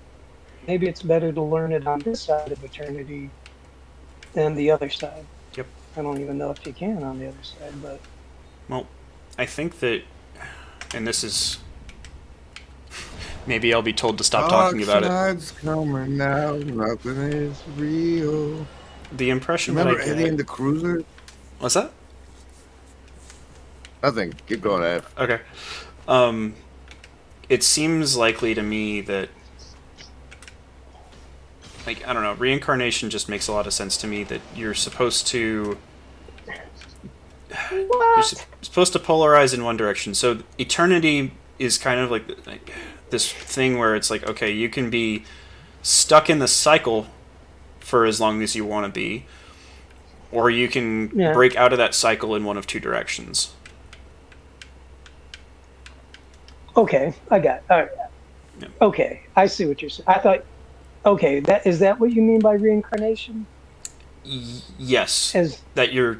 maybe it's better to learn it on this side of eternity than the other side. Yep. I don't even know if you can on the other side, but Well, I think that, and this is maybe I'll be told to stop talking about it. Dark side's coming now, nothing is real. The impression that Remember I Eddie get. and the Cruiser? What's that? Nothing. Keep going, F. Okay. It seems likely to me that, like, I don't know, reincarnation just makes a lot of sense to me. That you're supposed to what? supposed to polarize in one direction. So eternity is kind of like this thing where it's like, okay, you can be stuck in the cycle for as long as you want to be, or you can Yeah. break out of that cycle in one of two directions. Okay, I got it. All right. Yeah. Okay, I see what you're saying. I thought, okay, that what you mean by reincarnation? Yes, As that you're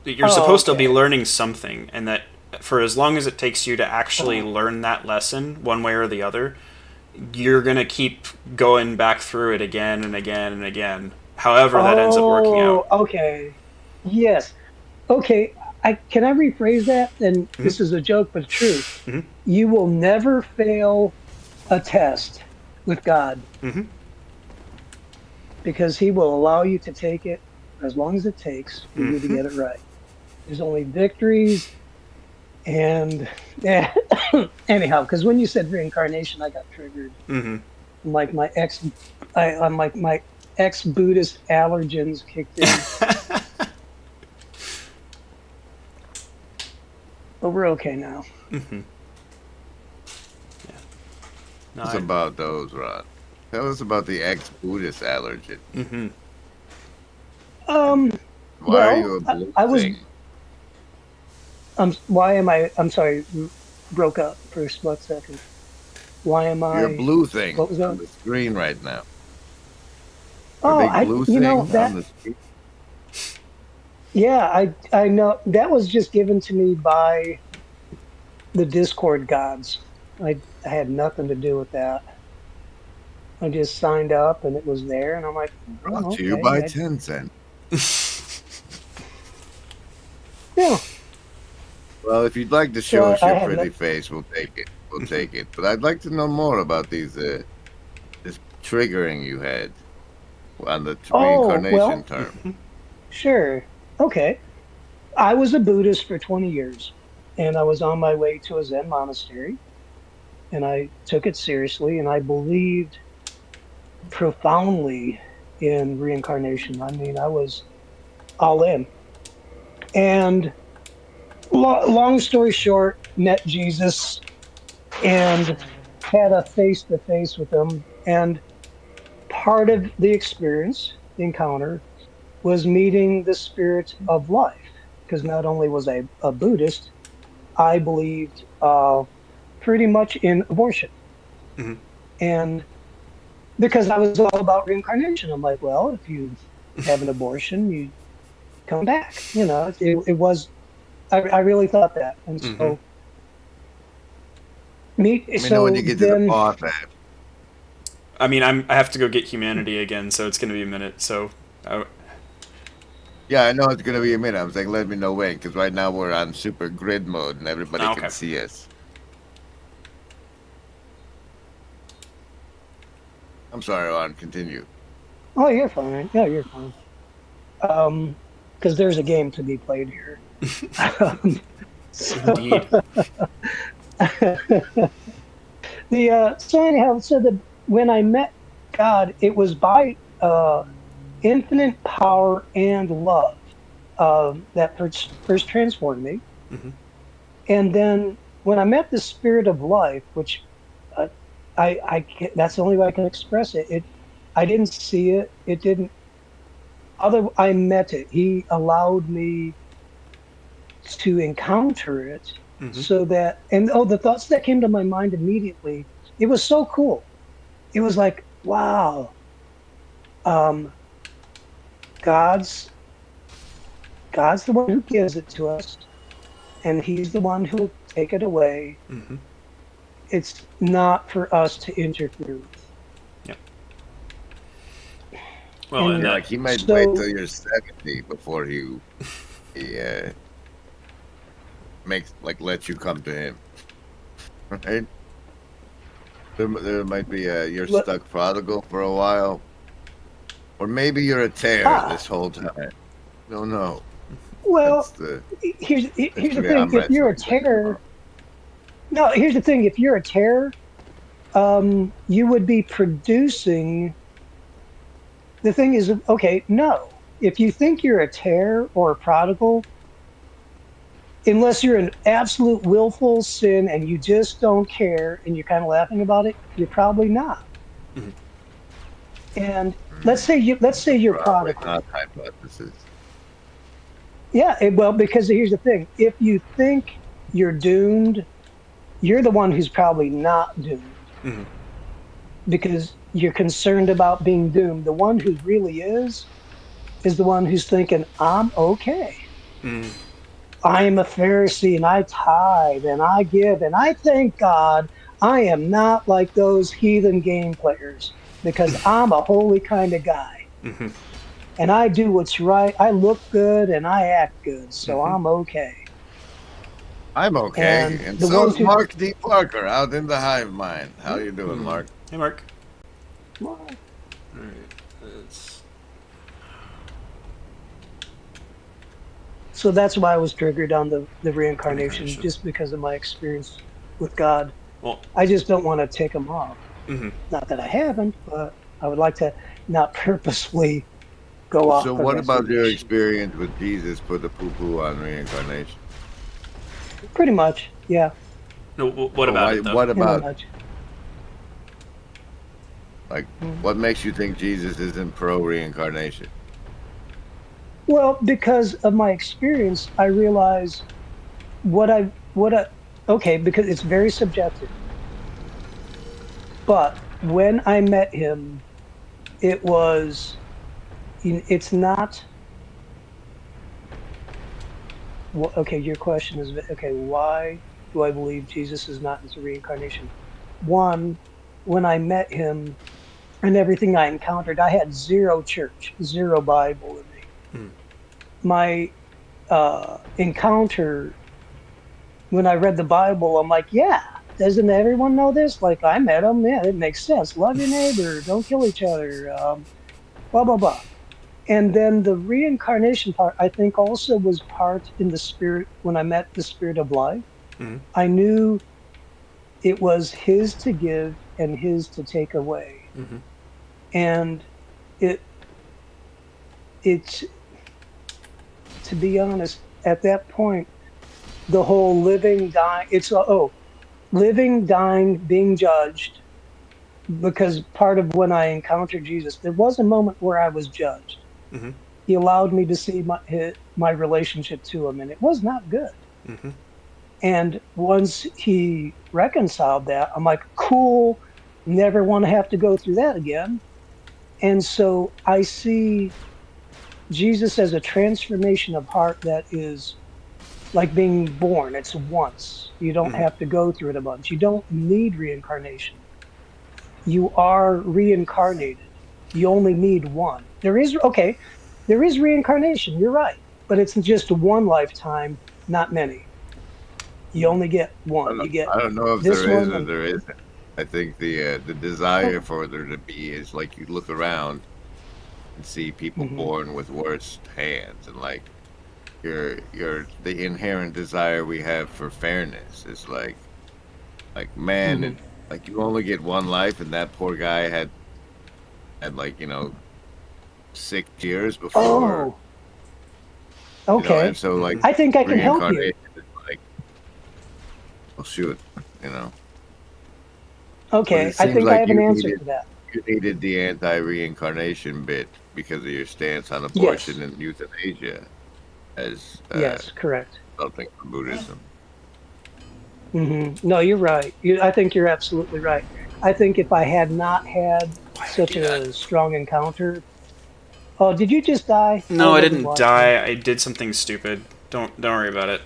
Oh, supposed to be okay. learning something, and that for as long as it takes you to actually learn that lesson, one way or the other, you're gonna keep going back through it again and again and again. However, that ends up working Oh, out. okay. Yes. Okay. Can I rephrase that? And Mhm. this is a joke, but true. Mhm. You will never fail a test with God Mhm. because He will allow you to take it as long as it takes for you to Mhm. get it right. There's only victories and yeah. Anyhow, because when you said reincarnation, I got triggered. Mhm. Like I'm like my ex-Buddhist allergens kicked in, but we're okay now. Mhm. No, Tell us about those, Ron. Tell us about the ex-Buddhist allergen. Mhm. Um. Why are Well, you a blue I was. thing? Why am I? I'm sorry. Broke up for a split second. Why am You're a I? blue thing What was on that? the screen right now. A Oh, big blue you know thing on that. the screen. Yeah, I know that was just given to me by the Discord gods. I had nothing to do with that. I just signed up and it was there, and I'm like, Brought oh, to you by okay. Tencent. Yeah. Well, if you'd like to So show us I your had pretty no. face, we'll take it. We'll take it. But I'd like to know more about these this triggering you had on the Oh, reincarnation well, term. sure. Okay. I was a Buddhist for 20 years and I was on my way to a Zen monastery and I took it seriously and I believed profoundly in reincarnation. I mean, I was all in. And long story short, met Jesus and had a face-to-face with him. And part of the experience, the encounter, was meeting the spirit of life. Because not only was I a Buddhist, I believed pretty much in abortion. Mhm. And because I was all about reincarnation, I'm like, well, if you have an abortion, you come back. You know, it was, I really thought that. And Mhm. so, me, Let me know when so you get to the then, boss, man. I mean, I have to go get humanity again, so it's gonna be a minute. So, Yeah, I know it's gonna be a minute. I'm saying let me know when, because right now we're on super grid mode and everybody okay. can see us. I'm sorry, Ron. Continue. oh, you're fine. Yeah, you're fine. Because there's a game to be played here. So, Indeed. so anyhow, so when I met God, it was by infinite power and love that first transformed me. Mhm. And then when I met the spirit of life, which uh, that's the only way I can express it. I didn't see it. It didn't. I met it. He allowed me to encounter it, Mhm. so that, and oh, the thoughts that came to my mind immediately. It was so cool. It was like, wow, um, God's God's the one who gives it to us, and He's the one who will take it away. Mhm. It's not for us to interfere with. Yep. Well, and And Yeah, like he might wait till so, you're 70 before he makes like lets you come to him, right? There might be a you're but- stuck prodigal for a while, or maybe you're a tear ah, this whole time. No, no, that's well, the here's that's the the way thing. I'm If you're a wrestling things terror, from. no, here's the thing. If you're a terror, you would be producing. The thing is, okay, no. If you think you're a terror or a prodigal, unless you're an absolute willful sin and you just don't care and you're kind of laughing about it, you're probably not. Mhm. And Mm, let's say you're probably prodigal. not hypothesis. Yeah, well, because here's the thing: if you think you're doomed, you're the one who's probably not doomed Mhm. because you're concerned about being doomed. The one who really is the one who's thinking, "I'm okay. Mhm. I am a Pharisee and I tithe and I give and I thank God I am not like those heathen game players because I'm a holy kind of guy Mhm. and I do what's right. I look good and I act good, so Mhm. I'm okay." I'm okay, And and the so ones is who, Mark D. Parker out in the hive mind. How you doing, Mhm. Mark? Hey, Mark. well, All right. It's so that's why I was triggered on the the reincarnation, reincarnation. just because of my experience with God. Well. I just don't want to take him off. Mhm. Not that I haven't, but I would like to not purposefully go So, off the what about your reservation. experience with Jesus put the poo poo on reincarnation? Pretty much, yeah, No. What Oh, about why? it though? What in a about nutshell. like Mm. what makes you think Jesus isn't pro reincarnation? Well, because of my experience, I realize what I, okay, because it's very subjective. But when I met him, it was, it's not, okay, your question is, okay, why do I believe Jesus is not into reincarnation? One, when I met him and everything I encountered, I had zero church, zero Bible in me. Mhm. My encounter, when I read the Bible, I'm like, yeah, doesn't everyone know this? Like, I met him. Yeah, it makes sense. Love your neighbor. Don't kill each other. Blah, blah, blah. And then the reincarnation part, I think, also was part in the spirit. When I met the spirit of life, Mhm. I knew it was his to give and his to take away. Mhm. And it, it's, to be honest, at that point, the whole living, dying, it's, oh, living, dying, being judged, because part of when I encountered Jesus, there was a moment where I was judged. Mm-hmm. He allowed me to see my relationship to him, and it was not good. Mm-hmm. And once he reconciled that, I'm like, cool, never want to have to go through that again. And so I see Jesus as a transformation of heart that is like being born. It's once. You don't Mm-hmm. have to go through it a bunch. You don't need reincarnation. You are reincarnated. You only need one. There is reincarnation. You're right, but it's just one lifetime, not many. You only get one. You get I don't know if this there is one, or and there isn't. I think the desire for there to be is like you look around and see people Mhm. born with worse hands, and like the inherent desire we have for fairness is man, Mhm. like you only get one life, and that poor guy had like 6 years before, Oh, okay. and so like I think I can help you. reincarnation is like, well, shoot, you know. But Okay, it I seems think I like have an answer for that. you needed the anti-reincarnation bit because of your stance on Yes. abortion and euthanasia as Yes, correct. something from Buddhism. No, you're right. I think you're absolutely right. I think if I had not had Why did I such do that? a strong encounter. Oh, did you just die? I No, I wasn't didn't watching. die. I did something stupid. Don't worry about it.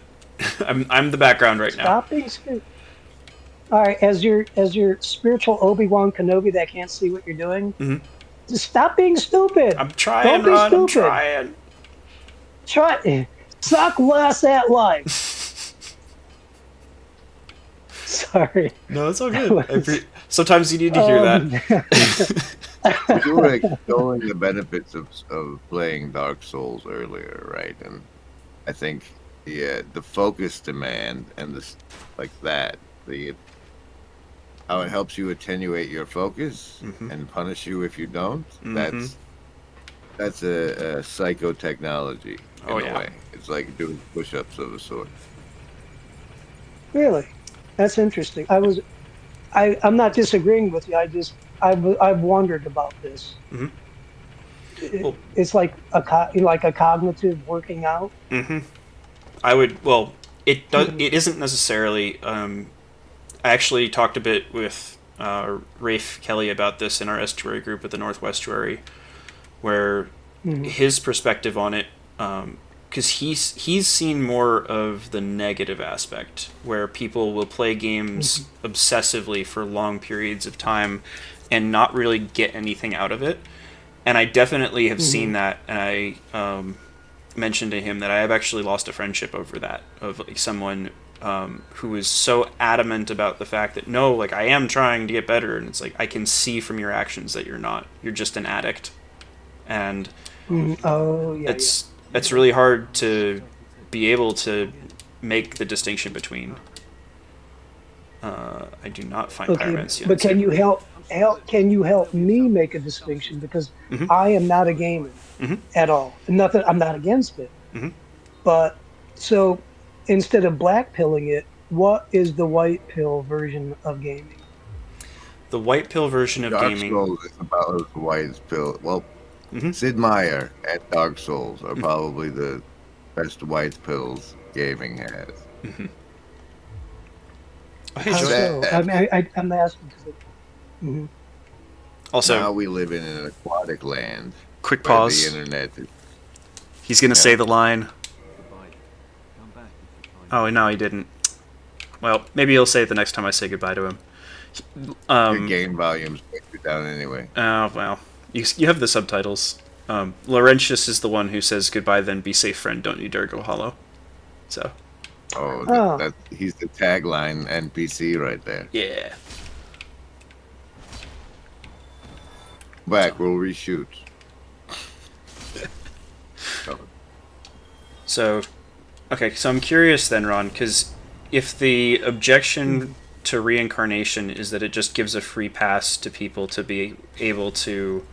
I'm the background right now. Stop being stupid. All right, as your spiritual Obi-Wan Kenobi that can't see what you're doing, Mhm. just stop being stupid. I'm trying, Don't be Ron. I'm stupid. trying. Try suck less at life. Sorry. No, it's all good. Sometimes you need to hear that. You were extolling the benefits of playing Dark Souls earlier, right? And I think the focus demand and the how it helps you attenuate your focus Mhm. and punish you if you don't. Mhm. That's a psychotechnology in Oh a yeah. way. It's like doing push-ups of a sort. Really, that's interesting. I'm not disagreeing with you. I've wondered about this. Mhm. Well, It's like a cognitive working out. mhm. I would. Well, it does. Mhm. It isn't necessarily. I actually talked a bit with Rafe Kelly about this in our estuary group at the Northwestuary, where Mhm. his perspective on it, because he's seen more of the negative aspect, where people will play games obsessively for long periods of time and not really get anything out of it. And I definitely have seen Mhm. that, and I mentioned to him that I have actually lost a friendship over that, of like someone who was so adamant about the fact that no, like I am trying to get better, and it's like I can see from your actions that you're not. You're just an addict, and Mhm. Oh yeah, yeah. it's really hard to be able to make the distinction between. I do not find Okay, pyromancy but can you unsafe. help? Can you help me make a distinction because Mhm. I am not a gamer Mhm. at all. Nothing. I'm not against it. Mhm. But so instead of black pilling it, what is the white pill version of gaming? The white pill version of Dark gaming. Souls is about as white as pill. Well, Mhm. Sid Meier and Dark Souls are Mhm. probably the best white pills gaming has. Mhm. Oh, hey, How Joy. so? I Except mean, I'm asking because. Mhm. Also, now we live in an aquatic land quick where the pause. internet is. He's gonna Yeah. say the line. Oh no, he didn't. Well, maybe he'll say it the next time I say goodbye to him. Your game volume's way too down anyway. Oh well, you have the subtitles. Laurentius is the one who says goodbye, then be safe, friend. Don't you dare go hollow. So Oh, Oh, he's the tagline NPC right there. yeah. Back, we'll reshoot. Oh, So, okay. So I'm curious then, Ron, because if the objection to reincarnation is that it just gives a free pass to people to be able to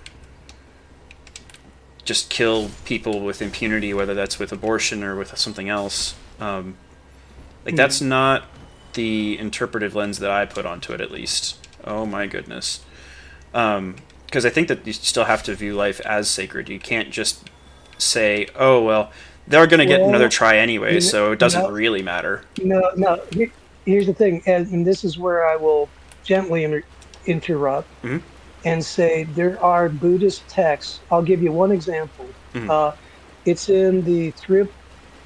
just kill people with impunity, whether that's with abortion or with something else. Like that's not the interpretive lens that I put onto it, at least. Oh my goodness. Because I think that you still have to view life as sacred. You can't just say, oh, well, they're going to get another Well, try anyway, so it doesn't no, really matter. no. Here's the thing, and this is where I will gently interrupt Mhm. and say there are Buddhist texts. I'll give you one example. Mhm. It's in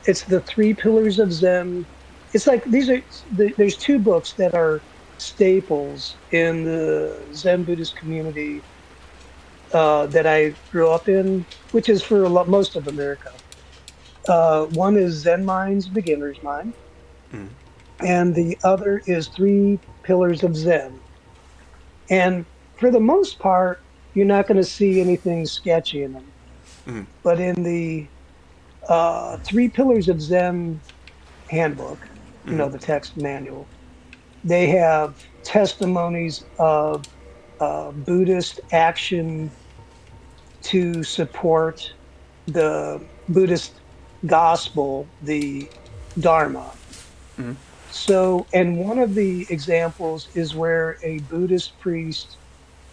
it's the Three Pillars of Zen. It's like there's two books that are staples in the Zen Buddhist community that I grew up in, which is for most of America. One is Zen Mind's Beginner's Mind, Mhm. and the other is Three Pillars of Zen. And for the most part, you're not going to see anything sketchy in them. Mhm. But in the Three Pillars of Zen handbook, Mhm. the text manual, they have testimonies of Buddhist action to support the Buddhist gospel, the Dharma. Mhm. So, and one of the examples is where a Buddhist priest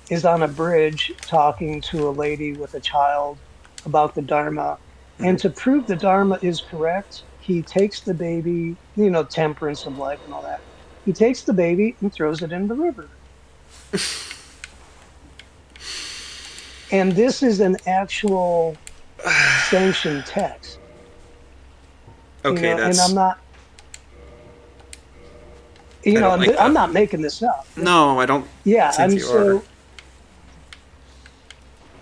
is on a bridge talking to a lady with a child about the Dharma. And Mhm. to prove the Dharma is correct, he takes the baby, temperance of life and all that. He takes the baby and throws it in the river. And this is an actual sanctioned text, Okay, and I'm that's... not, I don't like I'm that. not making this up. No, I don't Yeah, I think mean, you are. so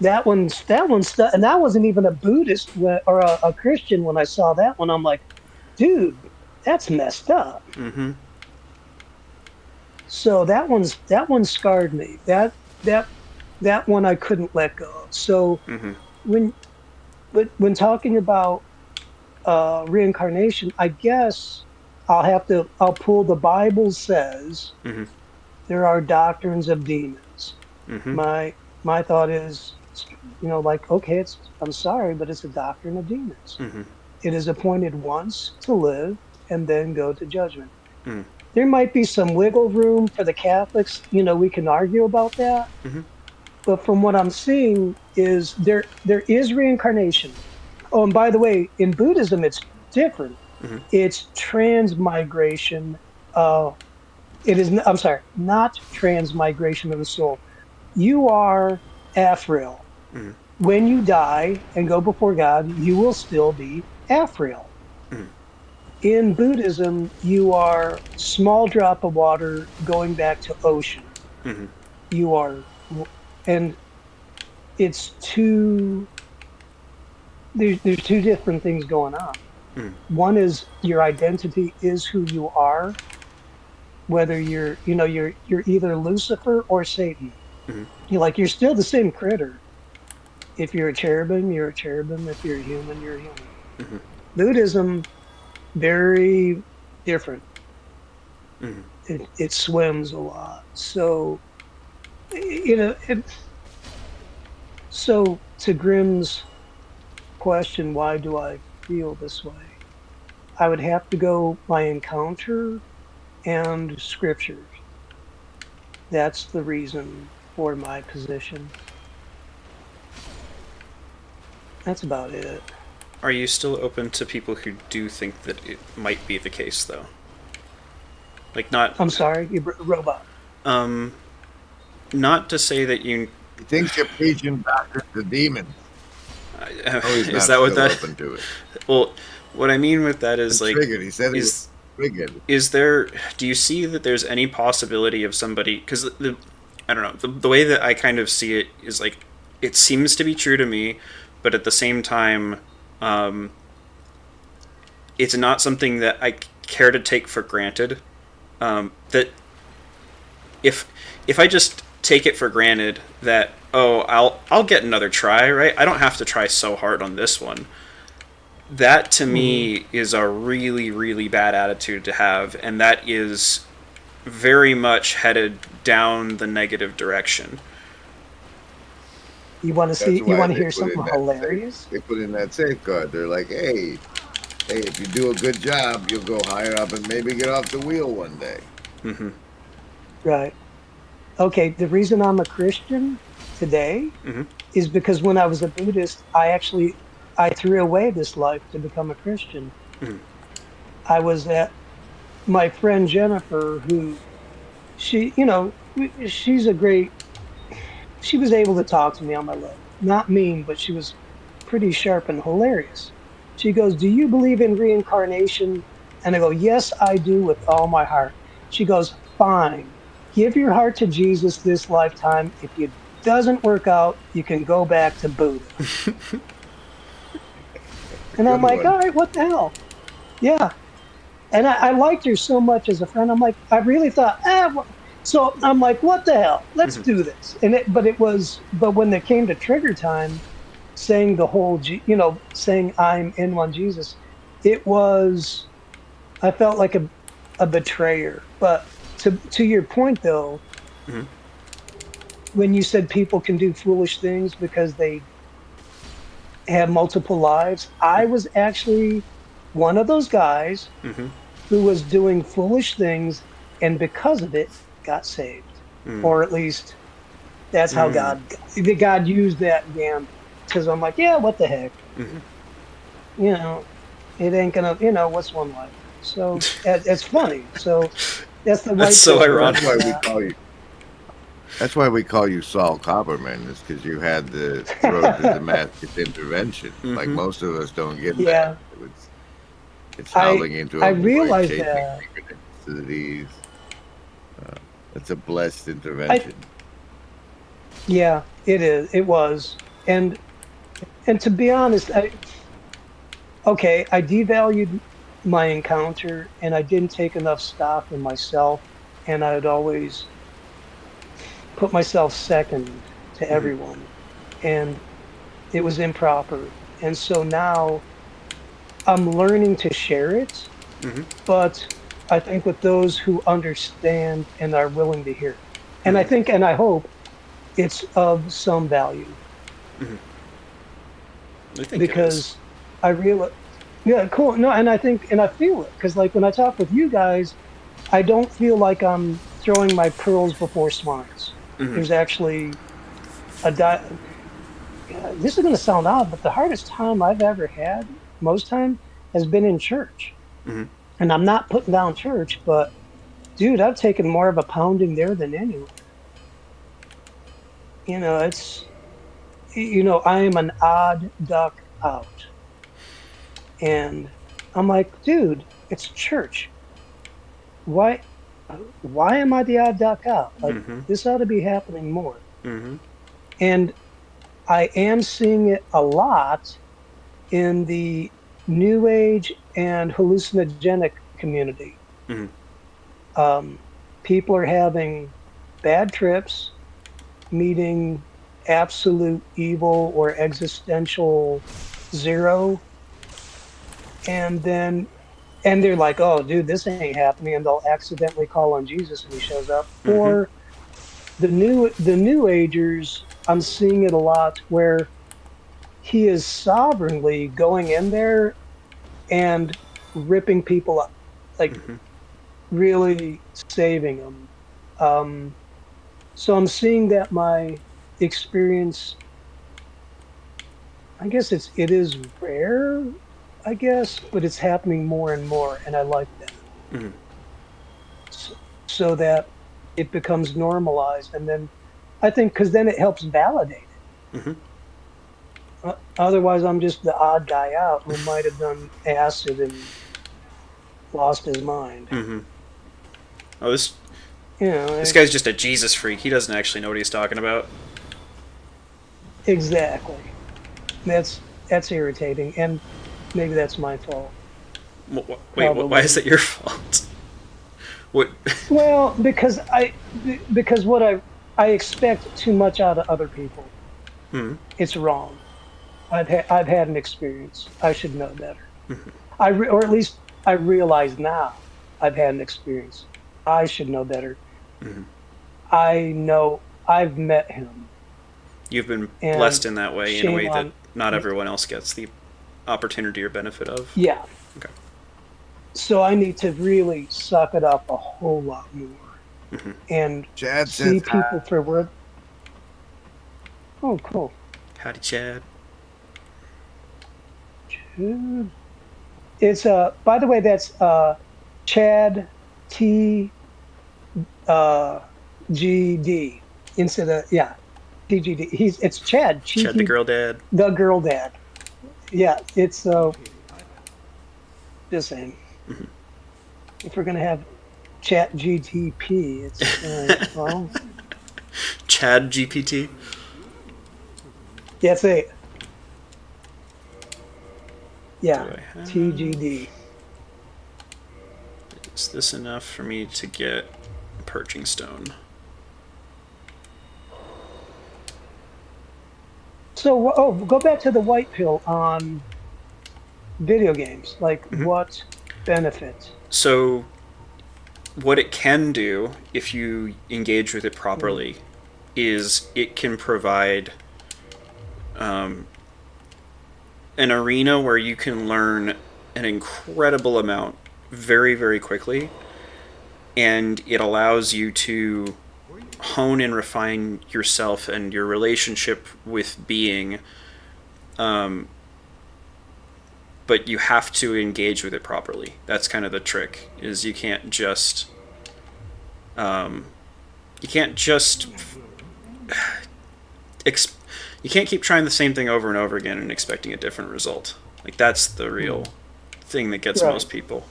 and that wasn't even a Buddhist or a Christian. When I saw that one, I'm like, dude, that's messed up. Mm-hmm. So that one scarred me. That one I couldn't let go of. So Mm-hmm. when when talking about reincarnation, I guess I'll pull the Bible says Mm-hmm. there are doctrines of demons. Mm-hmm. My thought is, like, okay, I'm sorry, but it's a doctrine of demons. Mm-hmm. It is appointed once to live and then go to judgment. Mm-hmm. There might be some wiggle room for the Catholics. We can argue about that. Mm-hmm. But from what I'm seeing is there is reincarnation. Oh, and by the way, in Buddhism, it's different. Mm-hmm. It's transmigration. I'm sorry, not transmigration of the soul. You are Afriel. Mm-hmm. When you die and go before God, you will still be Afriel. Mm-hmm. In Buddhism, you are small drop of water going back to ocean. Mm-hmm. You are, and it's two. There's two different things going on. Mm-hmm. One is your identity is who you are, whether you're either Lucifer or Satan. Mm-hmm. You're still the same critter. If you're a cherubim, you're a cherubim. If you're a human, you're a human. Mm-hmm. Buddhism, very different. Mm-hmm. It swims a lot. So, you know, it, so to Grimm's question, why do I feel this way? I would have to go my encounter and scriptures. That's the reason for my position. That's about it. Are you still open to people who do think that it might be the case, though? Like, not... I'm sorry, you robot. Not to say that you... He thinks you're preaching back at the demons. Oh, he's is not that what still that... open to it. Well, what I mean with that is, It's like... triggered. He said it was Is, triggered. is there... Do you see that there's any possibility of somebody... Because, I don't know, the way that I kind of see it is, like, it seems to be true to me, but at the same time... it's not something that I care to take for granted. That if I just take it for granted that, oh, I'll get another try, right? I don't have to try so hard on this one. That to me is a really, really bad attitude to have, and that is very much headed down the negative direction. You want to That's you why want to they hear put something in that hilarious? They put in that safeguard. They're like, hey, hey, if you do a good job, you'll go higher up and maybe get off the wheel one day. Mm-hmm. Right. Okay. The reason I'm a Christian today Mm-hmm. is because when I was a Buddhist, I threw away this life to become a Christian. Mm-hmm. I was at my friend Jennifer, who she, she's a great. She was able to talk to me on my level. Not mean, but she was pretty sharp and hilarious. She goes, "Do you believe in reincarnation?" And I go, "Yes, I do with all my heart." She goes, "Fine. Give your heart to Jesus this lifetime. If it doesn't work out, you can go back to Buddha." And I'm Good like, one. "All right, what the hell?" Yeah. And I liked her so much as a friend. I'm like, I really thought, so I'm like, what the hell? Let's Mm-hmm. do this. But when it came to trigger time, saying the whole, saying I'm in one Jesus, it was, I felt like a betrayer. But to your point though, Mm-hmm. when you said people can do foolish things because they have multiple lives, I was actually one of those guys Mm-hmm. who was doing foolish things and because of it got saved. Or at least that's how Mm-hmm. God used that gambit. Because I'm like, yeah, what the heck? Mm-hmm. You know, it ain't gonna, what's one life? So it's funny. So that's the That's white so pill That's ironic. version why of we call you. That's why we call you Saul Copperman. Is because you had the road to that. Damascus intervention. Like Mm-hmm. most of us don't get that. Yeah, It's I howling into I a void, realized chasing that. synchronicities. Uh, it's a blessed I intervention. Yeah, it is. It was. And to be honest, I devalued my encounter and I didn't take enough stock in myself. And I'd always put myself second to Mm-hmm. everyone. And it was improper. And so now I'm learning to share it, Mm-hmm. but I think with those who understand and are willing to hear it. And I Mm-hmm. think and I hope it's of some value Mm-hmm. I think it is. because I realize, yeah, cool. No, and I think, and I feel it because, like, when I talk with you guys, I don't feel like I'm throwing my pearls before swines. Mm-hmm. There's actually yeah, this is going to sound odd, but the hardest time I've ever had, most time, has been in church. Mm-hmm. And I'm not putting down church, but dude, I've taken more of a pounding there than anywhere. It's, I am an odd duck out. And I'm like, dude, it's church. Why why am I the odd duck out? Like Mm-hmm. this ought to be happening more. Mm-hmm. And I am seeing it a lot in the new age and hallucinogenic community. Mm-hmm. Um, People are having bad trips, meeting absolute evil or existential zero, and then and they're like, "Oh, dude, this ain't happening," and they'll accidentally call on Jesus and he shows up. Mm-hmm. Or the new agers, I'm seeing it a lot where he is sovereignly going in there and ripping people up, like Mm-hmm. really saving them. Um, so I'm seeing that my experience, I guess it is rare, I guess, but it's happening more and more, and I like that. Mm-hmm. So, so that it becomes normalized, and then I think because then it helps validate it. Mm-hmm. Otherwise, I'm just the odd guy out who might have done acid and lost his mind. Mm-hmm. Oh, this You know, this guy's just a Jesus freak. He doesn't actually know what he's talking about. exactly. That's irritating, and maybe that's my fault. Wait, why is Probably. that your fault? What? Well, because what I expect too much out of other people. Hmm. It's wrong. I've had an experience. I should know better. Or at least I realize now I've had an experience. I should know better. Hmm. I know I've met him, You've been and blessed in that way, in a shame way that on not me. everyone else gets the opportunity or benefit of. Yeah, Okay. So I need to really suck it up a whole lot more and Chad see says people for where. Oh, cool. Howdy, Chad. Dude. It's by the way, that's Chad T uh GD instead of TGD. It's Chad Chad the Cheeky girl dad. the girl dad. Yeah, it's the same. If we're gonna have Chat GTP, it's well, Chad GPT. yeah, say yeah, Do I have- TGD. Is this enough for me to get Purging Stone? So go back to the white pill on video games. Like what benefit? So, what it can do, if you engage with it properly, is it can provide an arena where you can learn an incredible amount very, very quickly, and it allows you to hone and refine yourself and your relationship with being, but you have to engage with it properly. That's kind of the trick, is you can't just you can't just you can't keep trying the same thing over and over again and expecting a different result. Like, that's the real thing that gets Right. most people.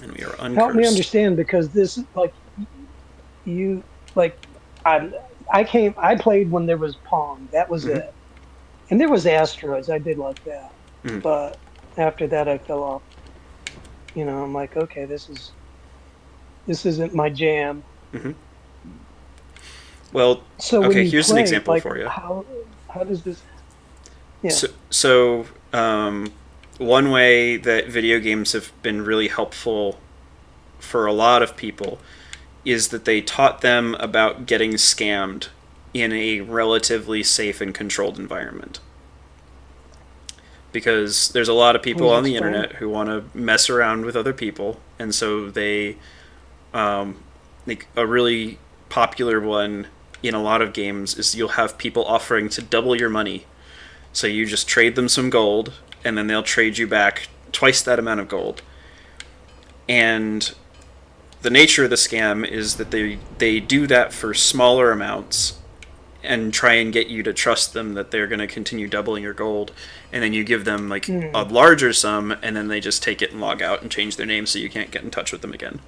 And we are uncursed. Help me understand, because this is like you like I played when there was Pong. That was it. And there was Asteroids. I did like that. But after that I fell off. You know, I'm like, okay, this isn't my jam. Well, So when okay, you here's an play, example like, for you. How does this? Yeah. So, one way that video games have been really helpful for a lot of people is that they taught them about getting scammed in a relatively safe and controlled environment. Because there's a lot of people on the internet who want to mess around with other people, and so they, like, a really popular one in a lot of games is you'll have people offering to double your money. So you just trade them some gold, and then they'll trade you back twice that amount of gold. And the nature of the scam is that they do that for smaller amounts and try and get you to trust them that they're going to continue doubling your gold. And then you give them like a larger sum, and then they just take it and log out and change their name so you can't get in touch with them again.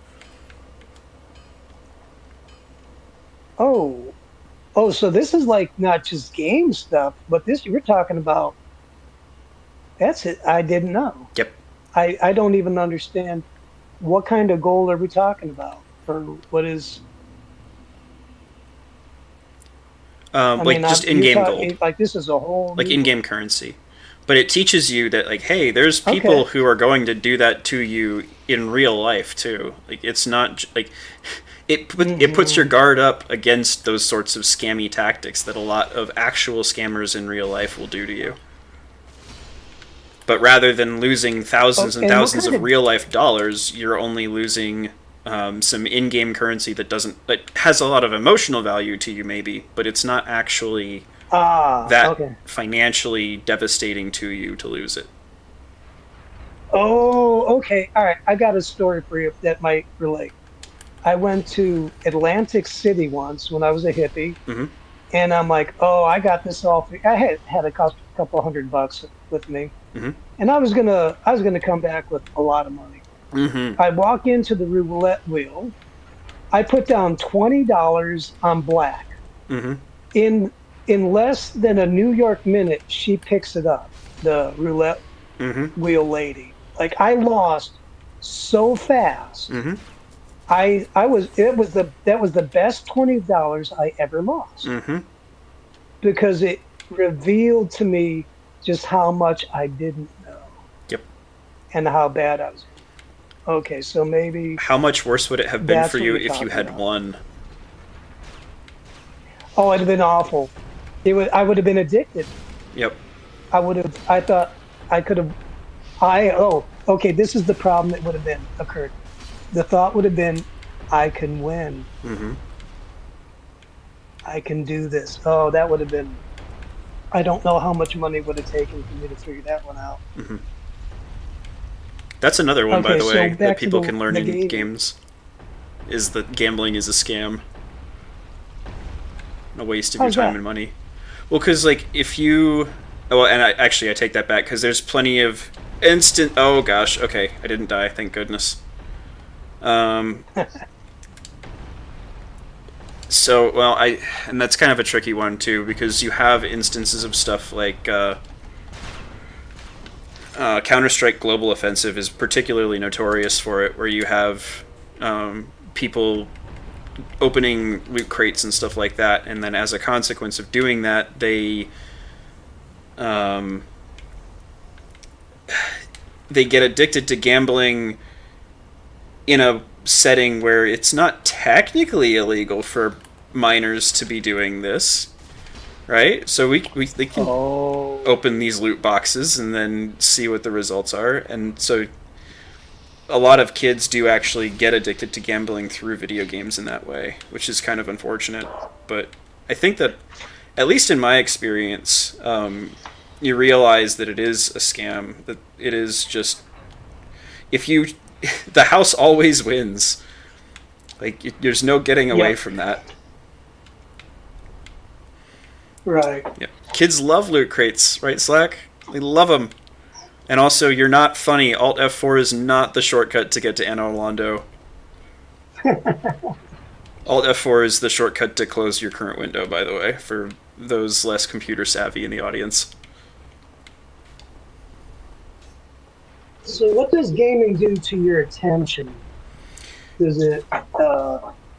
Oh, so this is like not just game stuff, but this you're talking about. That's it. I didn't know. Yep. I don't even understand what kind of gold are we talking about, or what is. Just in-game gold. Like this is a whole. Like in-game currency. But it teaches you that, like, hey, there's people who are going to do that to you in real life too. Like, it's not like it puts your guard up against those sorts of scammy tactics that a lot of actual scammers in real life will do to you. But rather than losing thousands and thousands of real life dollars, you're only losing some in-game currency that has a lot of emotional value to you, maybe, but it's not actually financially devastating to you to lose it. Oh, okay. All right. I got a story for you that might relate. I went to Atlantic City once when I was a hippie, and I'm like, oh, I got this all free. I had a couple $100 with me, and I was gonna come back with a lot of money. I walk into the roulette wheel. I put down $20 on black. In less than a New York minute, she picks it up. The roulette wheel lady. Like, I lost so fast. That was the best $20 I ever lost. Because it revealed to me just how much I didn't know. Yep. And how bad I was. Okay, so maybe. How much worse would it have been for you if you had won? Oh, it'd have been awful. I would have been addicted. Yep. I thought I could have. Okay. This is the problem that would have been occurred. The thought would have been, I can win. Mm-hmm. I can do this. Oh, that would have been. I don't know how much money it would have taken for me to figure that one out. Mm-hmm. That's another one, by Okay, the so way, that back to people can learn the in game. games. Is that gambling is a scam, a waste of your How's time that? and money. Well, because like if you, well, and I take that back because there's plenty of instant. Oh gosh, okay, I didn't die, thank goodness. Um, so well, and that's kind of a tricky one too because you have instances of stuff like Counter-Strike Global Offensive is particularly notorious for it, where you have people opening loot crates and stuff like that, and then as a consequence of doing that, they get addicted to gambling in a setting where it's not technically illegal for minors to be doing this, right? So they can Oh, open these loot boxes and then see what the results are, and so a lot of kids do actually get addicted to gambling through video games in that way, which is kind of unfortunate. But I think that, at least in my experience, you realize that it is a scam. That it is just if you, the house always wins. Like there's no getting away yeah, from that. right. Yeah, kids love loot crates, right, Slack? They love them. And also, you're not funny. Alt F4 is not the shortcut to get to Anno Londo. Alt F4 is the shortcut to close your current window, by the way, for those less computer savvy in the audience. So, what does gaming do to your attention? Does it,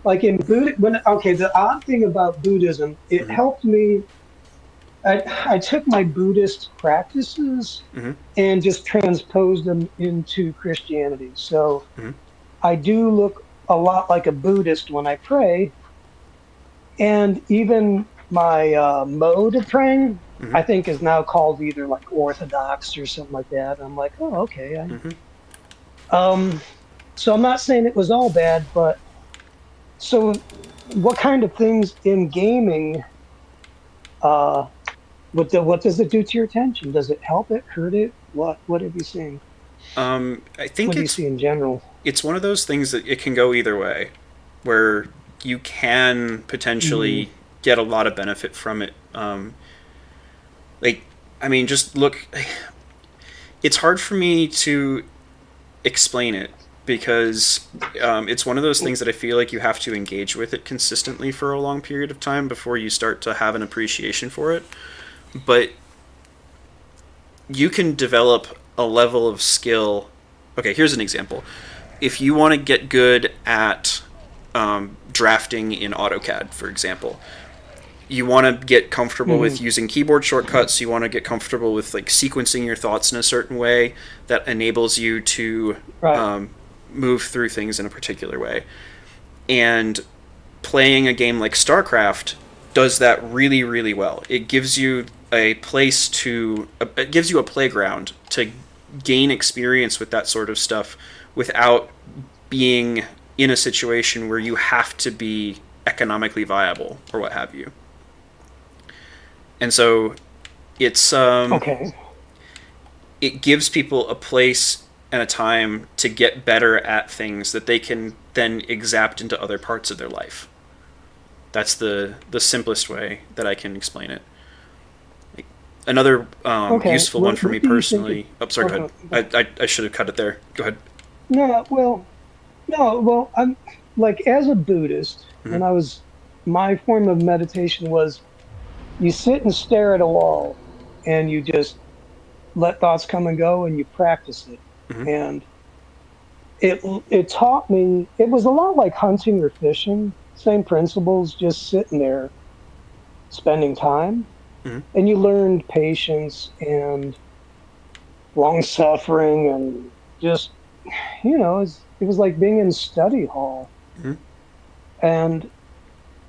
like in Buddha? Okay, the odd thing about Buddhism, it Mm-hmm. helped me. I took my Buddhist practices Mm-hmm. and just transposed them into Christianity. So Mm-hmm. I do look a lot like a Buddhist when I pray, and even my mode of praying, Mm-hmm. I think, is now called either like Orthodox or something like that. I'm like, oh, okay. Mm-hmm. Um, so I'm not saying it was all bad, but so what kind of things in gaming? Uh, what does it do to your attention? Does it help it, hurt it? What have you seen? I think What do you see in general? it's one of those things that it can go either way, where you can Mm, potentially get a lot of benefit from it. Like, I mean, just look. It's hard for me to explain it because it's one of those things that I feel like you have to engage with it consistently for a long period of time before you start to have an appreciation for it. But you can develop a level of skill. Okay, here's an example. If you want to get good at drafting in AutoCAD, for example, you want to get comfortable with mhm, using keyboard shortcuts. You want to get comfortable with like sequencing your thoughts in a certain way that enables you to right. move through things in a particular way. And playing a game like StarCraft does that really, really well. It gives you a place to, it gives you a playground to gain experience with that sort of stuff without being in a situation where you have to be economically viable or what have you. And so it's Okay. it gives people a place and a time to get better at things that they can then exapt into other parts of their life. That's the simplest way that I can explain it. Like, another Okay. useful one for me What do you think? personally. Oh, sorry, go Okay. ahead. I should have cut it there. Go ahead. No. Well. No. Well. I'm like as a Buddhist, Mm-hmm. and my form of meditation was you sit and stare at a wall, and you just let thoughts come and go, and you practice it. Mm-hmm. And it taught me. It was a lot like hunting or fishing. Same principles, just sitting there, spending time, Mm-hmm. and you learned patience and long suffering, and just it was like being in study hall. Mm-hmm. And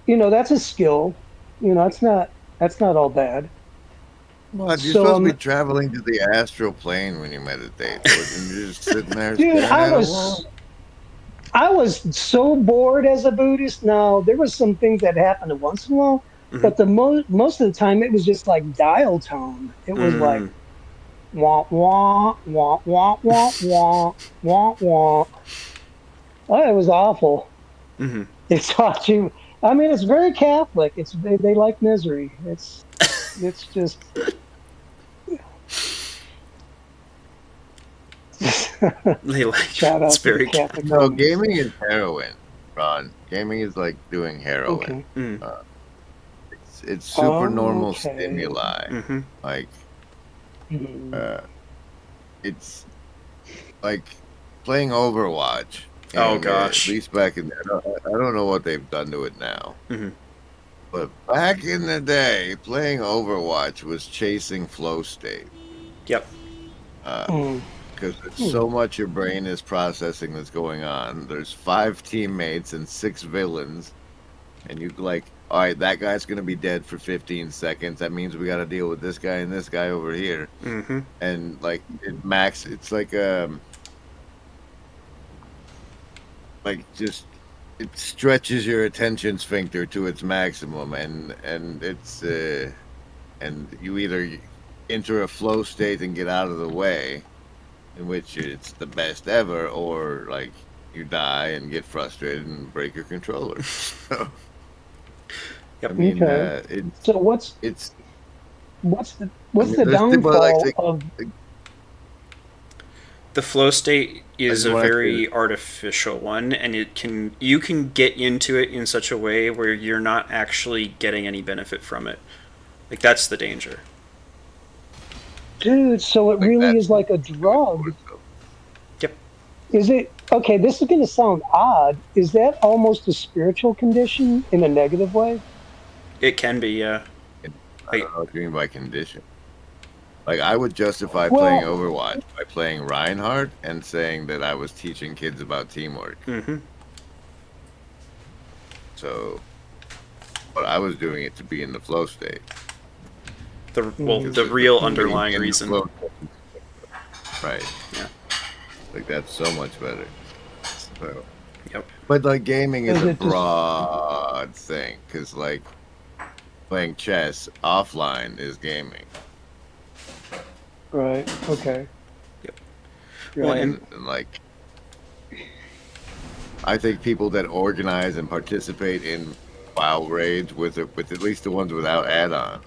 that's a skill. It's not that's not all bad. What? You're So supposed to be traveling to the astral plane when you meditate. And you're just sitting there dude, staring at a wall. I was so bored as a Buddhist. Now there was some things that happened once in a while, Hmm. but the most of the time it was just like dial tone. It was like Mm. wah wah wah wah wah wah wah wah. Oh, it was awful. Hmm. It taught you. I mean, it's very Catholic. They like misery. It's just. They like Shout it's out to the very Catholic No, Romans. gaming is heroin, Ron. Gaming is like doing heroin. Okay. mm. Uh, it's super normal Okay. stimuli. Hmm. Like Mhm. uh, it's like playing Overwatch. Oh And at gosh. least back in I don't know what they've done to it now. Hmm. But back in the day, playing Overwatch was chasing flow state. Yep. Mm. Because it's Mm. so much your brain is processing that's going on. There's 5 teammates and 6 villains, and you like, all right, that guy's gonna be dead for 15 seconds. That means we got to deal with this guy and this guy over here. Hmm. And like it's like just it stretches your attention sphincter to its maximum, and it's and you either enter a flow state and get out of the way, in which it's the best ever, or like you die and get frustrated and break your controller. So, Yep. I mean, Okay. So it's. what's the I what's mean, the there's people that like downfall of? The flow state I is just a want to say very artificial one, and you can get into it in such a way where you're not actually getting any benefit from it. Like that's the danger. Dude, so it like really that's is like a drug. Yep. Is it okay? This is going to sound odd. Is that almost a spiritual condition in a negative way? It can be. Yeah. I Like. don't know what you mean by condition. Like I would justify playing Well, Overwatch by playing Reinhardt and saying that I was teaching kids about teamwork. Hmm. So, but I was doing it to be in the flow state. Mm. The real Being underlying in the reason. flow state. Right. Yeah. Like that's so much better. So, Yep. but like gaming is is a it just broad thing because like playing chess offline is gaming. right? Okay. Yep. Right. Well, And like I think people that organize and participate in WoW raids with at least the ones without add-ons,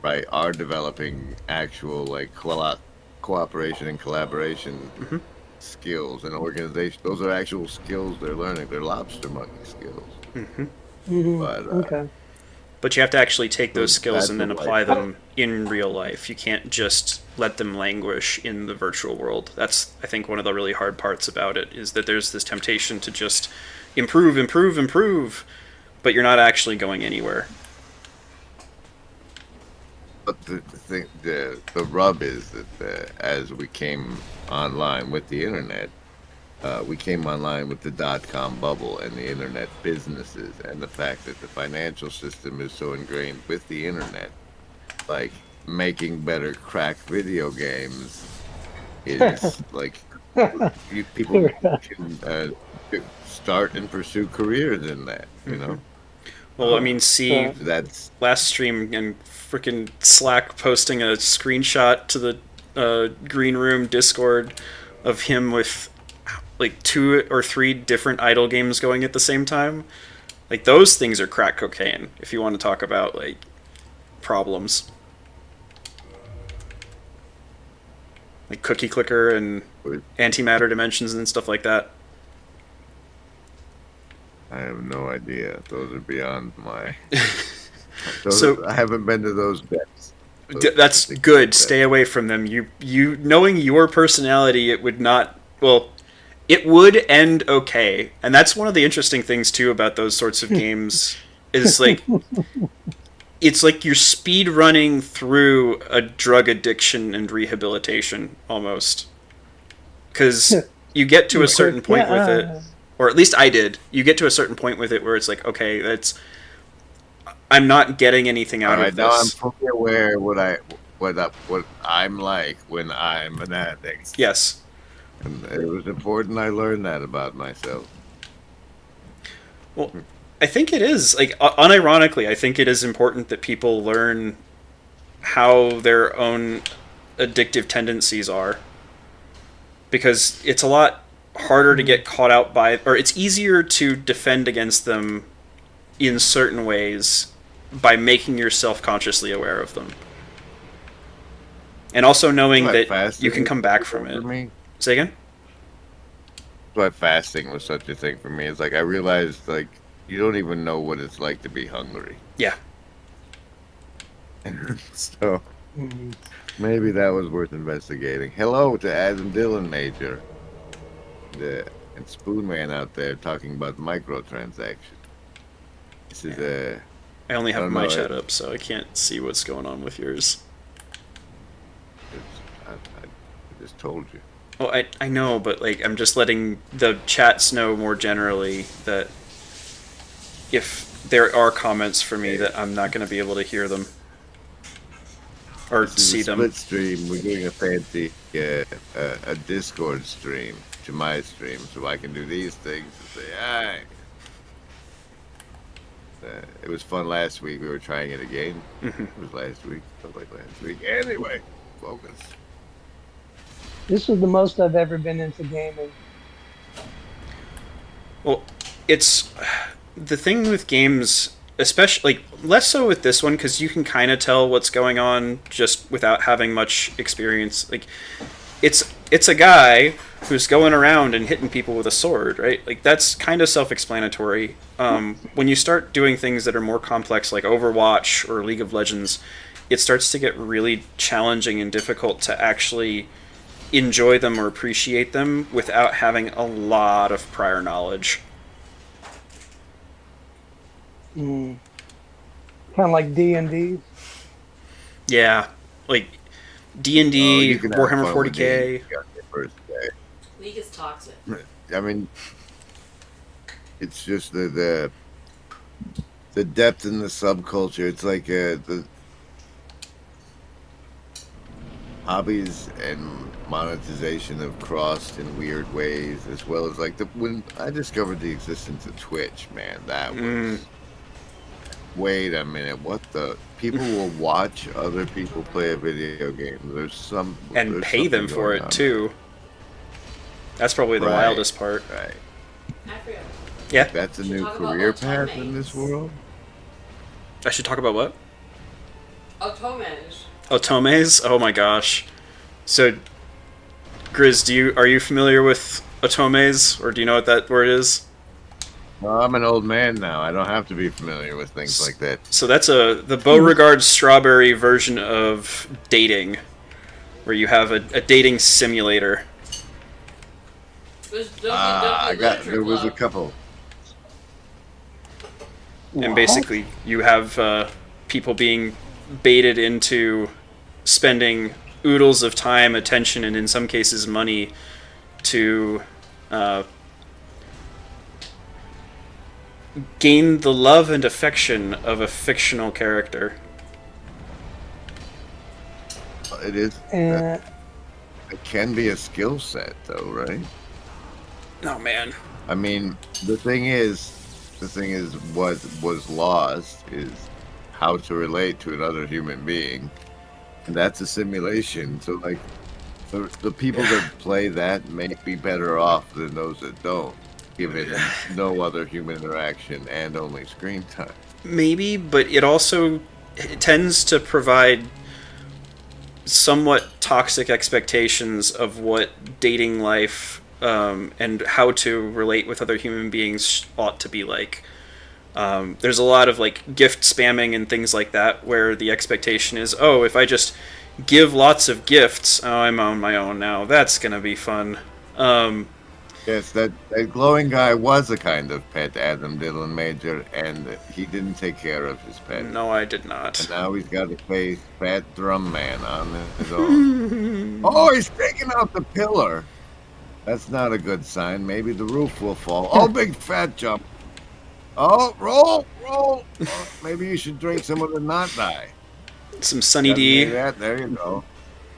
right, are developing actual like cooperation and collaboration Mhm. skills and organization. Those are actual skills they're learning. They're lobster monkey skills. Hmm. But Okay. But you have to actually take so those skills that's and the then like. apply them in real life. You can't just let them languish in the virtual world. That's, I think, one of the really hard parts about it, is that there's this temptation to just improve, improve, improve, but you're not actually going anywhere. But the thing, the rub is that as we came online with the internet, we came online with the dot-com bubble and the internet businesses, and the fact that the financial system is so ingrained with the internet, like making better crack video games is like people can start and pursue careers in that. You know, Well, I mean, see, Right. that's last stream and freaking Slack posting a screenshot to the Green Room Discord of him with like 2 or 3 different idle games going at the same time. Like those things are crack cocaine. If you want to talk about like problems, like Cookie Clicker and Antimatter Dimensions and stuff like that. I have no idea. Those are beyond my. So I haven't been to those depths. That's good. Stay away from them. You knowing your personality, it would not. Well, it would end okay, and that's one of the interesting things too about those sorts of games. Is like it's like you're speed running through a drug addiction and rehabilitation almost, because you get to a certain point with it, or at least I did. You get to a certain point with it where it's like, okay, I'm not getting anything out All right, of now I'm this. fully aware what I what I'm like when I'm an addict. Yes. And it was important I learned that about myself. Well, I think it is. Like, unironically, I think it is important that people learn how their own addictive tendencies are. Because it's a lot harder to get caught out by, or it's easier to defend against them in certain ways by making yourself consciously aware of them. And also knowing that you can come back from it. For me, Say again? why fasting was such a thing for me. It's like I realized, like, you don't even know what it's like to be hungry. Yeah. So maybe that was worth investigating. Hello to Adam Dillon Major, and Spoonman out there talking about microtransactions. This is I only I have don't my know, chat up, so I can't see what's going on with yours. I just told you. Oh, I know, but like I'm just letting the chats know more generally that if there are comments for me that I'm not going to be able to hear them or This is see a them. split stream. We're doing a fancy a Discord stream to my stream, so I can do these things and say, "Hi." It was fun last week. We were trying it again. Mhm. It was last week. Felt like last week. Anyway, focus. This is the most I've ever been into gaming. Well, it's the thing with games, especially like less so with this one because you can kind of tell what's going on just without having much experience. Like it's a guy who's going around and hitting people with a sword, right? Like that's kind of self-explanatory. When you start doing things that are more complex, like Overwatch or League of Legends, it starts to get really challenging and difficult to actually enjoy them or appreciate them without having a lot of prior knowledge. Kind of like D&D. Yeah, like Oh, D&D, you can have Warhammer fun with 40K. me. You got your first day. League is toxic. I mean, it's just the depth in the subculture. It's like the hobbies and monetization have crossed in weird ways, as well as like when I discovered the existence of Twitch, man, that was. Wait a minute, what the? People will watch other people play a video game. And there's pay them something for going it on. too. That's probably the Right. wildest part. Right. I forgot. Yeah. That's a Should new talk about career path in this automates. world. I should talk about what? Otomes. Otomes? Oh my gosh. So, Grizz, are you familiar with otomes, or do you know what that word is? Well, I'm an old man now. I don't have to be familiar with things like that. So that's the Beauregard Strawberry version of dating, where you have a dating simulator. There was a couple. And What? basically you have people being baited into spending oodles of time, attention, and in some cases money to gain the love and affection of a fictional character. It is. And It can be a skill set, though, right? Oh man. I mean, the thing is, what was lost is how to relate to another human being, and that's a simulation. So, like, the people that play that may be better off than those that don't, given no other human interaction and only screen time. Maybe, but it tends to provide somewhat toxic expectations of what dating life and how to relate with other human beings ought to be like. There's a lot of like gift spamming and things like that where the expectation is, oh, if I just give lots of gifts, oh, I'm on my own now, that's gonna be fun. Yes, that glowing guy was a kind of pet, Adam Dillon Major, and he didn't take care of his pet. No, I did not. And now he's got to face Fat Drum Man on his own. Oh, he's taking out the pillar. That's not a good sign. Maybe the roof will fall. Oh, big fat jump. Oh, roll. Oh, maybe you should drink some of the not die. Some Sunny D. Yeah, there you go.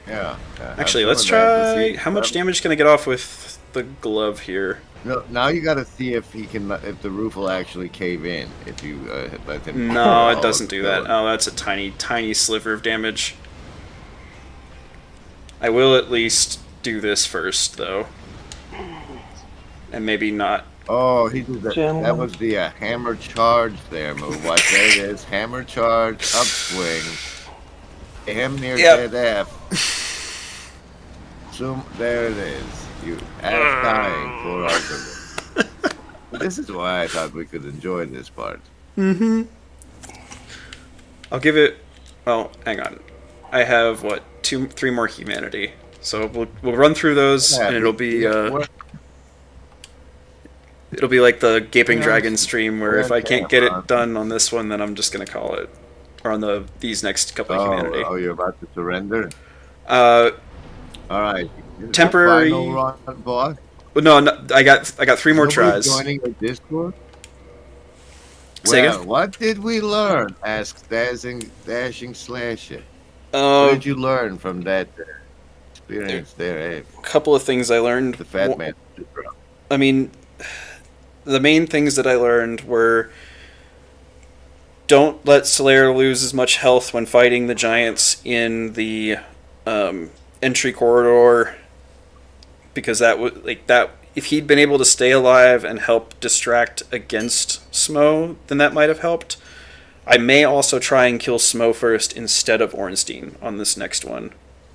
Yeah. Have Actually, some let's of that to try. see- How much damage can I get off with the glove here? No, now you got to see if if the roof will actually cave in if you let him. No, it doesn't do that. Oh, that's a tiny, tiny sliver of damage. I will at least do this first, though. And maybe not. Oh, he did that. That Gentlemen. was the hammer charge there move. Watch, there it is. Hammer charge, upswing. Him near Yep. dead F. Zoom, there it is. You F dying for Arbitrary. This is why I thought we could enjoy this part. I'll give it. Well, hang on. I have what 3 more humanity. So we'll run through those, Yeah, and it'll be what- it'll be like the Gaping Yeah. Dragon stream, where Yeah, if I can't get yeah. it done on this one, then I'm just gonna call it, or on these next couple of Oh, humanity. oh, you're about to surrender? Uh, All right. Is it Temporary- Final run, boss? no, I got 3 more Nobody tries. joining the Discord? Say Well, again? what did we learn? Asks Dashing Slasher. What A did you learn from that experience there, eh? couple of things I learned. The fat One- man. I mean, the main things that I learned were don't let Slayer lose as much health when fighting the giants in the entry corridor, because that would if he'd been able to stay alive and help distract against Smo, then that might have helped. I may also try and kill Smo first instead of Ornstein on this next one,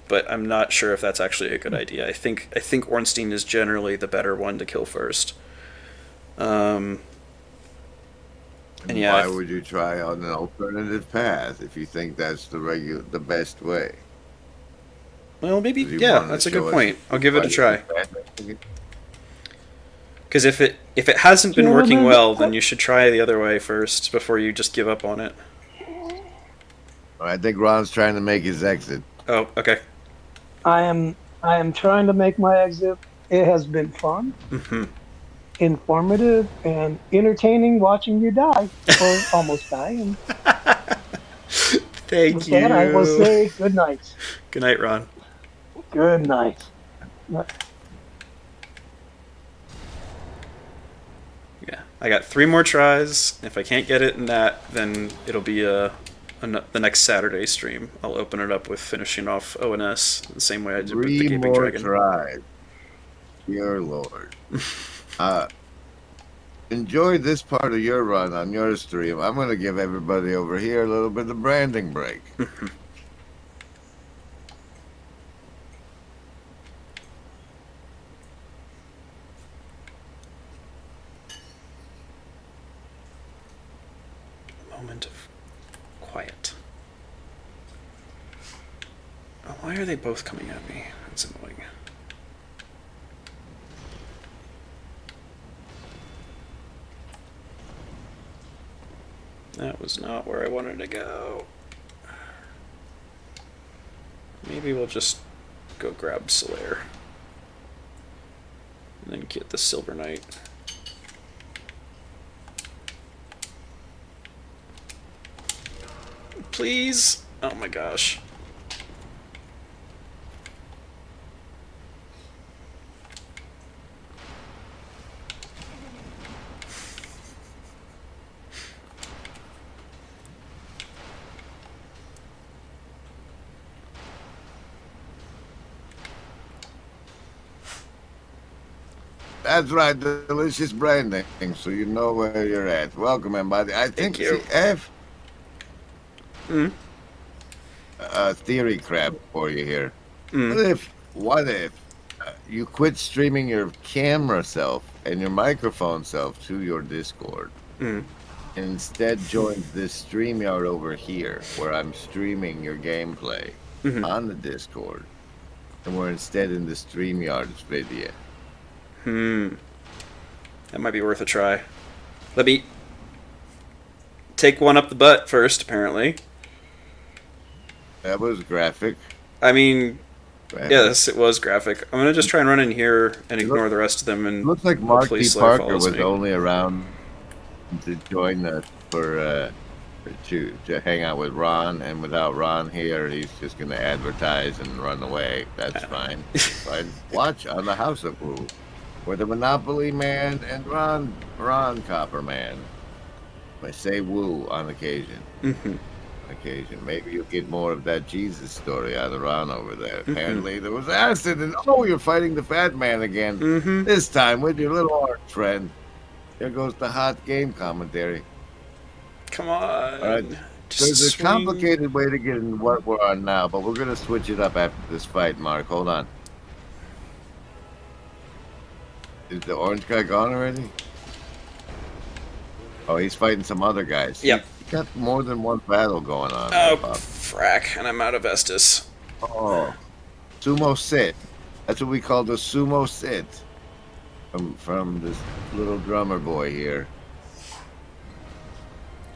but I'm not sure if that's actually a good idea. I think Ornstein is generally the better one to kill first. And yeah, Why would you try on an alternative path if you think that's the best way? well, maybe, Do you yeah, wanna that's a show good us point. I'll give it a try. fight? Because if it hasn't been working Gentlemen, well, then you should try the other way first before you just give up on it. I think Ron's trying to make his exit. Oh, okay. I am trying to make my exit. It has been fun, Hmm. informative, and entertaining watching you die or almost die. And Thank with you. that, I will say good night. Good night, Ron. Good night. Yeah, I got 3 more tries. If I can't get it in that, then it'll be the next Saturday stream. I'll open it up with finishing off ONS the same way I did with the 3 Gaping more Dragon. tries. Dear Lord. Enjoy this part of your run on your stream. I'm going to give everybody over here a little bit of branding break. Moment of quiet. Oh, why are they both coming at me? That's annoying. That was not where I wanted to go. Maybe we'll just go grab Solaire. And then get the Silver Knight. Please? Oh my gosh. That's right, delicious branding, so you know where you're at. Welcome, everybody. I think you. F. Mm. Theory crap for you here. Mm. What if you quit streaming your camera self and your microphone self to your Discord, Mm. and instead join this StreamYard over here, where I'm streaming your gameplay Mhm. on the Discord, and we're instead in the StreamYard's video. That might be worth a try. Let me take one up the butt first, apparently. That was graphic. I mean, graphic. yes, it was graphic. I'm gonna just try and run in here and It ignore the rest of them, and It looks like Mark hopefully D. Slayer Parker follows was me. only around to join us for to hang out with Ron, and without Ron here, he's just going to advertise and run away. That's fine. Fine. Watch on the House of Who, where the Monopoly Man and Ron Copperman may say woo on occasion. Mm-hmm. Occasion. Maybe you'll get more of that Jesus story out of Ron over there. Apparently, there was acid, and you're fighting the Fat Man again. Mm-hmm. This time with your little orange friend. Here goes the hot game commentary. Come on. All right. Just There's a swing. complicated way to get in what we're on now, but we're gonna switch it up after this fight, Mark. Hold on. Is the orange guy gone already? Oh, he's fighting some other guys. Yep. He got more than one battle going on. Oh, Bob. frack. And I'm out of Estus. Oh, sumo sit. That's what we call the sumo sit. From this little drummer boy here.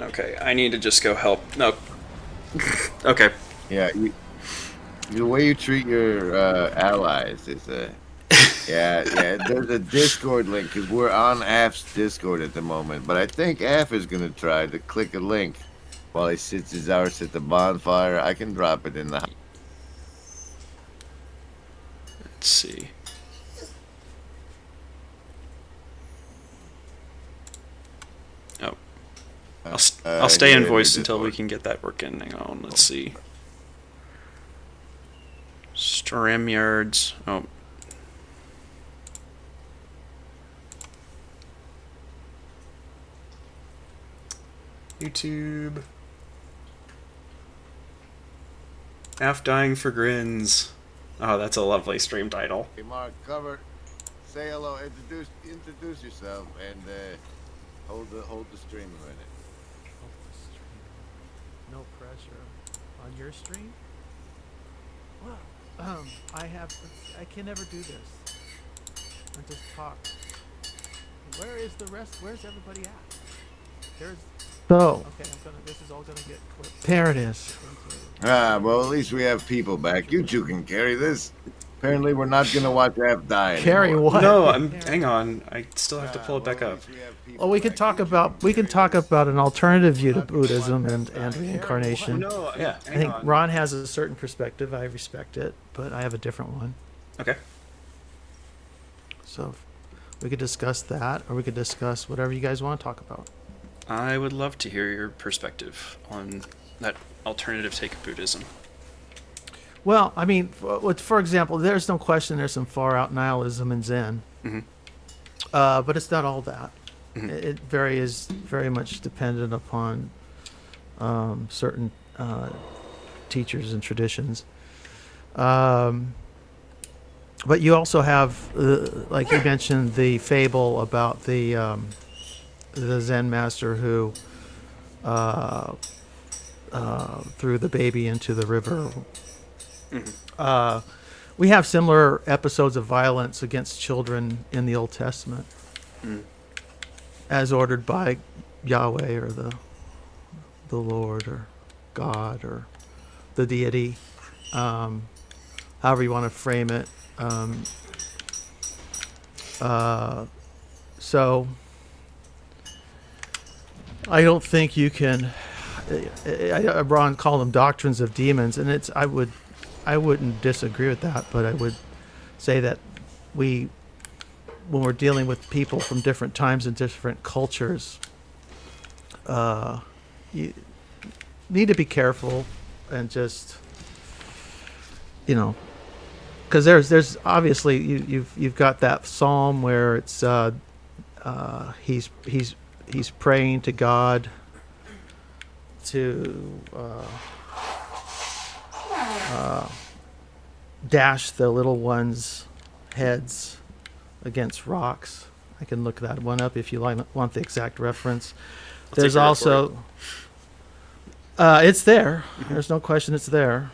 Okay, I need to just go help. No. Okay. Yeah, the way you treat your allies is yeah. There's a Discord link because we're on AF's Discord at the moment, but I think AF is gonna try to click a link while he sits his arse at the bonfire. I can drop it in the. Let's see. Oh. I'll stay in voice until we can get that working. Hang on, let's see. StreamYards. Oh. YouTube. Half dying for grins. Oh, that's a lovely stream title. Hey, Mark, cover. Say hello. Introduce yourself and hold the stream a minute. No pressure on your stream. Well, I can never do this. I just talk. Where is the rest? Where's everybody at? There's. So. Okay, this is all gonna get clipped. There it is. Well, at least we have people back. You two can carry this. Apparently, we're not gonna watch F die. Carry anymore. what? No, hang on. I still have to pull it back up. Well, we can talk about an alternative view to Buddhism and reincarnation. No, yeah. I think Ron has a certain perspective. I respect it, but I have a different one. Okay. So we could discuss that, or we could discuss whatever you guys want to talk about. I would love to hear your perspective on that alternative take of Buddhism. Well, I mean, for example, there's no question there's some far out nihilism in Zen, but it's not all that. It is very much dependent upon certain teachers and traditions. But you also have, like you mentioned, the fable about the Zen master who threw the baby into the river. We have similar episodes of violence against children in the Old Testament, as ordered by Yahweh or the Lord or God or the deity, however you want to frame it. So I don't think you can. Ron called them doctrines of demons, and I wouldn't disagree with that, but I would say that when we're dealing with people from different times and different cultures, you need to be careful and just, because there's obviously you've got that psalm where it's he's praying to God to dash the little ones' heads against rocks. I can look that one up if you want the exact reference. There's also it's there. There's no question it's there.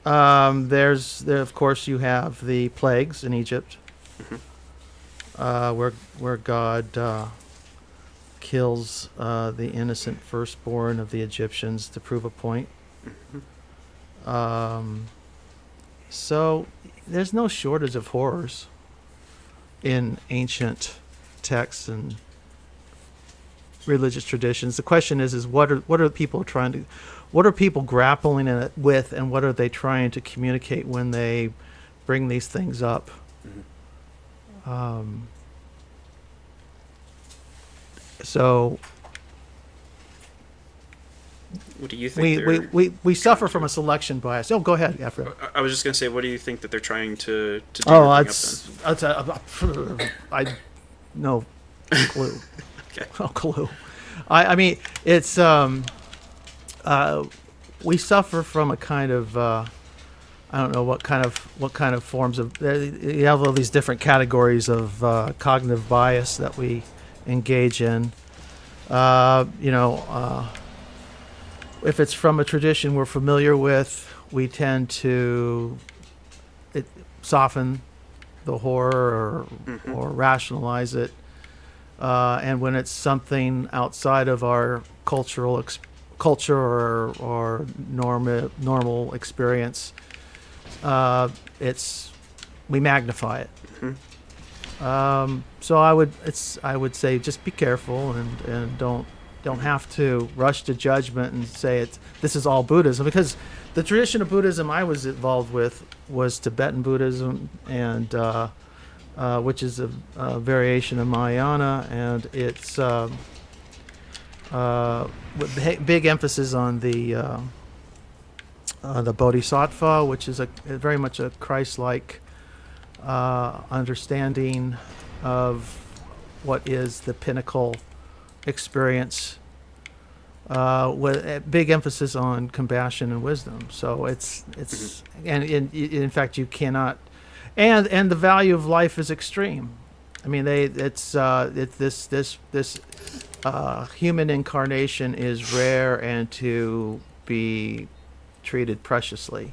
Of course you have the plagues in Egypt, where God kills the innocent firstborn of the Egyptians to prove a point. So there's no shortage of horrors in ancient texts and religious traditions. The question is what are people what are people grappling with, and what are they trying to communicate when they bring these things up? So What do you think? we suffer from a selection bias. Oh, go ahead, Ephraim. I was just going to say, what do you think that they're trying to do? Oh, or bring I no clue. Okay. No clue. I mean, it's we suffer from a kind of I don't know what kind of forms of you have all these different categories of cognitive bias that we engage in. If it's from a tradition we're familiar with, we tend to soften the horror or rationalize it. And when it's something outside of our culture or normal experience, we magnify it. So I would say just be careful and don't have to rush to judgment and say this is all Buddhism, because the tradition of Buddhism I was involved with was Tibetan Buddhism, and which is a variation of Mahayana, and it's with big emphasis on the Bodhisattva, which is very much a Christ-like understanding of what is the pinnacle experience, with a big emphasis on compassion and wisdom. So it's and in fact you cannot, and the value of life is extreme. I mean this human incarnation is rare and to be treated preciously.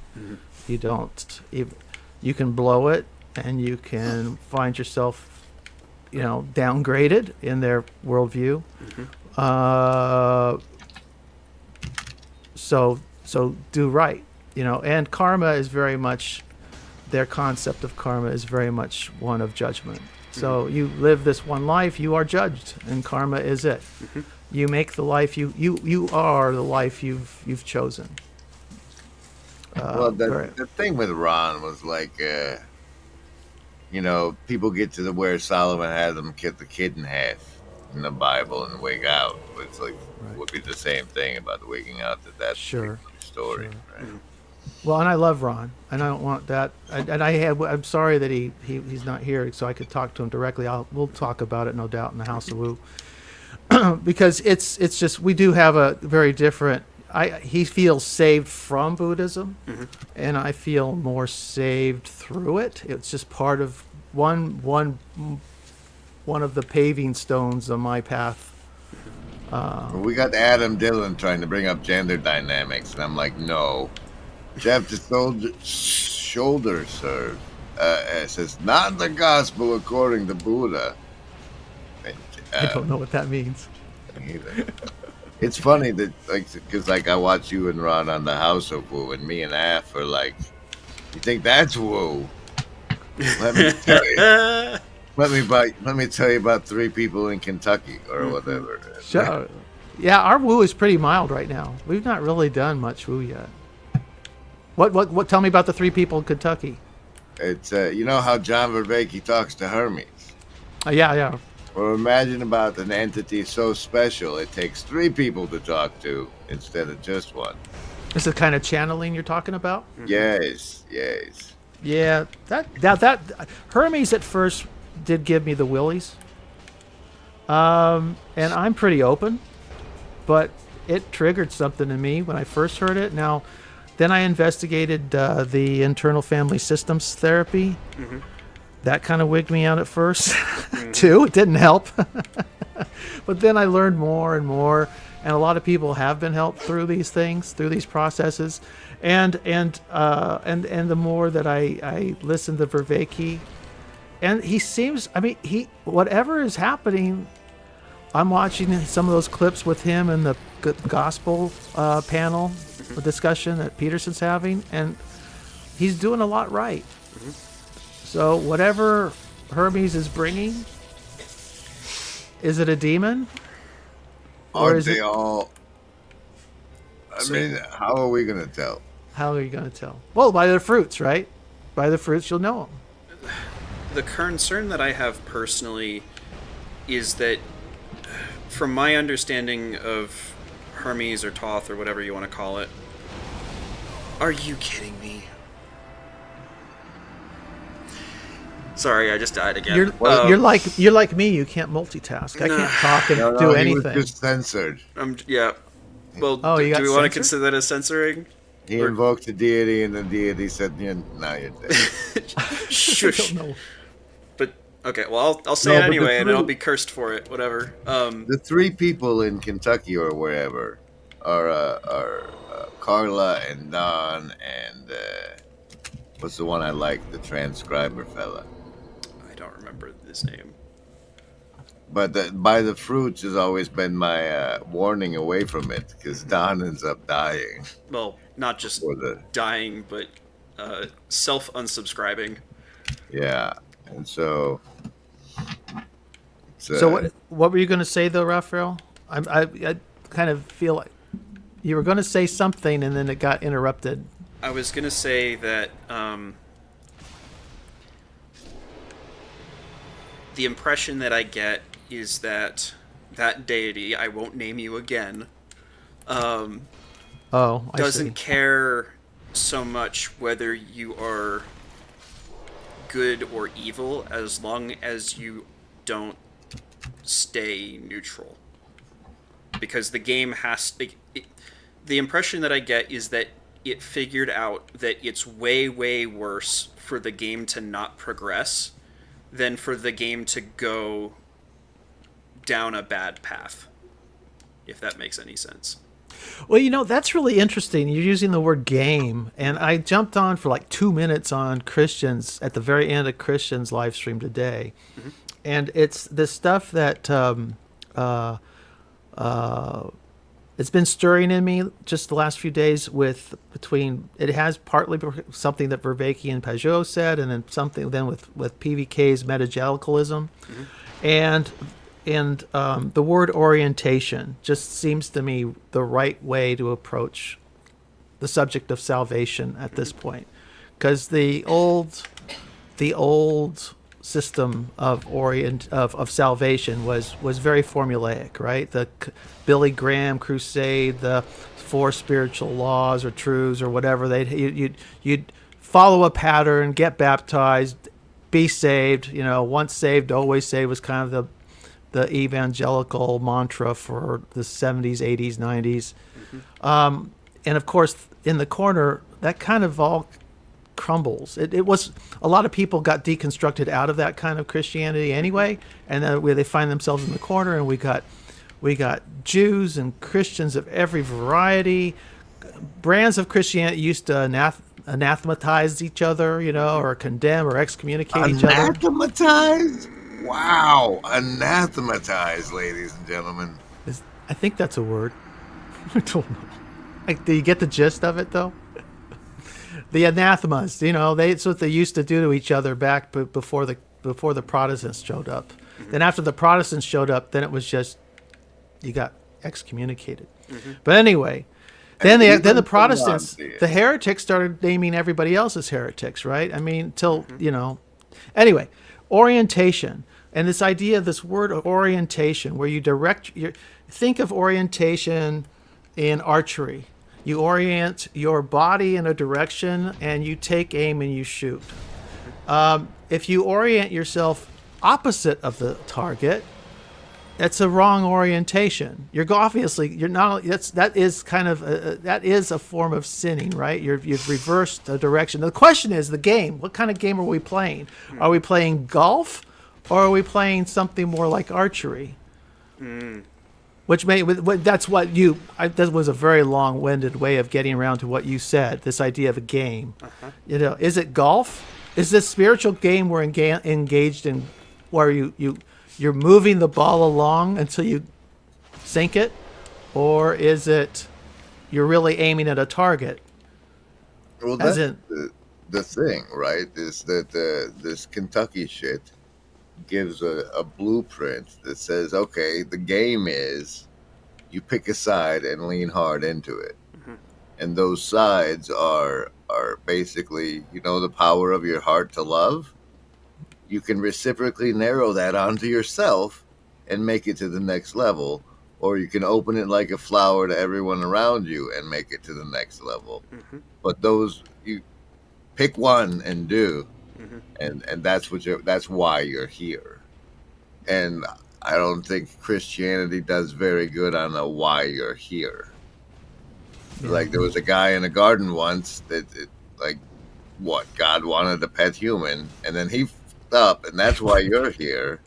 You can blow it, and you can find yourself downgraded in their worldview. So do right, and karma is very much, their concept of karma is very much one of judgment. So you live this one life, you are judged, and karma is it. You make the life you are the life you've chosen. Well, the thing with Ron was like, people get to where Solomon had them cut the kid in half in the Bible and wig out. It's like would be the same thing about the wigging out. That's Sure. Story. Sure. Right? Well, and I love Ron, and I don't want that. I'm sorry that he's not here, so I could talk to him directly. We'll talk about it, no doubt, in the House of Wu, because it's just we do have a very different. He feels saved from Buddhism, and I feel more saved through it. It's just part of one of the paving stones on my path. We got Adam Dillon trying to bring up gender dynamics, and I'm like, no. Jeff the shoulder serve says, not the gospel according to Buddha. I don't know what that means. Either. It's funny that, because I watch you and Ron on the House of Wu, and me and Af are like, you think that's Wu? Let me tell you. Let me tell you about 3 people in Kentucky or whatever. Sure. Yeah, our Wu is pretty mild right now. We've not really done much Wu yet. What? Tell me about the 3 people in Kentucky. It's you know how John Vervaeke talks to Hermes. Yeah. Well, imagine about an entity so special it takes 3 people to talk to instead of just one. This is the kind of channeling you're talking about? Yes. Yeah, that Hermes at first did give me the willies. And I'm pretty open, but it triggered something in me when I first heard it. Now, then I investigated the internal family systems therapy. That kind of wigged me out at first, too. It didn't help. But then I learned more and more, and a lot of people have been helped through these things, through these processes. And the more that I listen to Vervaeke, and he seems, whatever is happening, I'm watching some of those clips with him in the gospel panel discussion that Peterson's having, and he's doing a lot right. So whatever Hermes is bringing, is it a demon? Or Are is they it? all? I So- mean, how are we gonna tell? How are you going to tell? Well, by the fruits, right? By the fruits, you'll know them. The concern that I have personally is that, from my understanding of Hermes or Thoth or whatever you want to call it, are you kidding me? Sorry, I just died again. You're like me. You can't multitask. I can't talk and No, do he was anything. just censored. Yeah. Well, Oh, you do got we want to censored? consider that as censoring? He Or- invoked the deity, and the deity said, "Yeah, now you're dead." Shush. I don't know. But okay, well, I'll say No, it but the anyway, and I'll fruit- be cursed for it. Whatever. The three people in Kentucky or wherever are Carla and Don and what's the one I like, the transcriber fella. I don't remember his name. But by the fruits has always been my warning away from it because Don ends up dying. Well, not just Or the dying, but self unsubscribing. yeah, and so. It's, So what were you going to say though, Raphael? I kind of feel like you were going to say something and then it got interrupted. I was gonna say that the impression that I get is that that deity, I won't name you again, Oh, I doesn't see. care so much whether you are good or evil as long as you don't stay neutral. Because the game has the impression that I get is that it figured out that it's way, way worse for the game to not progress than for the game to go down a bad path. If that makes any sense. Well, you know, that's really interesting. You're using the word game, and I jumped on for like 2 minutes on Christians at the very end of Christians live stream today. And it's the stuff that it's been stirring in me just the last few days with between it has partly something that Vervaeke and Pajot said, and then something then with PVK's metagelicalism, and the word orientation just seems to me the right way to approach the subject of salvation at this point, because the old system of salvation was very formulaic, right? The Billy Graham crusade, the 4 spiritual laws or truths or whatever, you'd follow a pattern, get baptized, be saved. You know, once saved, always saved was kind of the evangelical mantra for the 70s, 80s, 90s. And of course, in the corner, that kind of all crumbles. It was a lot of people got deconstructed out of that kind of Christianity anyway, and then where they find themselves in the corner, and we got Jews and Christians of every variety. Brands of Christianity used to anathematize each other, you know, or condemn or excommunicate each other. Anathematize? Wow, anathematize, ladies and gentlemen. I think that's a word. I don't know. Like, do you get the gist of it though? The anathemas, you know, it's what they used to do to each other back before the Protestants showed up. Then after the Protestants showed up, then it was just you got excommunicated. But anyway, then the Protestants, the heretics started naming everybody else as heretics, right? I mean, till you know. Anyway, orientation and this idea of this word of orientation, where you think of orientation in archery. You orient your body in a direction and you take aim and you shoot. If you orient yourself opposite of the target, that's a wrong orientation. You're not. That is a form of sinning, right? You've reversed the direction. The question is the game. What kind of game are we playing? Are we playing golf, or are we playing something more like archery? That was a very long-winded way of getting around to what you said. This idea of a game. You know, is it golf? Is this spiritual game we're engaged in, where you're moving the ball along until you sink it, or is it you're really aiming at a target? Well, that's the thing, right? Is that this Kentucky shit gives a blueprint that says, okay, the game is you pick a side and lean hard into it. And those sides are basically, the power of your heart to love. You can reciprocally narrow that onto yourself and make it to the next level, or you can open it like a flower to everyone around you and make it to the next level. But those, you pick one and do, and that's why you're here. And I don't think Christianity does very good on a why you're here. Like, there was a guy in a garden once that, God wanted a pet human, and then he f***ed up, and that's why you're here.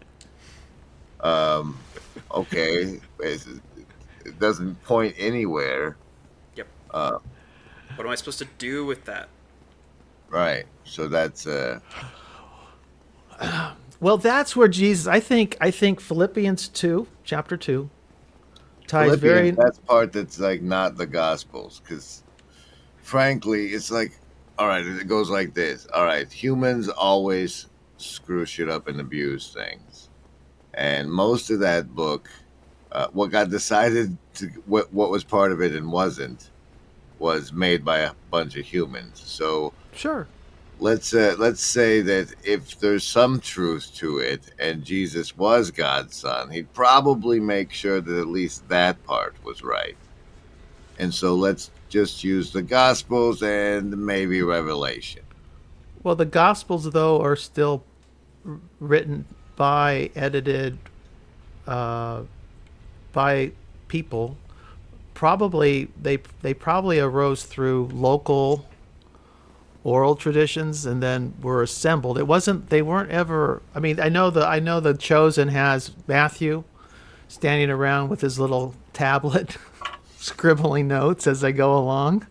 Okay, it doesn't point anywhere. Yep. Uh, What am I supposed to do with that? right. So that's Well, that's where Jesus. I think Philippians 2, chapter 2, ties very. That's part that's like not the Gospels, because frankly, it's like, all right, it goes like this. All right, humans always screw shit up and abuse things, and most of that book, what got decided to what was part of it and wasn't, was made by a bunch of humans. So Sure. let's say that if there's some truth to it and Jesus was God's son, he'd probably make sure that at least that part was right. And so let's just use the Gospels and maybe Revelation. Well, the Gospels, though, are still written by, edited by people. Probably they probably arose through local oral traditions and then were assembled. They weren't ever. I mean, I know the Chosen has Matthew standing around with his little tablet, scribbling notes as they go along.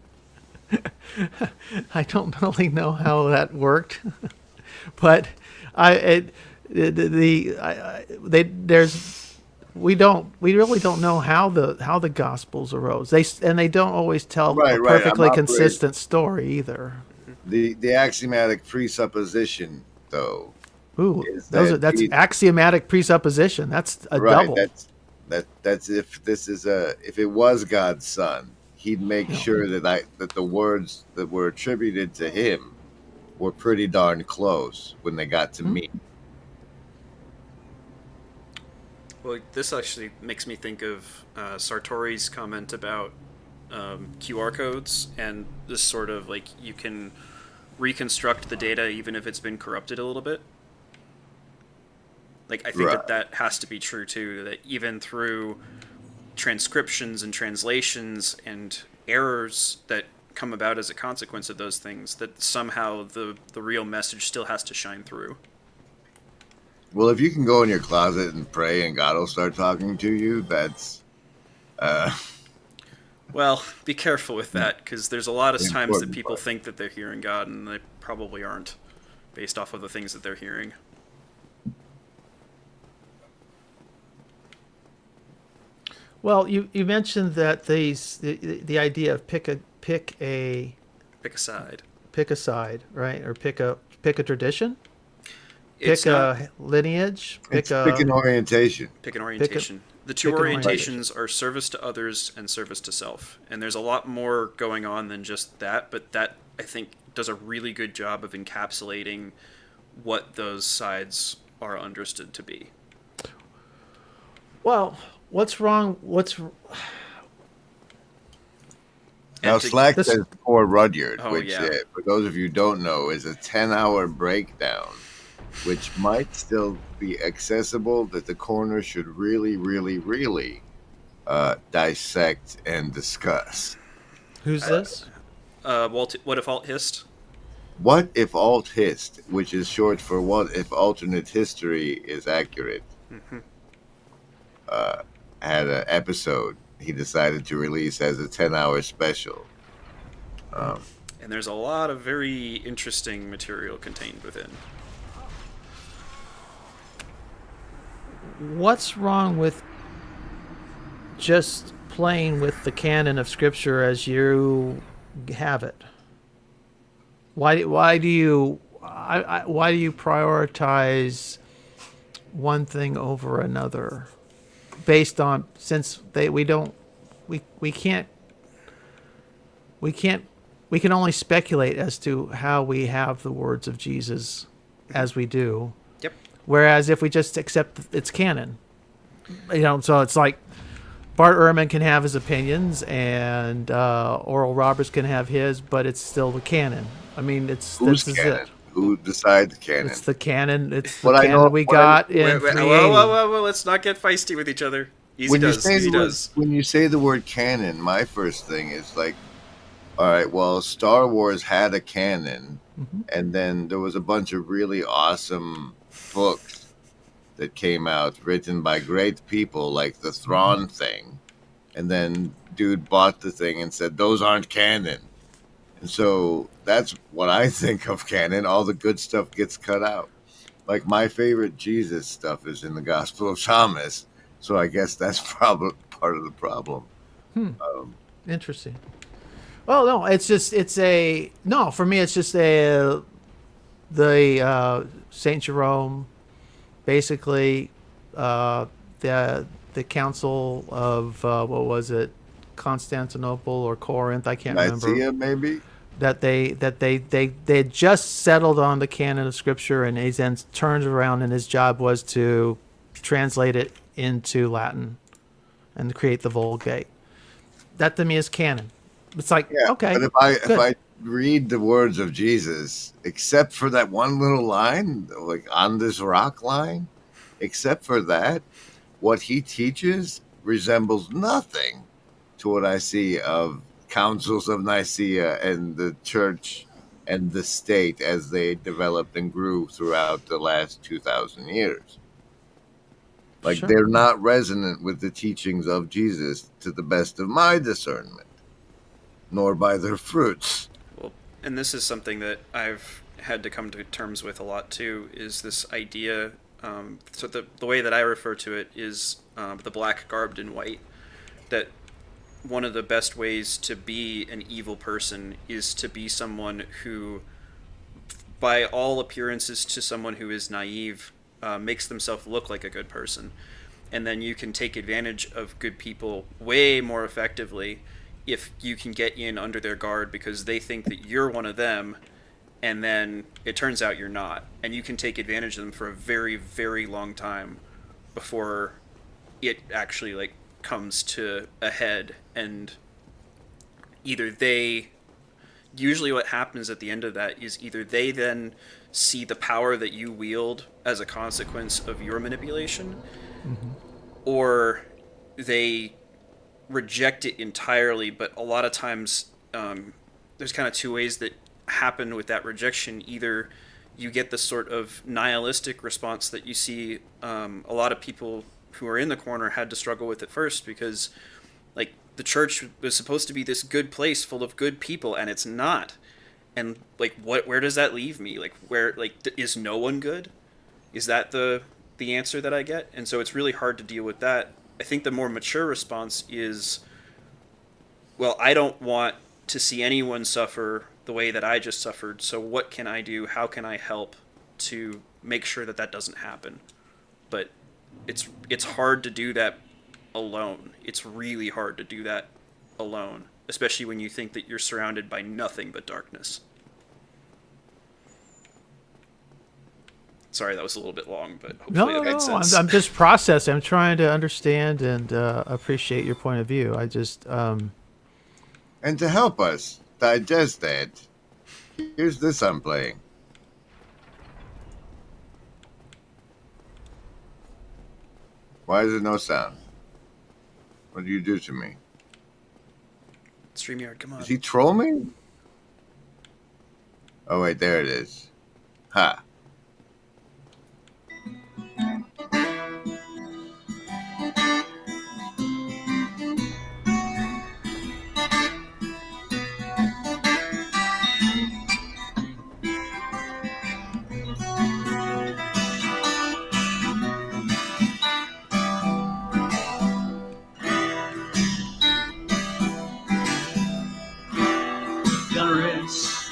I don't really know how that worked, but we really don't know how the Gospels arose. They don't always tell a perfectly consistent story either. The axiomatic presupposition, though. Ooh, that's axiomatic presupposition. That's a double. That's if it was God's son, he'd make sure that the words that were attributed to him were pretty darn close when they got to me. Well, this actually makes me think of Sartori's comment about QR codes and this sort of like you can reconstruct the data even if it's been corrupted a little bit. Like, I think that has to be true too, that even through transcriptions and translations and errors that come about as a consequence of those things, that somehow the real message still has to shine through. Well, if you can go in your closet and pray and God will start talking to you, that's... Well, be careful with that, because there's a lot of times that people think that they're hearing God, and they probably aren't, based off of the things that they're hearing. Well, you mentioned that the idea of pick a side, right, or pick a tradition, pick a lineage, pick an orientation. Pick an orientation. The two orientations are service to others and service to self. And there's a lot more going on than just that, but that, I think, does a really good job of encapsulating what those sides are understood to be. Well, what's wrong? Now, Slack says for Rudyard, which, for those of you who don't know, is a 10-hour breakdown, which might still be accessible, that the corner should really, really, really dissect and discuss. Who's this? What if alt hist? What if alt hist, which is short for what if alternate history is accurate, had an episode he decided to release as a 10-hour special. And there's a lot of very interesting material contained within. What's wrong with just playing with the canon of Scripture as you have it? Why do you prioritize one thing over another? Based on, since we don't we can't we can only speculate as to how we have the words of Jesus as we do. Yep. Whereas if we just accept it's canon, so it's like Bart Ehrman can have his opinions and Oral Roberts can have his, but it's still the canon. I mean, Who's this canon? is it. Who decides canon? It's the canon. It's the What I canon know- we what I- got Wait, in wait, 380. whoa, let's not get feisty with each other. Easy does. When you say the word canon, my first thing is like, all right, well, Star Wars had a canon, and then there was a bunch of really awesome books that came out written by great people, like the Thrawn thing, and then dude bought the thing and said those aren't canon, and so that's what I think of canon. All the good stuff gets cut out. Like my favorite Jesus stuff is in the Gospel of Thomas, so I guess that's probably part of the problem. Interesting. Well, no, for me, it's just the Saint Jerome, basically, the council of what was it, Constantinople or Corinth? I can't remember. Nicaea, maybe. That they had just settled on the canon of Scripture, and he then turned around, and his job was to translate it into Latin and create the Vulgate. That to me is canon. It's like, Yeah, okay, but if I read the words of Jesus, except for that one little line, like on this rock line, except for that, what he teaches resembles nothing to what I see of councils of Nicaea and the church and the state as they developed and grew throughout the last 2,000 years. Like Sure. they're not resonant with the teachings of Jesus to the best of my discernment, nor by their fruits. Well, and this is something that I've had to come to terms with a lot too, is this idea. So the way that I refer to it is the black garbed in white. That one of the best ways to be an evil person is to be someone who, by all appearances to someone who is naive, makes themselves look like a good person. And then you can take advantage of good people way more effectively if you can get in under their guard because they think that you're one of them, and then it turns out you're not. And you can take advantage of them for a very, very long time before it actually like comes to a head, and usually what happens at the end of that is either they then see the power that you wield as a consequence of your manipulation, or they reject it entirely. But a lot of times there's kind of two ways that happen with that rejection. Either you get the sort of nihilistic response that you see a lot of people who are in the corner had to struggle with at first, because like the church was supposed to be this good place full of good people, and it's not. And like where does that leave me? Like where, like, is no one good? Is that the answer that I get? And so it's really hard to deal with that. I think the more mature response is, well, I don't want to see anyone suffer the way that I just suffered, so what can I do? How can I help to make sure that that doesn't happen? But it's hard to do that alone. It's really hard to do that alone, especially when you think that you're surrounded by nothing but darkness. Sorry, that was a little bit long, but hopefully it made sense. I'm just processing. I'm trying to understand and appreciate your point of view. I just And to help us digest that, here's this I'm playing. Why is there no sound? What do you do to me? StreamYard, come on. Does he troll me? Oh, wait, there it is. Ha.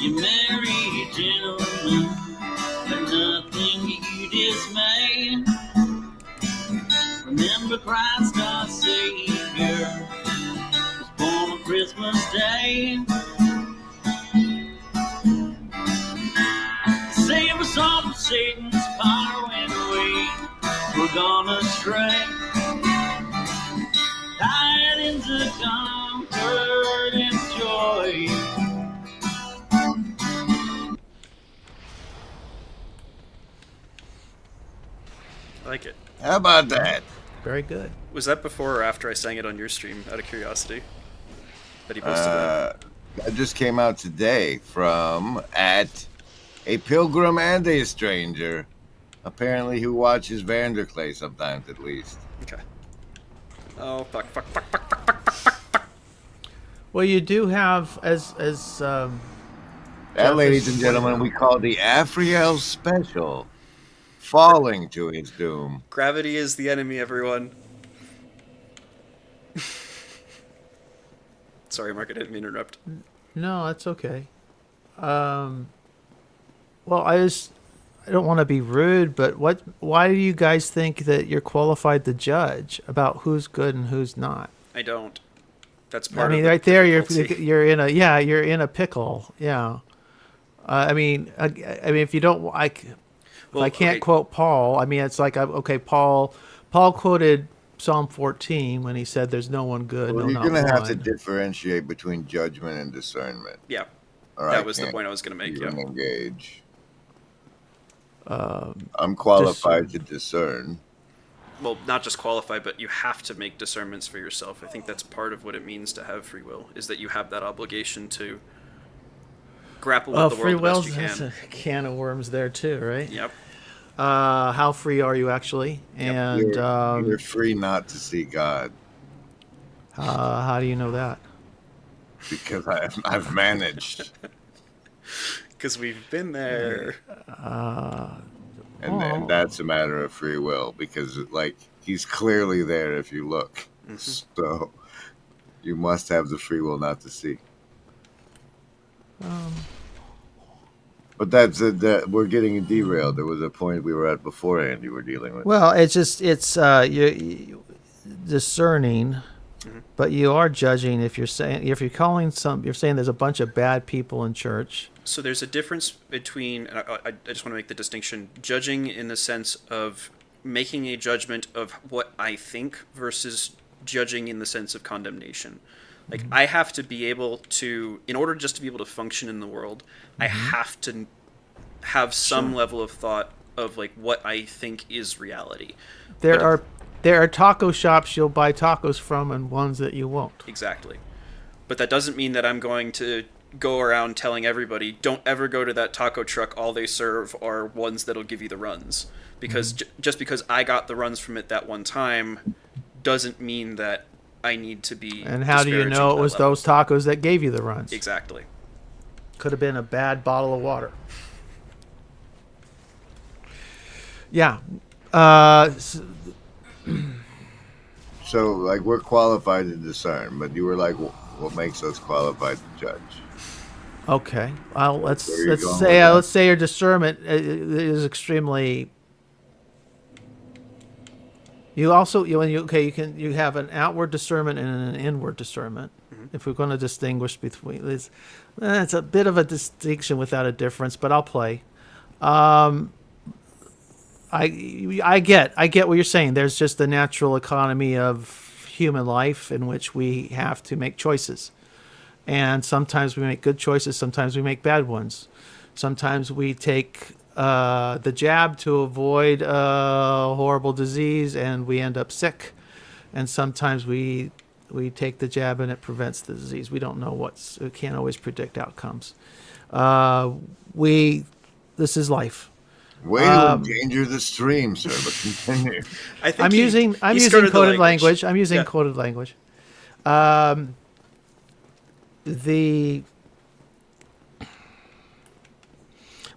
You marry gentlemen, but nothing you dismay. Remember Christ our Savior, Christmas Day. Save us all from Satan's power when we're gonna stray. Tidings of comfort and joy. I like it. How about that? Very good. Was that before or after I sang it on your stream, out of curiosity? That he posted that? That just came out today from at a pilgrim and a stranger, apparently who watches Vanderklay sometimes at least. Okay. Oh, fuck. Well, you do have as That, Jeff ladies is and gentlemen, we call the Afriel Special. Falling to his doom. Gravity is the enemy, everyone. Sorry, Mark, I didn't mean to interrupt. No, that's okay. Well, I don't want to be rude, but why do you guys think that you're qualified to judge about who's good and who's not? I don't. That's part I mean, of the right there, difficulty. you're in a pickle. Yeah. I mean, if you don't, Well, I can't okay. quote Paul. I mean, it's like, okay, Paul quoted Psalm 14 when he said, "There's no one good, Well, no, you're not going to have to one." differentiate between judgment and discernment. Yeah, Or that was the point I was going to make. Yeah. even engage. I'm qualified to discern. Well, not just qualified, but you have to make discernments for yourself. I think that's part of what it means to have free will, is that you have that obligation to grapple with the Free world the will best you is can. a can of worms there too, right? Yep. How free are you actually? And You're free not to see God how do you know that? because I've managed. Because we've been there. And then that's a matter of free will because, like, he's clearly there if you look. So you must have the free will not to see. But that's that we're getting derailed. There was a point we were at beforehand you were dealing with. Well, it's you discerning, but you are judging if you're saying you're saying there's a bunch of bad people in church. So there's a difference between, and I just want to make the distinction, judging in the sense of making a judgment of what I think versus judging in the sense of condemnation. Like, I have to be able to, in order just to be able to function in the world, I have to have some level of thought of, like, what I think is reality. There But- are taco shops you'll buy tacos from and ones that you won't. Exactly. But that doesn't mean that I'm going to go around telling everybody, don't ever go to that taco truck, all they serve are ones that'll give you the runs. Because just because I got the runs from it that one time doesn't mean that I need to be And how do you disparaging know to it that was level. those tacos that gave you the runs? Exactly. Could have been a bad bottle of water. Yeah. So, like, we're qualified to discern, but you were like, what makes us qualified to judge? Okay. Well, let's Where are you going with say that? let's say your discernment is extremely. You also you have an outward discernment and an inward discernment. If we're going to distinguish between this, it's a bit of a distinction without a difference, but I'll play. I get what you're saying. There's just the natural economy of human life in which we have to make choices. And sometimes we make good choices, sometimes we make bad ones. Sometimes we take the jab to avoid a horrible disease and we end up sick. And sometimes we take the jab and it prevents the disease. We don't know we can't always predict outcomes. This is life. Way to endanger the stream, sir, but continue. I think I'm using skirted the coded language. I'm using Yeah. coded language.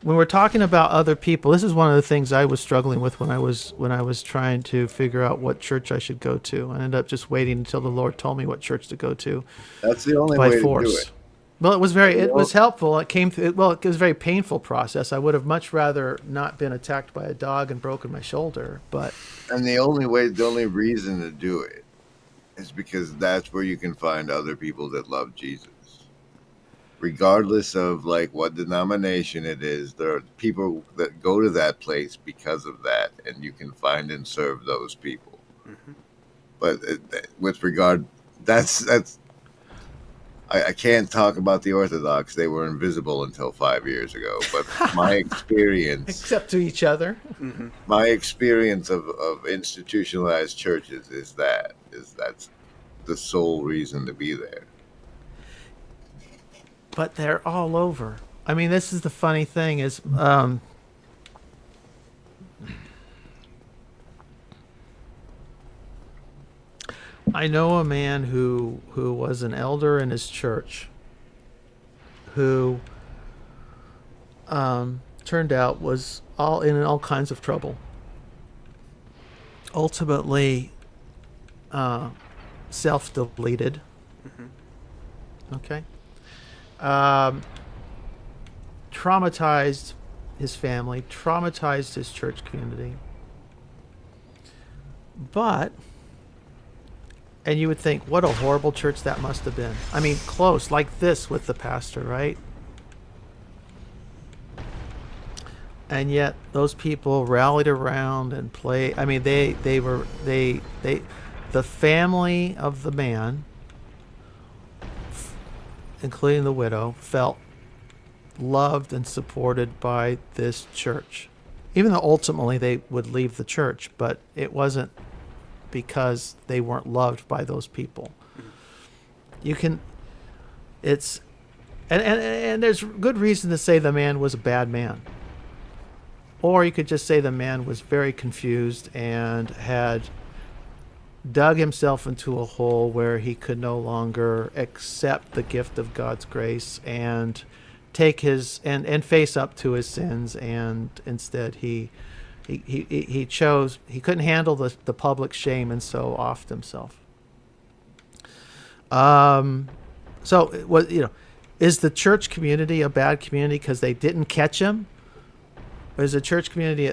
When we're talking about other people, this is one of the things I was struggling with when I was trying to figure out what church I should go to. I ended up just waiting until the Lord told me what church to go to That's the only by way force. to do it. Well, it was helpful. It was a very painful process. I would have much rather not been attacked by a dog and broken my shoulder, but And the only reason to do it is because that's where you can find other people that love Jesus. Regardless of like what denomination it is, there are people that go to that place because of that, and you can find and serve those people. But with regard, that's I can't talk about the Orthodox. They were invisible until 5 years ago. But my experience, Except to each other. my experience of institutionalized churches is that's the sole reason to be there. But they're all over. I mean, this is the funny thing is, I know a man who was an elder in his church, who turned out was in all kinds of trouble. Ultimately, self-deleted. Okay. Traumatized his family, traumatized his church community. And you would think, what a horrible church that must have been. I mean, close, like this with the pastor, right? And yet those people rallied around and played. I mean, the family of the man, including the widow, felt loved and supported by this church. Even though ultimately they would leave the church, but it wasn't because they weren't loved by those people. You can, and there's good reason to say the man was a bad man. Or you could just say the man was very confused and had dug himself into a hole where he could no longer accept the gift of God's grace and take his and face up to his sins, and instead he chose, he couldn't handle the public shame, and so offed himself. So what, is the church community a bad community because they didn't catch him? Or is the church community?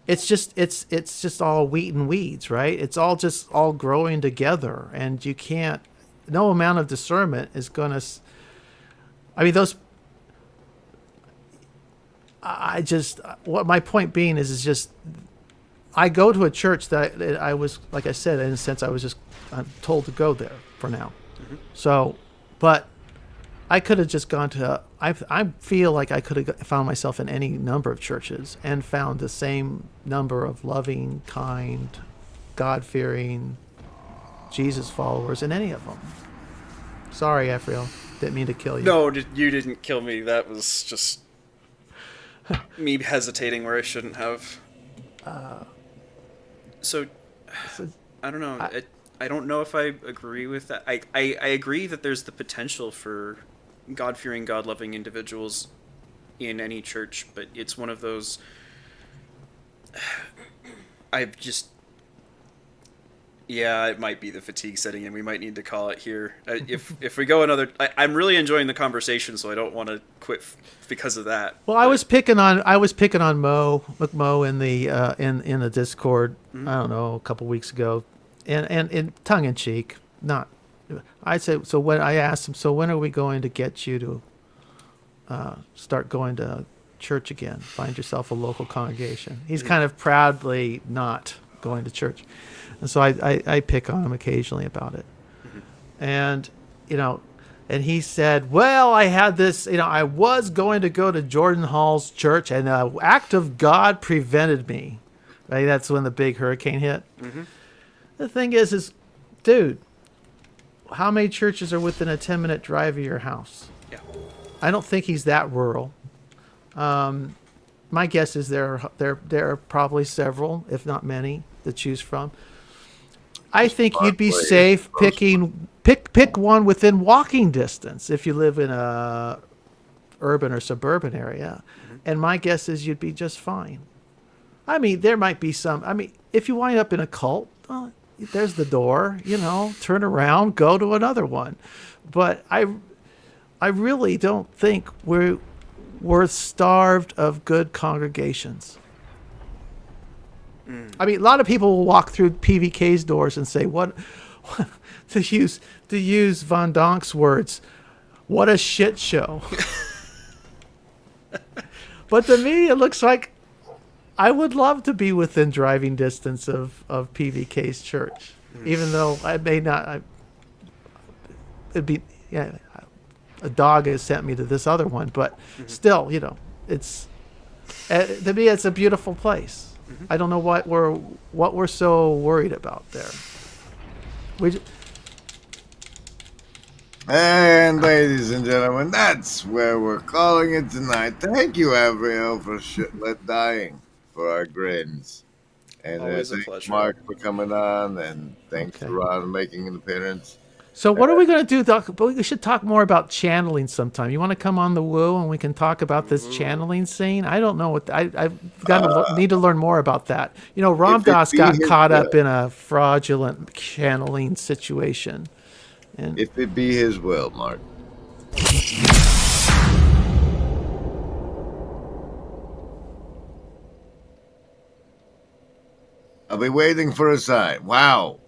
It's just all wheat and weeds, right? It's all growing together, and you can't. No amount of discernment is gonna. I mean, those. What my point being is just, I go to a church that I was, like I said, in a sense, I'm told to go there for now. So, but I could have just gone to, I feel like I could have found myself in any number of churches and found the same number of loving, kind, God-fearing Jesus followers in any of them. Sorry, Ephraim. Didn't mean to kill you. No, you didn't kill me. That was just me hesitating where I shouldn't have. So, I don't know. I don't know if I agree with that. I agree that there's the potential for God-fearing, God-loving individuals in any church, but it's one of those. Yeah, it might be the fatigue setting in. We might need to call it here. If we go another, I'm really enjoying the conversation, so I don't want to quit because of that. Well, I was picking on Mo McMo in the Discord. I don't know, a couple weeks ago, and in tongue in cheek, not. I said, so when I asked him, so when are we going to get you to start going to church again? Find yourself a local congregation. He's kind of proudly not going to church. And so I pick on him occasionally about it. And, and he said, well, I had this, I was going to go to Jordan Hall's church, and an act of God prevented me. Right? That's when the big hurricane hit. The thing is, dude, how many churches are within a 10-minute drive of your house? Yeah. I don't think he's that rural. My guess is there are probably several, if not many, to choose from. I think you'd be safe pick one within walking distance if you live in a urban or suburban area, and my guess is you'd be just fine. I mean, there might be some. I mean, if you wind up in a cult, well, there's the door. Turn around, go to another one. But I really don't think we're starved of good congregations. I mean, a lot of people will walk through PVK's doors and say, "What?" to use Von Donk's words, "What a shit show." But to me, it looks like I would love to be within driving distance of PVK's church, even though I may not. It'd be a dog has sent me to this other one, but still, it's to me it's a beautiful place. I don't know what we're so worried about there. And ladies and gentlemen, that's where we're calling it tonight. Thank you, Avril, for dying for our grins. And Always a thanks, pleasure. Mark, for coming on, and thanks to Ron making an appearance. So what are we going to do, Doc? We should talk more about channeling sometime. You want to come on the Woo and we can talk about this channeling scene? I don't know what I've got to need to learn more about that. Ram Dass got caught up in a fraudulent channeling situation. And if it be his will, Mark. I'll be waiting for a sign. Wow,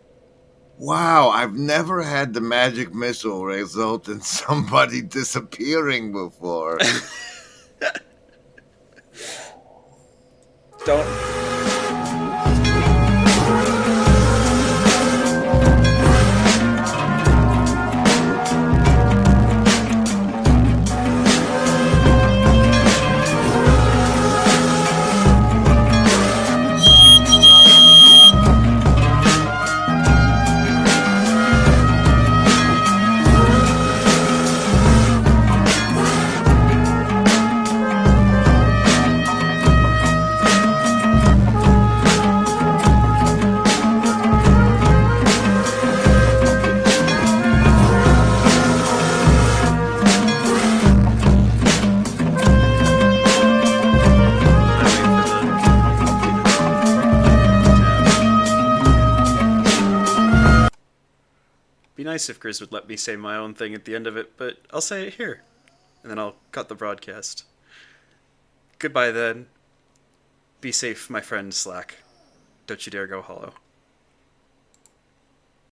I've never had the magic missile result in somebody disappearing before. Don't. Be nice if Grizz would let me say my own thing at the end of it, but I'll say it here, and then I'll cut the broadcast. Goodbye then. Be safe, my friend Slack. Don't you dare go hollow.